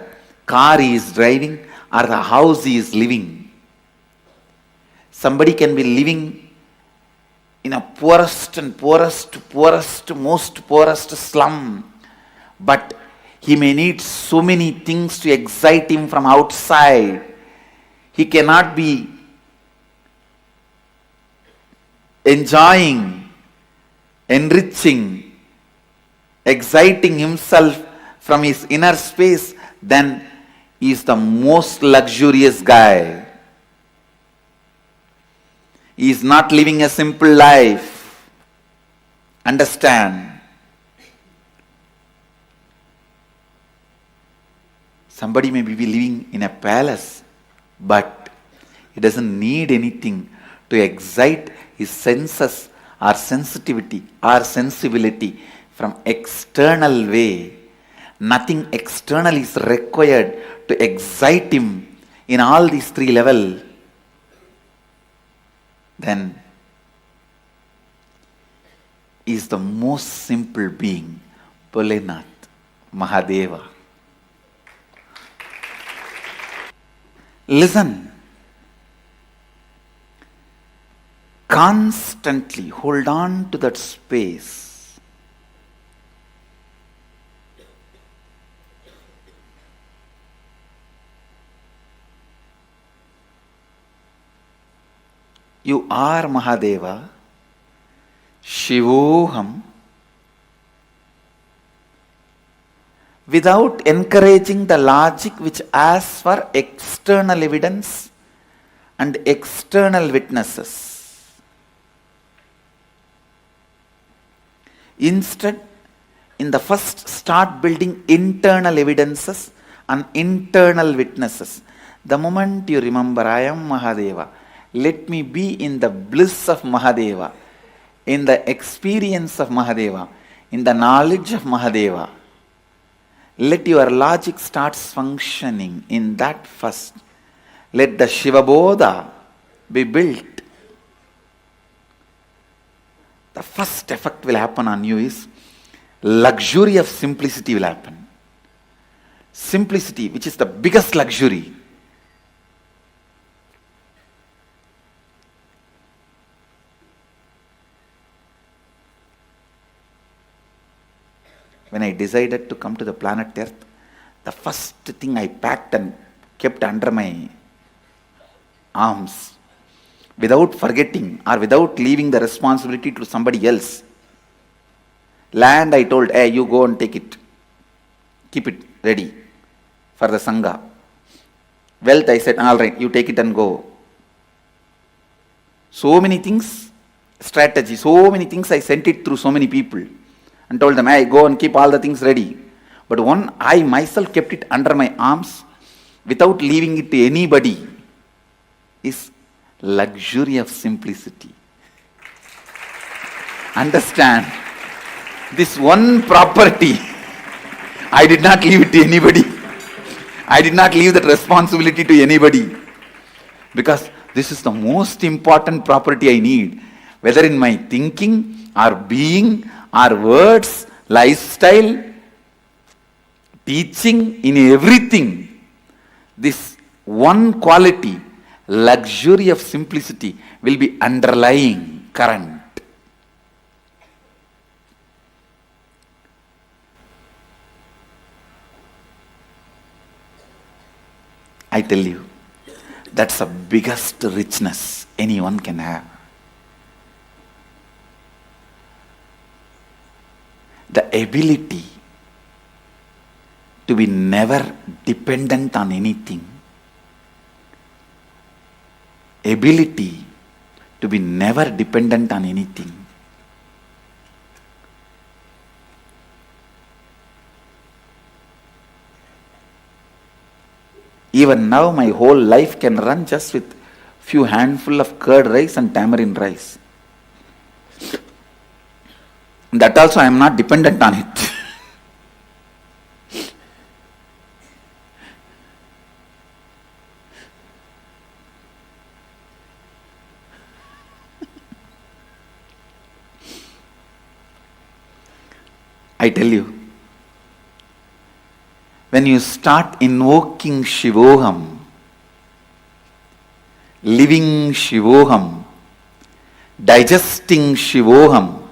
car he is driving, or the house he is living. Somebody can be living in a poorest, most poorest slum, but he may need so many things to excite him from outside. He cannot be enjoying, enriching, exciting himself from his inner space. Then he is the most luxurious guy. He is not living a simple life. Understand? Somebody may be living in a palace, but he doesn't need anything to excite his senses or sensitivity or sensibility from external way. Nothing external is required to excite him in all these three levels. Then is the most simple being, Bholenath, Mahadeva. Listen. Constantly hold on to that space. You are Mahadeva, Shivoham, without encouraging the logic which asks for external evidence and external witnesses. Instead, in the first, start building internal evidences and internal witnesses. The moment you remember, I am Mahadeva, let me be in the bliss of Mahadeva, in the experience of Mahadeva, in the knowledge of Mahadeva. Let your logic start functioning in that first. Let the Shiva Bodha be built. The first effect will happen on you is luxury of simplicity will happen. Simplicity, which is the biggest luxury. When I decided to come to the planet Earth, the first thing I packed and kept under my arms, without forgetting or without leaving the responsibility to somebody else. Land, I told, hey, you go and take it. Keep it ready for the Sangha. Wealth, I said, all right, you take it and go. So many things, strategy, so many things I sent it through so many people. And told them, hey, go and keep all the things ready. But one, I myself kept it under my arms without leaving it to anybody, is luxury of simplicity. Understand? This one property, I did not leave it to anybody. I did not leave that responsibility to anybody. Because this is the most important property I need. Whether in my thinking or being, our words, lifestyle, teaching, in everything, this one quality, luxury of simplicity, will be underlying current. I tell you, that's the biggest richness anyone can have. The ability to be never dependent on anything. ability to be never dependent on anything. Even now, my whole life can run just with few handful of curd rice and tamarind rice. That also I am not dependent on it. I tell you, when you start invoking Shivoham, living Shivoham, digesting Shivoham,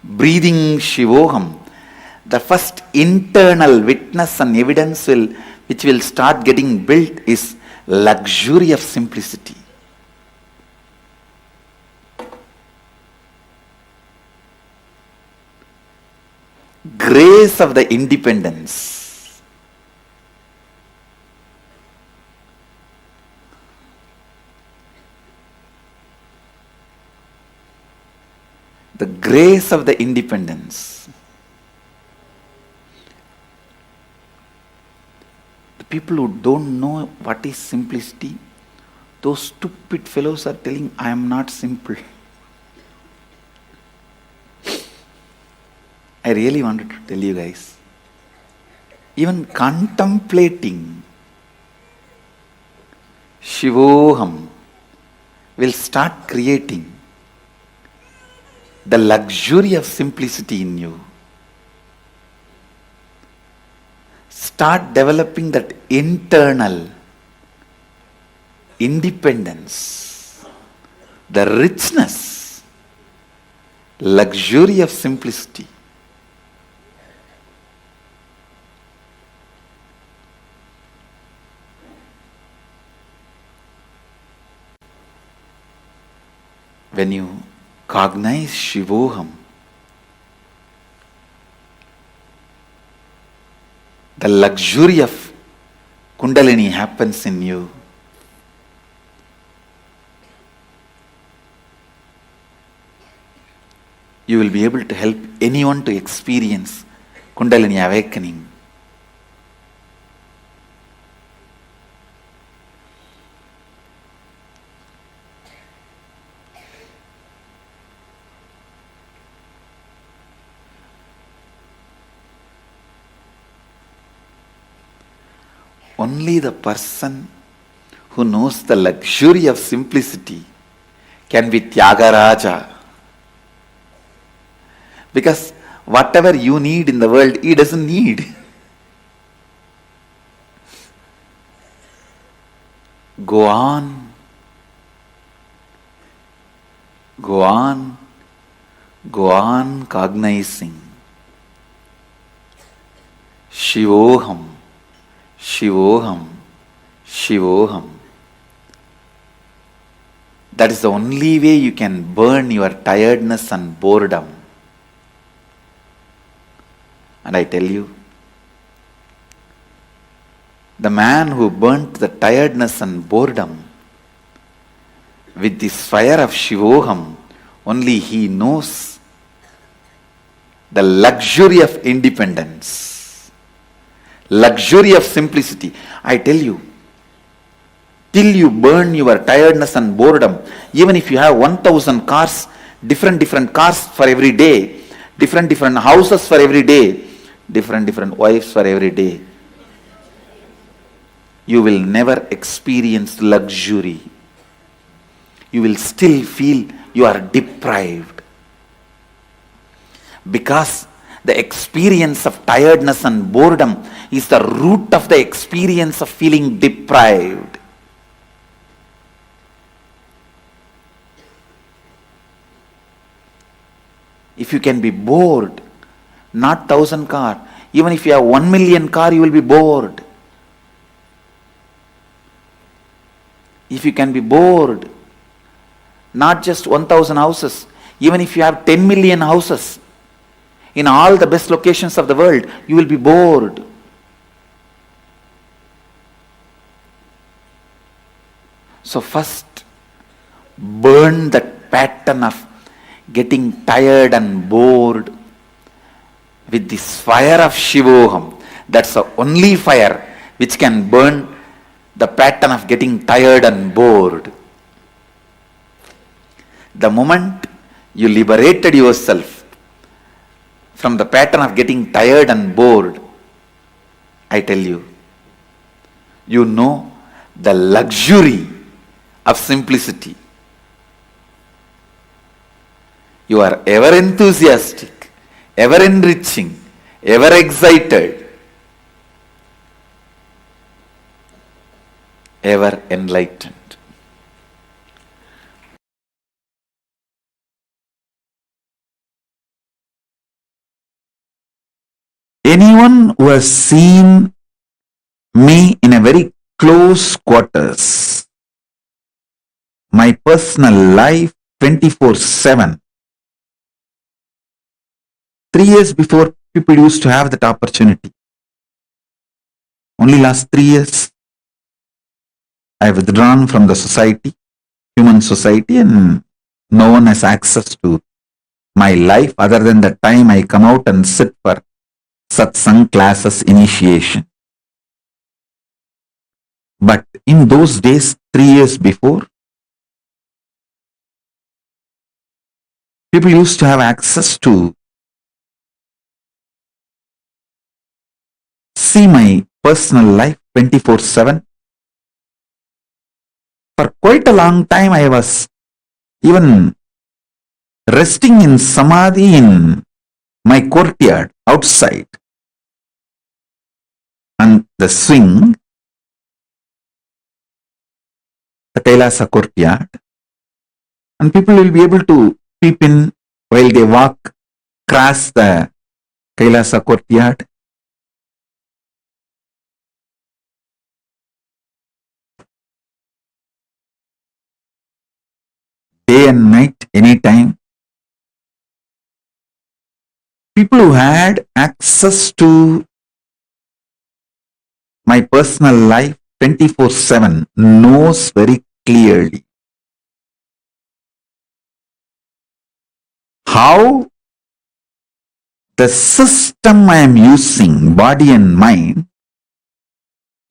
breathing Shivoham, the first internal witness and evidence which will start getting built is luxury of simplicity. Grace of the independence. The grace of the independence. The people who don't know what is simplicity, those stupid fellows are telling, I am not simple. I really wanted to tell you guys, even contemplating Shivoham will start creating the luxury of simplicity in you. Start developing that internal independence, the richness, luxury of simplicity. When you cognize Shivoham, the luxury of Kundalini happens in you. You will be able to help anyone to experience Kundalini awakening. Only the person who knows the luxury of simplicity can be Tyagaraja. Because whatever you need in the world, he doesn't need. Go on. Go on. Go on cognizing. Shivoham. Shivoham, Shivoham. That is the only way you can burn your tiredness and boredom. And I tell you, the man who burnt the tiredness and boredom with this fire of Shivoham, only he knows the luxury of independence. Luxury of simplicity. I tell you, till you burn your tiredness and boredom, even if you have 1,000 cars, different cars for every day, different houses for every day, different wives for every day, you will never experience luxury. You will still feel you are deprived. Because the experience of tiredness and boredom is the root of the experience of feeling deprived. If you can be bored, not 1,000 car, even if you have 1 million car, you will be bored. If you can be bored, not just 1,000 houses, even if you have 10 million houses, in all the best locations of the world, you will be bored. So first, burn that pattern of getting tired and bored with this fire of Shivoham. That's the only fire which can burn the pattern of getting tired and bored. The moment you liberated yourself from the pattern of getting tired and bored, I tell you, you know the luxury of simplicity. You are ever enthusiastic, ever enriching, ever excited, ever enlightened. Anyone who has seen me in a very close quarters, my personal life 24/7. 3 years before, people used to have that opportunity. Only last 3 years, I have withdrawn from the society, human society, and no one has access to my life other than the time I come out and sit for satsang classes initiation. But in those days, 3 years before, people used to have access to see my personal life 24/7. For quite a long time, I was even resting in samadhi in my courtyard outside on the swing, the KAILASA courtyard, and people will be able to peep in while they walk across the KAILASA courtyard. Day and night, anytime. People who had access to my personal life 24/7 knows very clearly how the system I am using, body and mind,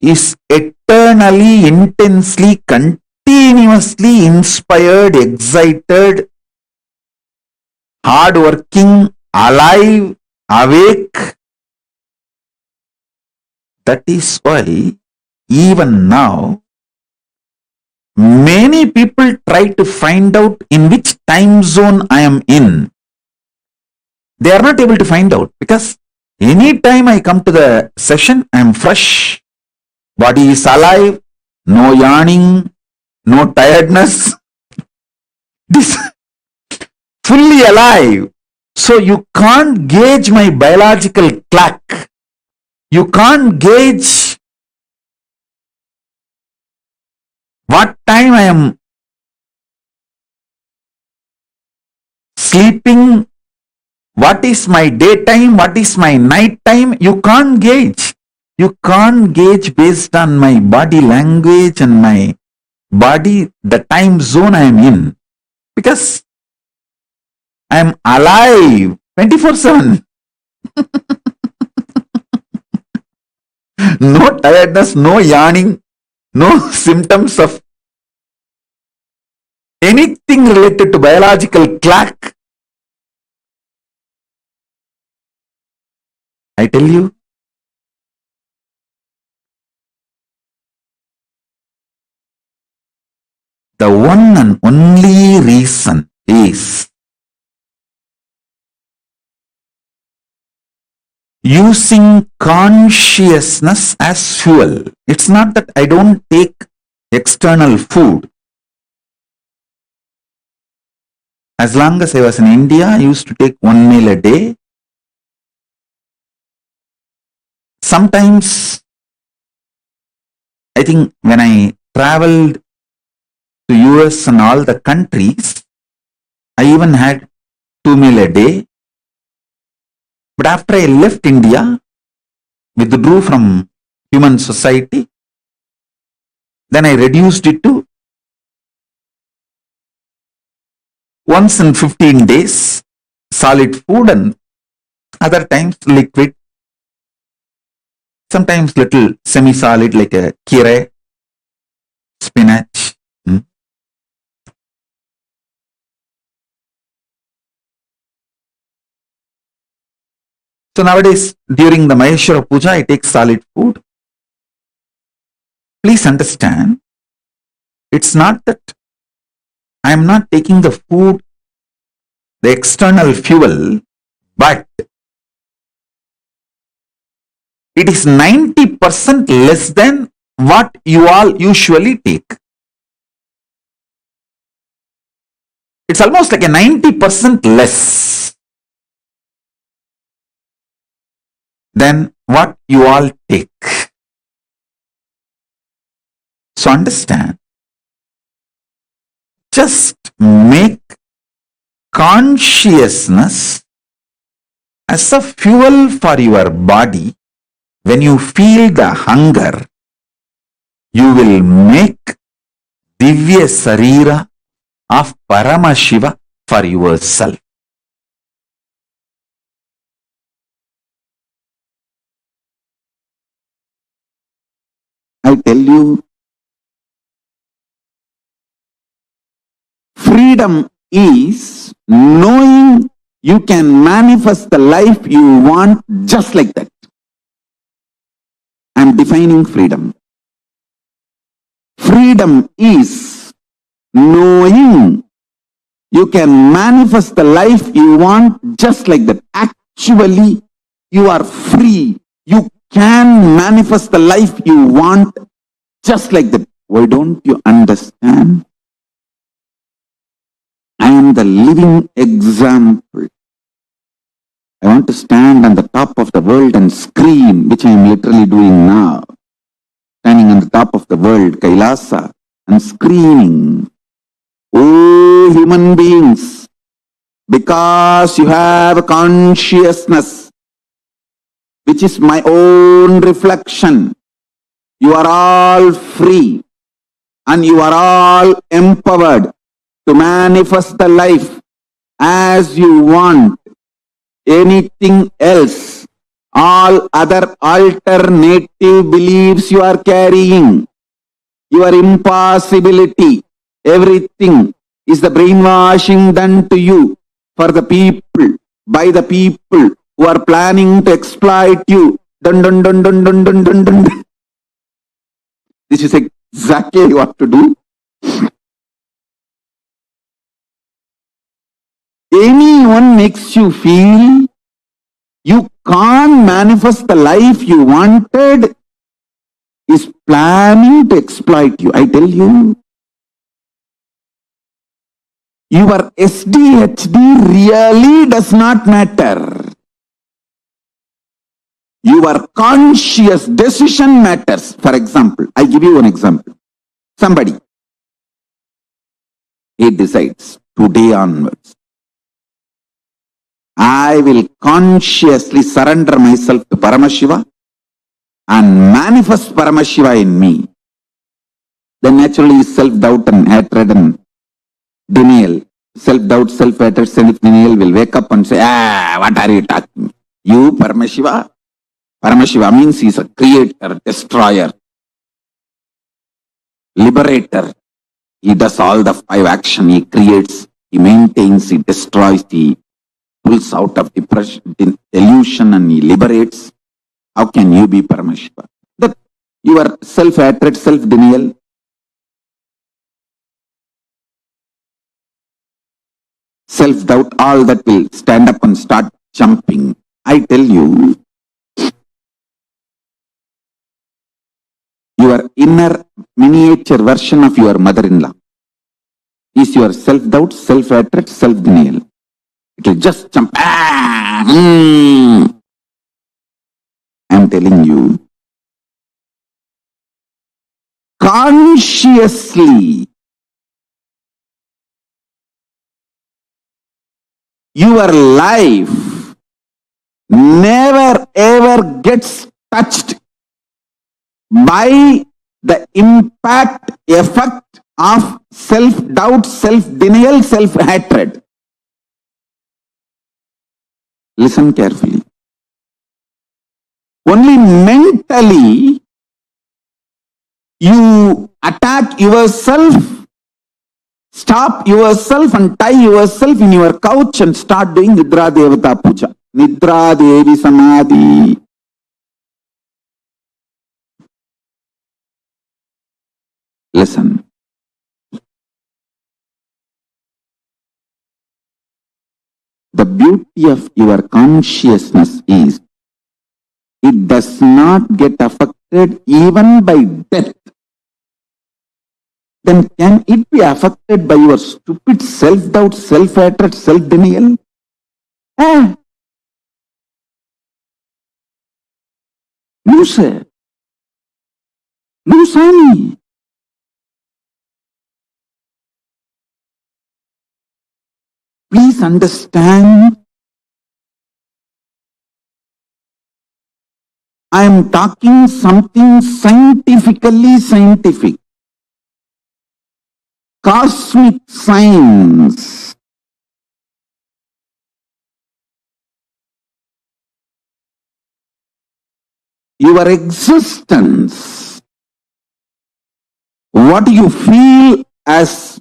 is eternally, intensely, continuously inspired, excited, hardworking, alive, awake. That is why even now many people try to find out in which time zone I am in. They are not able to find out because anytime I come to the session, I am fresh. Body is alive, no yawning, no tiredness. This fully alive. So you can't gauge my biological clock. You can't gauge what time I am sleeping, what is my daytime, what is my night time. You can't gauge. You can't gauge based on my body language and my body, the time zone I am in. Because I am alive 24/7. No tiredness, no yawning, no symptoms of anything related to biological clock. I tell you, the one and only reason is using consciousness as fuel. It's not that I don't take external food. As long as I was in India, I used to take 1 meal a day. Sometimes, I think when I traveled to US and all the countries, I even had 2 meal a day. But after I left India, withdrew from human society, then I reduced it to once in 15 days solid food and other times liquid, sometimes little semi-solid like a kire, spinach. So nowadays during the Maheshwara Puja I take solid food. Please understand, it's not that I am not taking the food, the external fuel, but it is 90% less than what you all usually take. It's almost like a 90% less than what you all take. So understand, just make consciousness as a fuel for your body. When you feel the hunger, you will make Divya Sarira of Paramashiva for yourself. I tell you, freedom is knowing you can manifest the life you want just like that. I am defining freedom. Freedom is knowing you can manifest the life you want just like that. Actually, you are free. You can manifest the life you want just like that. Why don't you understand? I am the living example. I want to stand on the top of the world and scream, which I am literally doing now. Standing on the top of the world, KAILASA, and screaming, "Oh, human beings, because you have a consciousness, which is my own reflection, you are all free and you are all empowered to manifest the life as you want. Anything else, all other alternative beliefs you are carrying, your impossibility, everything is the brainwashing done to you for the people, by the people who are planning to exploit you. Dun, dun, dun, dun, dun, dun, dun, dun. This is exactly what to do. Anyone makes you feel you can't manifest the life you wanted is planning to exploit you. I tell you, your SDHD really does not matter. Your conscious decision matters. For example, I give you an example. Somebody, he decides today onwards, I will consciously surrender myself to Paramashiva and manifest Paramashiva in me. Then naturally self-doubt and hatred and denial, self-doubt, self-hatred, self-denial will wake up and say, what are you talking? You, Paramashiva? Paramashiva means he is a creator, destroyer, liberator. He does all the 5 action. He creates, he maintains, he destroys, he pulls out of depression, illusion, and he liberates. How can you be Paramashiva? That your self-hatred, self-denial, self-doubt, all that will stand up and start jumping. I tell you, your inner miniature version of your mother-in-law is your self-doubt, self-hatred, self-denial. It will just jump. I'm telling you, consciously, your life never ever gets touched by the impact, effect of self-doubt, self-denial, self-hatred. Listen carefully. Only mentally you attack yourself, stop yourself and tie yourself in your couch and start doing Nidra Devata Puja. Nidra Devi Samadhi. Listen. The beauty of your consciousness is it does not get affected even by death. Then can it be affected by your stupid self-doubt, self-hatred, self-denial? Lose. Lusani. Please understand, I am talking something scientifically scientific. Cosmic science. Your existence, what you feel as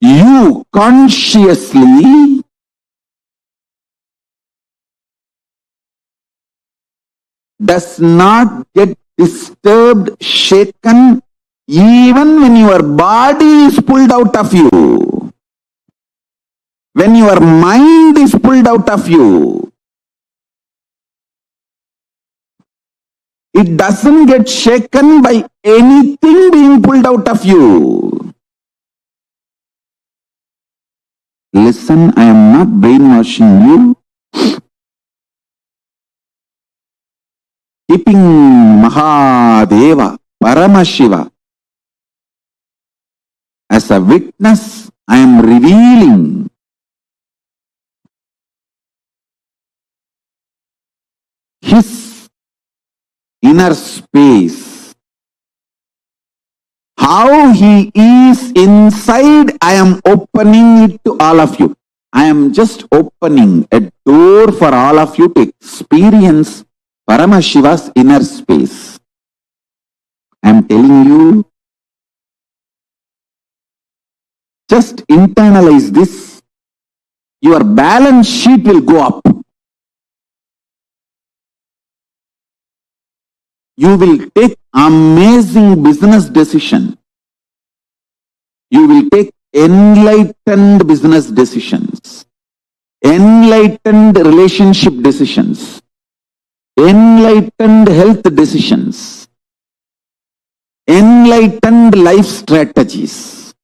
you consciously, does not get disturbed, shaken, even when your body is pulled out of you. When your mind is pulled out of you, it doesn't get shaken by anything being pulled out of you. Listen, I am not brainwashing you. Keeping Mahadeva, Paramashiva as a witness, I am revealing his inner space. How he is inside, I am opening it to all of you. I am just opening a door for all of you to experience Paramashiva's inner space. I am telling you, just internalize this. Your balance sheet will go up. You will take amazing business decision. You will take enlightened business decisions, enlightened relationship decisions, enlightened health decisions, enlightened life strategies.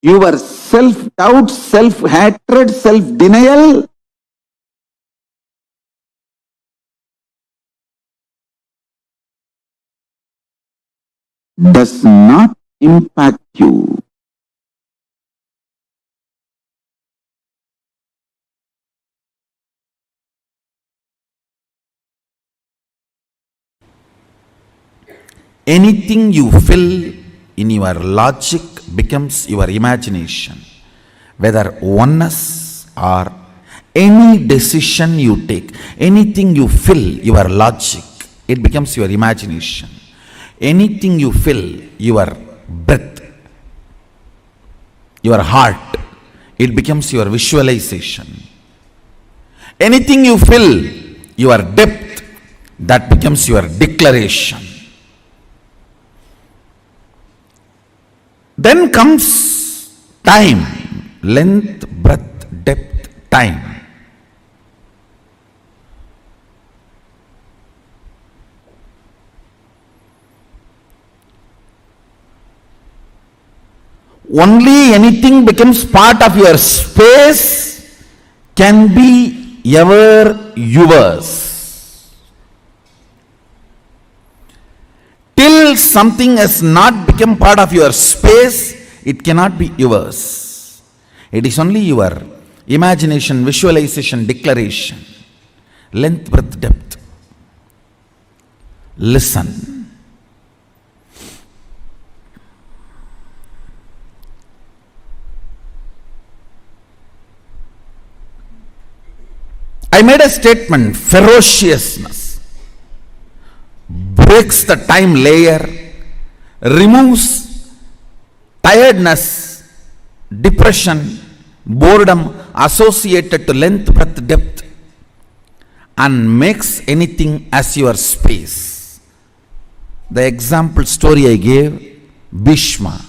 Your self-doubt, self-hatred, self-denial does not impact you.
Anything you fill in your logic becomes your imagination. Whether oneness or any decision you take, anything you fill your logic, it becomes your imagination. Anything you fill your breath, your heart, it becomes your visualization. Anything you fill your depth, that becomes your declaration. Then comes time, length, breadth, depth, time. Only anything becomes part of your space can be ever yours. Till something has not become part of your space, it cannot be yours. It is only your imagination, visualization, declaration, length, breadth, depth.
Listen. I made a statement, ferociousness breaks the time layer, removes tiredness, depression, boredom associated to length, breadth, depth, and makes anything as your space. The example story I gave, Bhishma.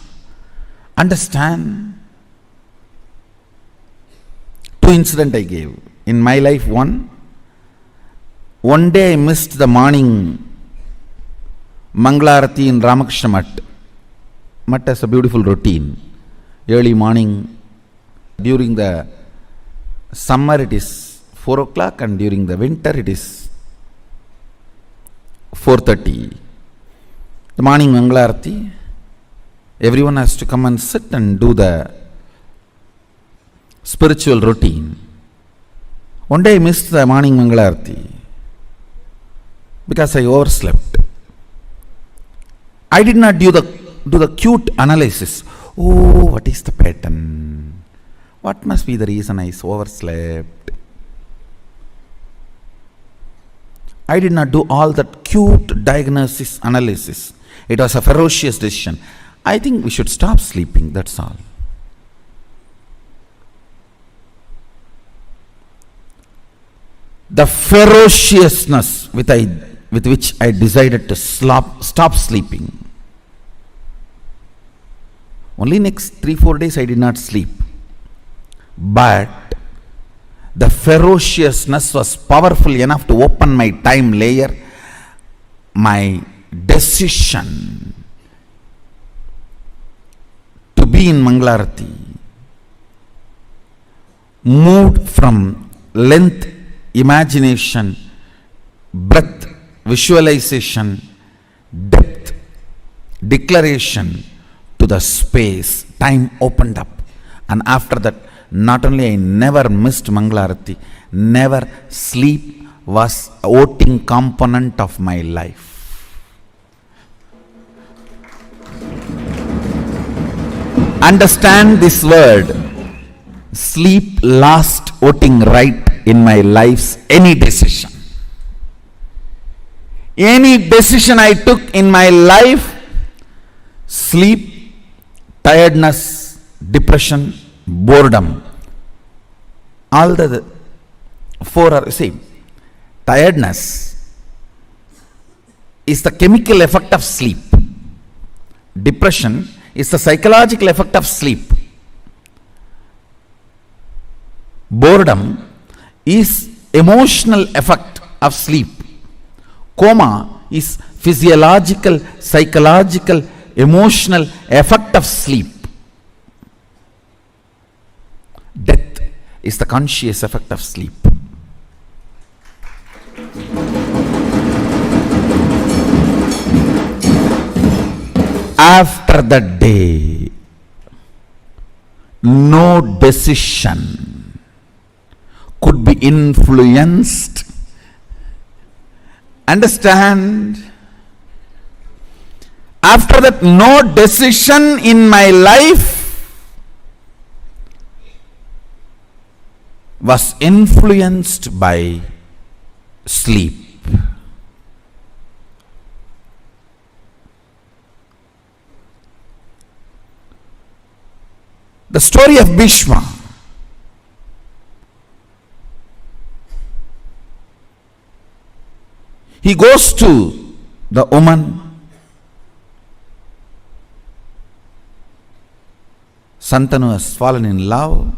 Understand? Two incidents I gave. In my life, one day I missed the morning Manglarati in Ramakrishna Math. Math has a beautiful routine. Early morning, during the summer it is 4 o'clock and during the winter it is 4:30. The morning Manglarati, everyone has to come and sit and do the spiritual routine. One day I missed the morning Mangalarti because I overslept. I did not do the cute analysis. Oh, what is the pattern? What must be the reason I overslept? I did not do all that cute diagnosis analysis. It was a ferocious decision. I think we should stop sleeping, that's all. The ferociousness with which I decided to stop sleeping. Only next 3-4 days I did not sleep. But the ferociousness was powerful enough to open my time layer. My decision to be in Mangalarati moved from length, imagination, breadth, visualization, depth, declaration to the space. Time opened up. And after that, not only I never missed Mangalarati, never sleep was a voting component of my life. Understand this word. Sleep lost voting right in my life's any decision. Any decision I took in my life, sleep, tiredness, depression, boredom, all the four are same. Tiredness is the chemical effect of sleep. Depression is the psychological effect of sleep. Boredom is emotional effect of sleep. Coma is physiological, psychological, emotional effect of sleep. Death is the conscious effect of sleep. After that day, no decision could be influenced. Understand? After that, no decision in my life was influenced by sleep. The story of Bhishma. He goes to the woman. Santanu has fallen in love.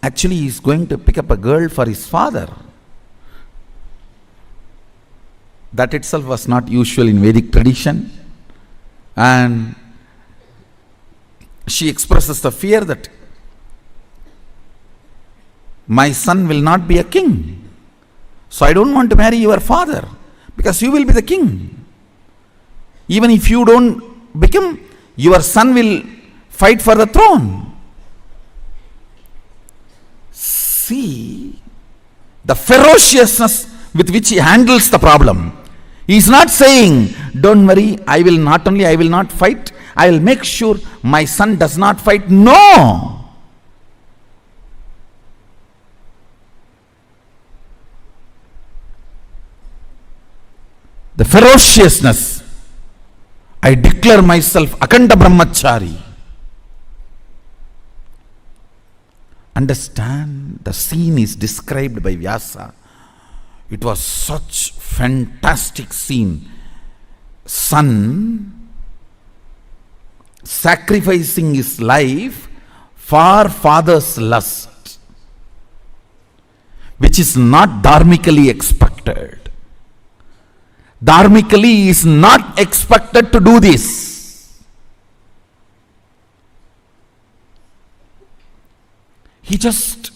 Actually, he is going to pick up a girl for his father. That itself was not usual in Vedic tradition. And she expresses the fear that my son will not be a king. So I don't want to marry your father because you will be the king. Even if you don't become, your son will fight for the throne. See the ferociousness with which he handles the problem. He is not saying, don't worry, I will not fight, I will make sure my son does not fight. No. The ferociousness, I declare myself Akanda Brahmachari. Understand, the scene is described by Vyasa. It was such fantastic scene. Son sacrificing his life for father's lust, which is not dharmically expected. Dharmically, he is not expected to do this. He just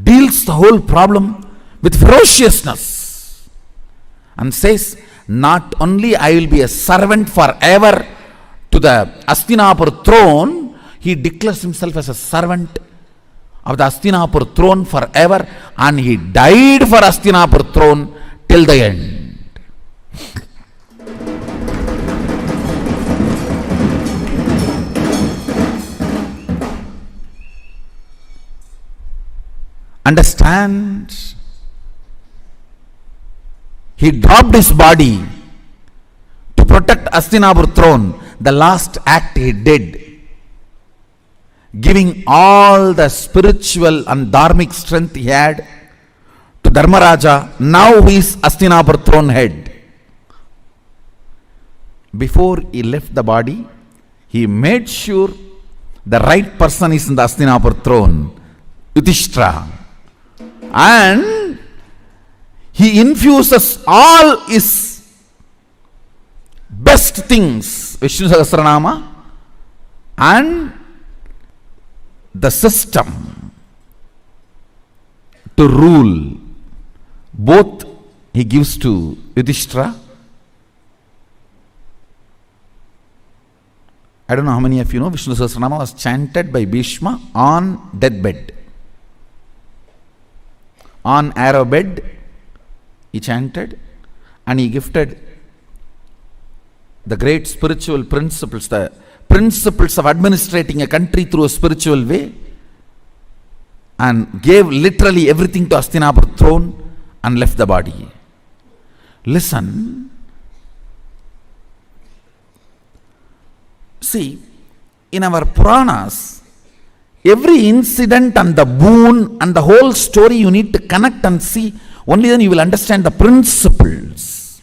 deals the whole problem with ferociousness and says, not only I will be a servant forever to the Hastinapur throne, he declares himself as a servant of the Hastinapur throne forever, and he died for Hastinapur throne till the end. Understand? He dropped his body to protect Hastinapur throne. The last act he did, giving all the spiritual and dharmic strength he had to Dharmaraja, now he is Hastinapur throne head. Before he left the body, he made sure the right person is in the Hastinapur throne, Yudhishthira. And he infuses all his best things, Vishnu Sahasranama, and the system to rule. Both he gives to Yudhishthira. I don't know how many of you know, Vishnu Sahasranama was chanted by Bhishma on deathbed. On arrow bed, he chanted, and he gifted the great spiritual principles, the principles of administrating a country through a spiritual way, and gave literally everything to Hastinapur throne and left the body. Listen. See, in our Puranas, every incident and the boon and the whole story you need to connect and see. Only then you will understand the principles.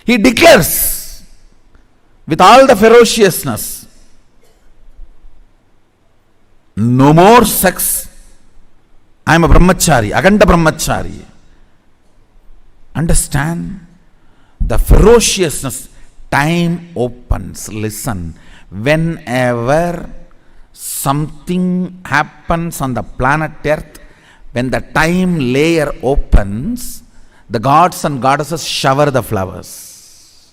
He declares with all the ferociousness, no more sex. I am a brahmachari, Aganda brahmachari. Understand the ferociousness. Time opens. Listen. Whenever something happens on the planet Earth, when the time layer opens, the gods and goddesses shower the flowers.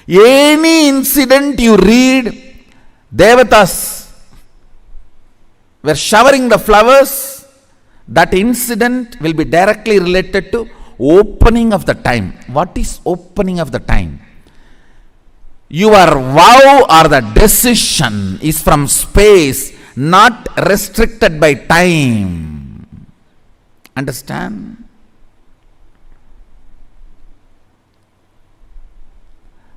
Any incident you read, Devatas were showering the flowers, that incident will be directly related to opening of the time. What is opening of the time? Your vow or the decision is from space, not restricted by time. Understand?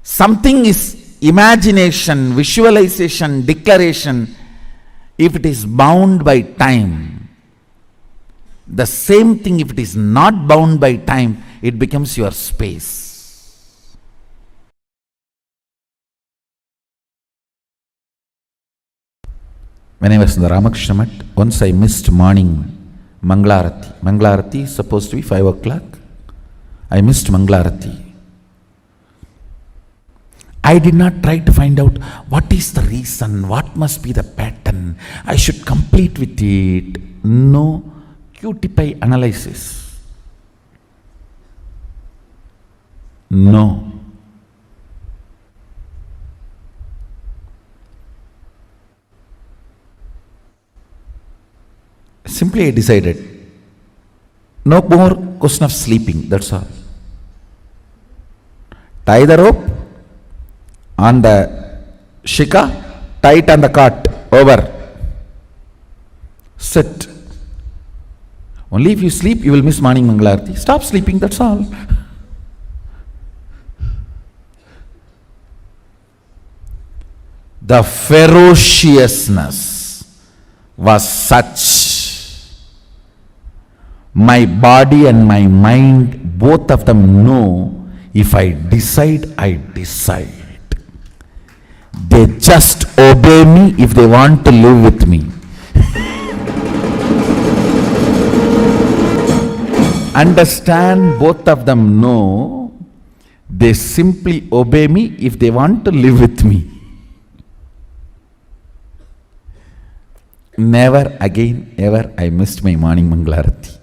Something is imagination, visualization, declaration, if it is bound by time. The same thing, if it is not bound by time, it becomes your space. When I was in the Ramakrishna Mat, once I missed morning Manglarati. Manglarati is supposed to be 5 o'clock. I missed Manglarati. I did not try to find out what is the reason, what must be the pattern, I should complete with it. No QT analysis. No. Simply I decided, No more question of sleeping, that's all. Tie the rope on the shika, tie it on the cart, over. Sit. Only if you sleep, you will miss morning Mangalarti. Stop sleeping, that's all. The ferociousness was such. My body and my mind, both of them know, if I decide, I decide. They just obey me if they want to live with me. Understand, both of them know, they simply obey me if they want to live with me. Never again ever I missed my morning Mangalarati.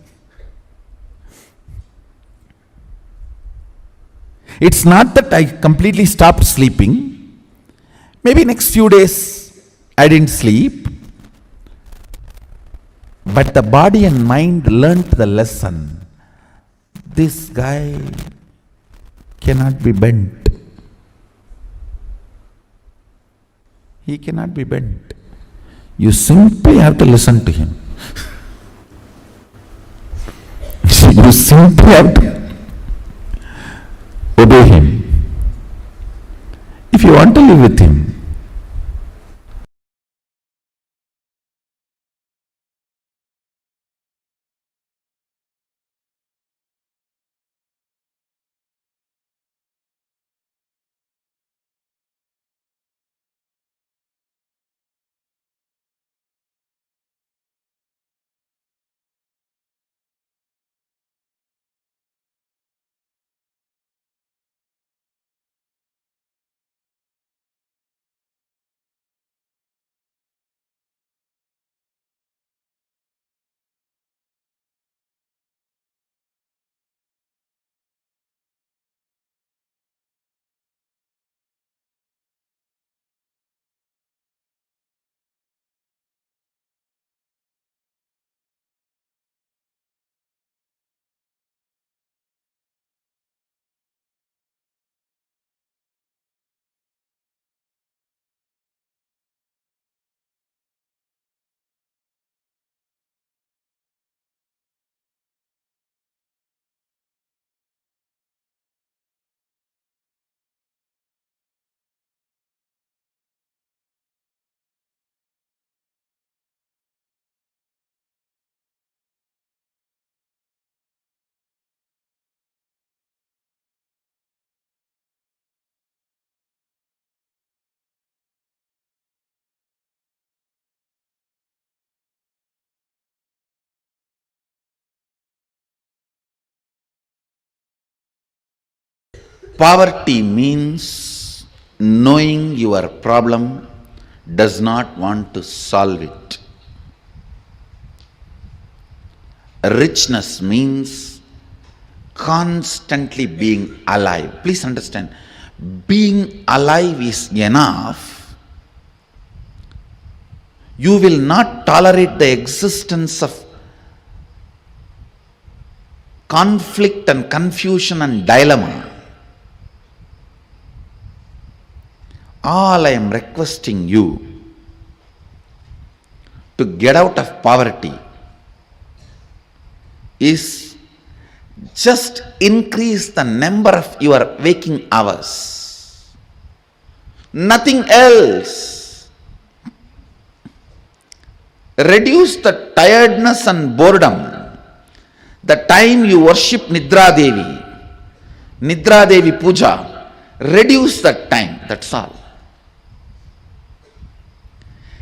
It's not that I completely stopped sleeping. Maybe next few days I didn't sleep. But the body and mind learnt the lesson. This guy cannot be bent. He cannot be bent. You simply have to listen to him. You simply have to obey him. If you want to live with him. Poverty means knowing your problem, does not want to solve it. Richness means constantly being alive. Please understand, being alive is enough. You will not tolerate the existence of conflict and confusion and dilemma. All I am requesting you to get out of poverty is just increase the number of your waking hours. Nothing else. Reduce the tiredness and boredom. The time you worship Nidra Devi Puja, reduce that time, that's all.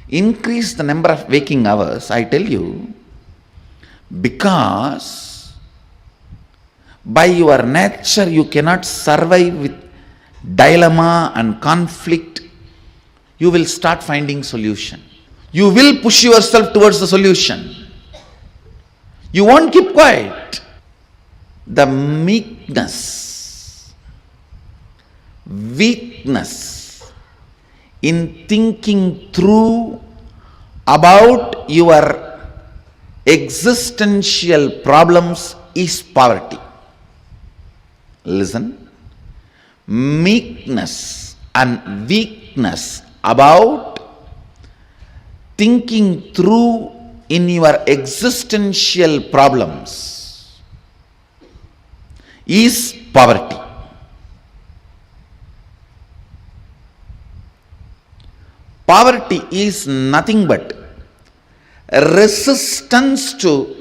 Increase the number of waking hours, I tell you, because by your nature you cannot survive with dilemma and conflict. You will start finding solution. You will push yourself towards the solution. You won't keep quiet. The meekness, weakness in thinking through about your existential problems is poverty. Listen. Meekness and weakness about thinking through in your existential problems is poverty. Poverty is nothing but resistance to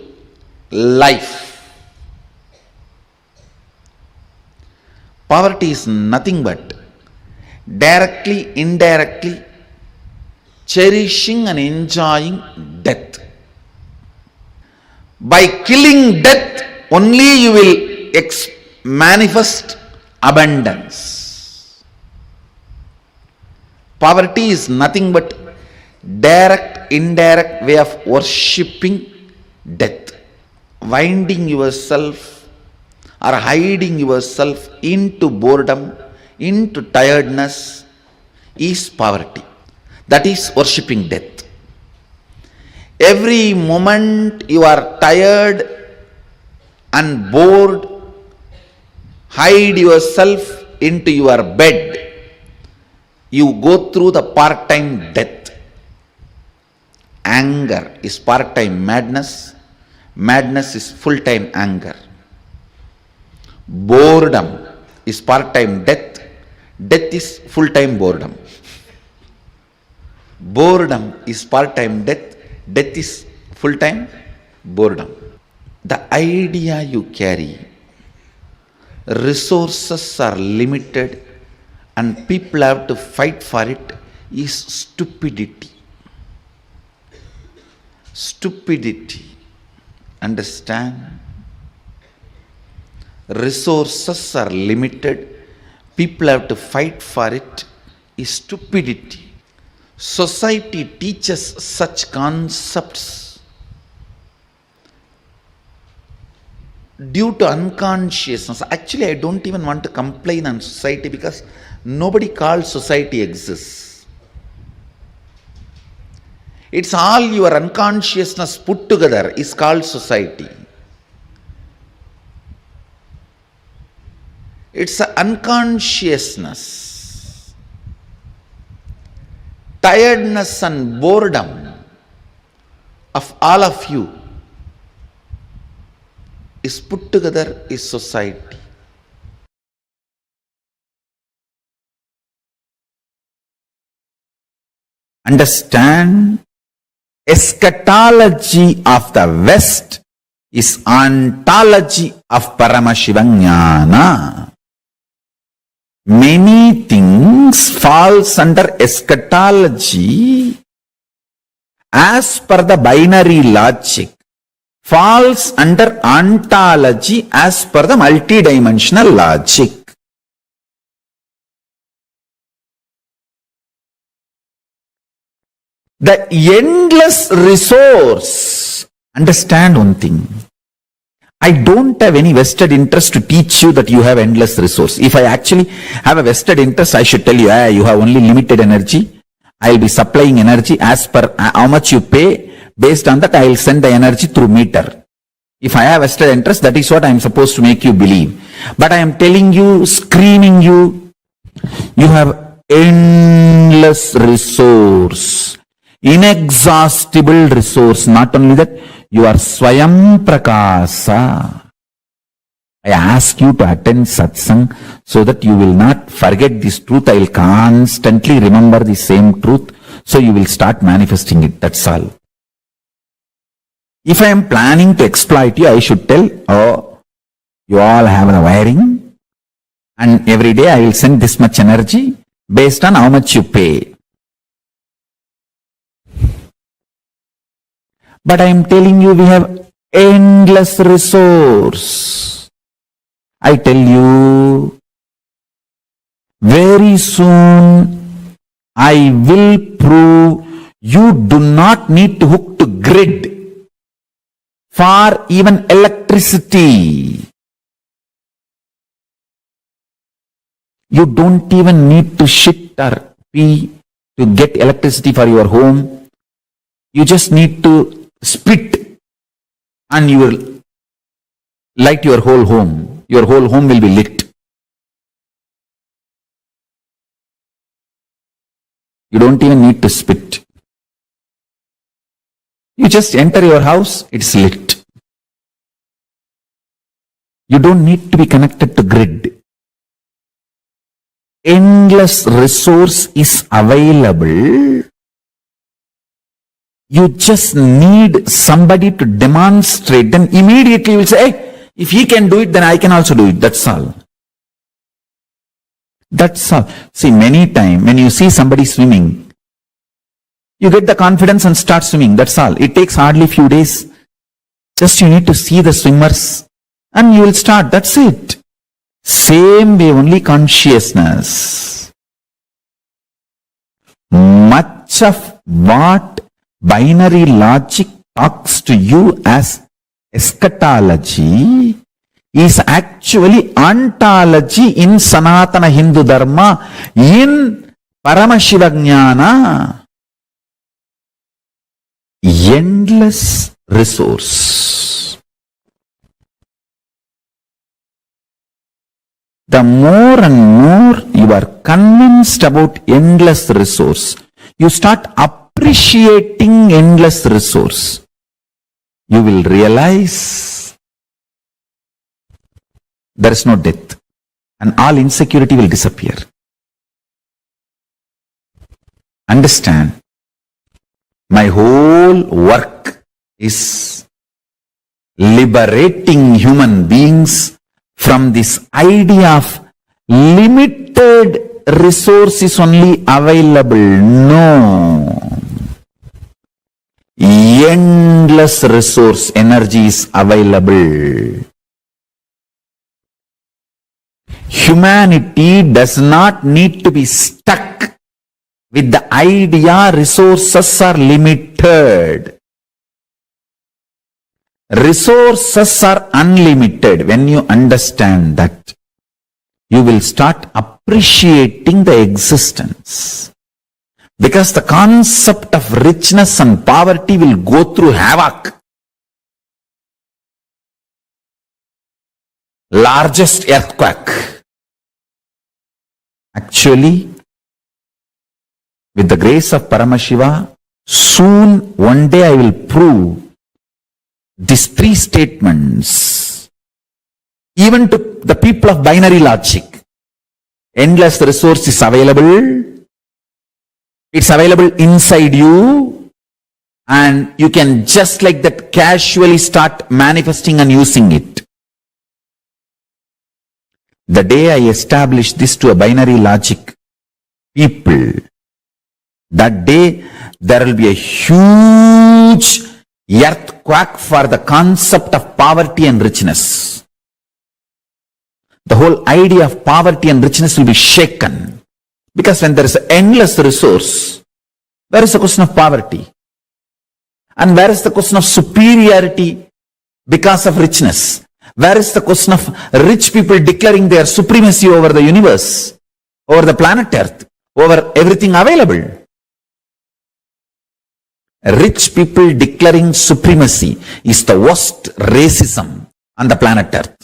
life. Poverty is nothing but directly, indirectly cherishing and enjoying death. By killing death, only you will manifest abundance. Poverty is nothing but direct, indirect way of worshipping death, winding yourself or hiding yourself into boredom, into tiredness is poverty. That is worshipping death. Every moment you are tired and bored, hide yourself into your bed. You go through the part-time death. Anger is part-time madness. Madness is full-time anger. Boredom is part-time death. Death is full-time boredom. Boredom is part-time death. Death is full-time boredom. The idea you carry, resources are limited and people have to fight for it, is stupidity. Stupidity. Understand? Resources are limited, people have to fight for it, is stupidity. Society teaches such concepts due to unconsciousness. Actually, I don't even want to complain on society because nobody calls society exists. It's all your unconsciousness put together is called society. It's an unconsciousness. Tiredness and boredom of all of you is put together is society. Understand? Eschatology of the West is ontology of Paramashivajnana. Many things falls under eschatology as per the binary logic, falls under ontology as per the multidimensional logic. The endless resource. Understand one thing. I don't have any vested interest to teach you that you have endless resource. If I actually have a vested interest, I should tell you, you have only limited energy. I will be supplying energy as per how much you pay. Based on that, I will send the energy through meter. If I have vested interest, that is what I am supposed to make you believe. But I am telling you, screaming you, you have endless resource. Inexhaustible resource. Not only that, you are Swayam Prakasa. I ask you to attend satsang so that you will not forget this truth. I will constantly remember the same truth. So you will start manifesting it. That's all. If I am planning to exploit you, I should tell, oh, you all have the wiring and every day I will send this much energy based on how much you pay. But I am telling you, we have endless resource. I tell you, very soon I will prove you do not need to hook to grid for even electricity. You don't even need to shit or pee to get electricity for your home. You just need to spit and your light your whole home. Your whole home will be lit. You don't even need to spit. You just enter your house, it's lit. You don't need to be connected to grid. Endless resource is available. You just need somebody to demonstrate. Then immediately you will say, hey, if he can do it, then I can also do it. That's all. That's all. See, many times when you see somebody swimming, you get the confidence and start swimming. That's all. It takes hardly few days. Just you need to see the swimmers and you will start. That's it. Same way, only consciousness. Much of what binary logic talks to you as eschatology is actually ontology in Sanatana Hindu Dharma, in Paramashiva Jnana. Endless resource. The more and more you are convinced about endless resource, you start appreciating endless resource. You will realize there is no death and all insecurity will disappear. Understand, my whole work is liberating human beings from this idea of limited resources only available. No. Endless resource energy is available. Humanity does not need to be stuck with the idea resources are limited. Resources are unlimited. When you understand that, you will start appreciating the existence. Because the concept of richness and poverty will go through havoc. Largest earthquake. Actually, with the grace of Paramashiva, soon one day I will prove these three statements, even to the people of binary logic. Endless resource is available. It's available inside you. And you can just like that casually start manifesting and using it. The day I establish this to a binary logic people, that day there will be a huge earthquake for the concept of poverty and richness. The whole idea of poverty and richness will be shaken. Because when there is an endless resource, where is the question of poverty? And where is the question of superiority because of richness? Where is the question of rich people declaring their supremacy over the universe, over the planet Earth, over everything available? Rich people declaring supremacy is the worst racism on the planet Earth.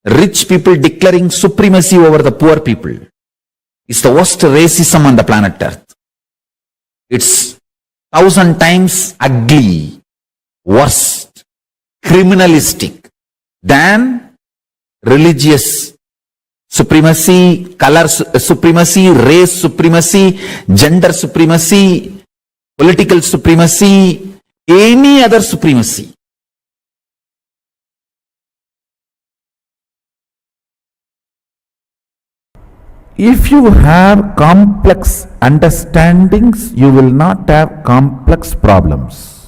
Rich people declaring supremacy over the poor people is the worst racism on the planet Earth. It's 1,000 times ugly, worst, criminalistic than religious supremacy, color supremacy, race supremacy, gender supremacy, political supremacy, any other supremacy. If you have complex understandings, you will not have complex problems.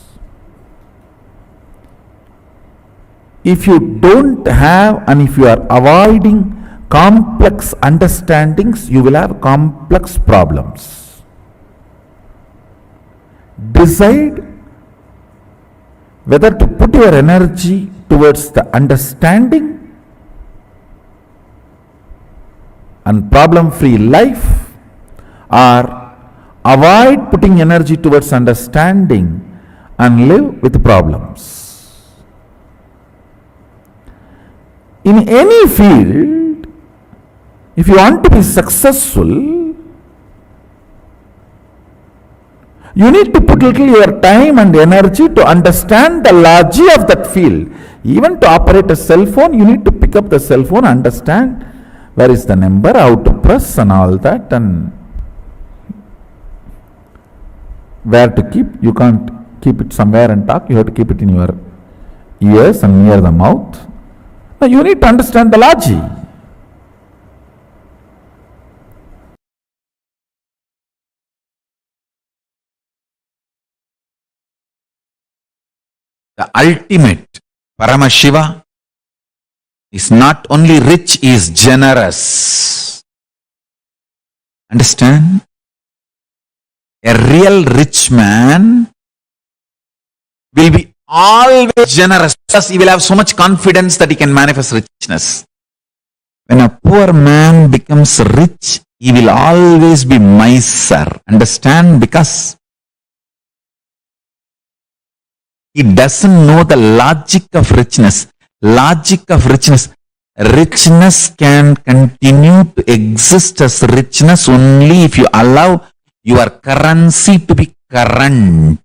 If you don't have and if you are avoiding complex understandings, you will have complex problems. Decide whether to put your energy towards the understanding and problem-free life, or avoid putting energy towards understanding and live with problems.
in any field, if you want to be successful, you need to put little your time and energy to understand the logic of that field. Even to operate a cell phone, you need to pick up the cell phone, understand where is the number, how to press and all that, and where to keep. You can't keep it somewhere and talk. You have to keep it in your ears and near the mouth. Now you need to understand the logic.
The ultimate Paramashiva is not only rich, he is generous. Understand? A real rich man will be always generous because he will have so much confidence that he can manifest richness. When a poor man becomes rich, he will always be miser. Understand? Because he doesn't know the logic of richness. Logic of richness. Richness can continue to exist as richness only if you allow your currency to be current.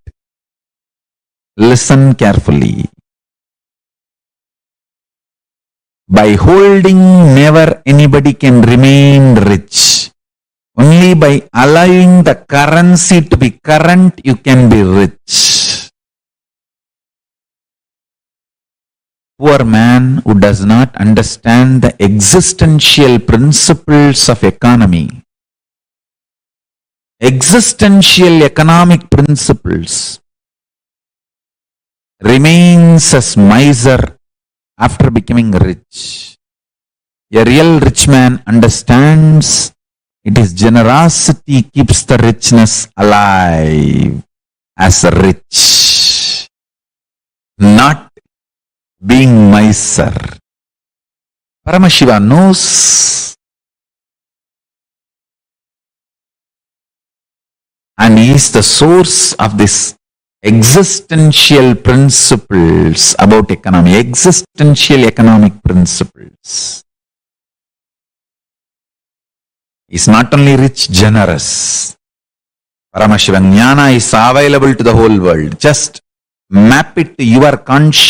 Listen carefully. By holding, never anybody can remain rich. Only by allowing the currency to be current, you can be rich. Poor man who does not understand the existential principles of economy, existential economic principles, remains as miser after becoming rich. A real rich man understands it is generosity keeps the richness alive as rich, not being miser. Paramashiva knows, and he is the source of this existential principles about economy, existential economic principles. He is not only rich, generous. Paramashiva Jnana is available to the whole world. Just map it to your conscious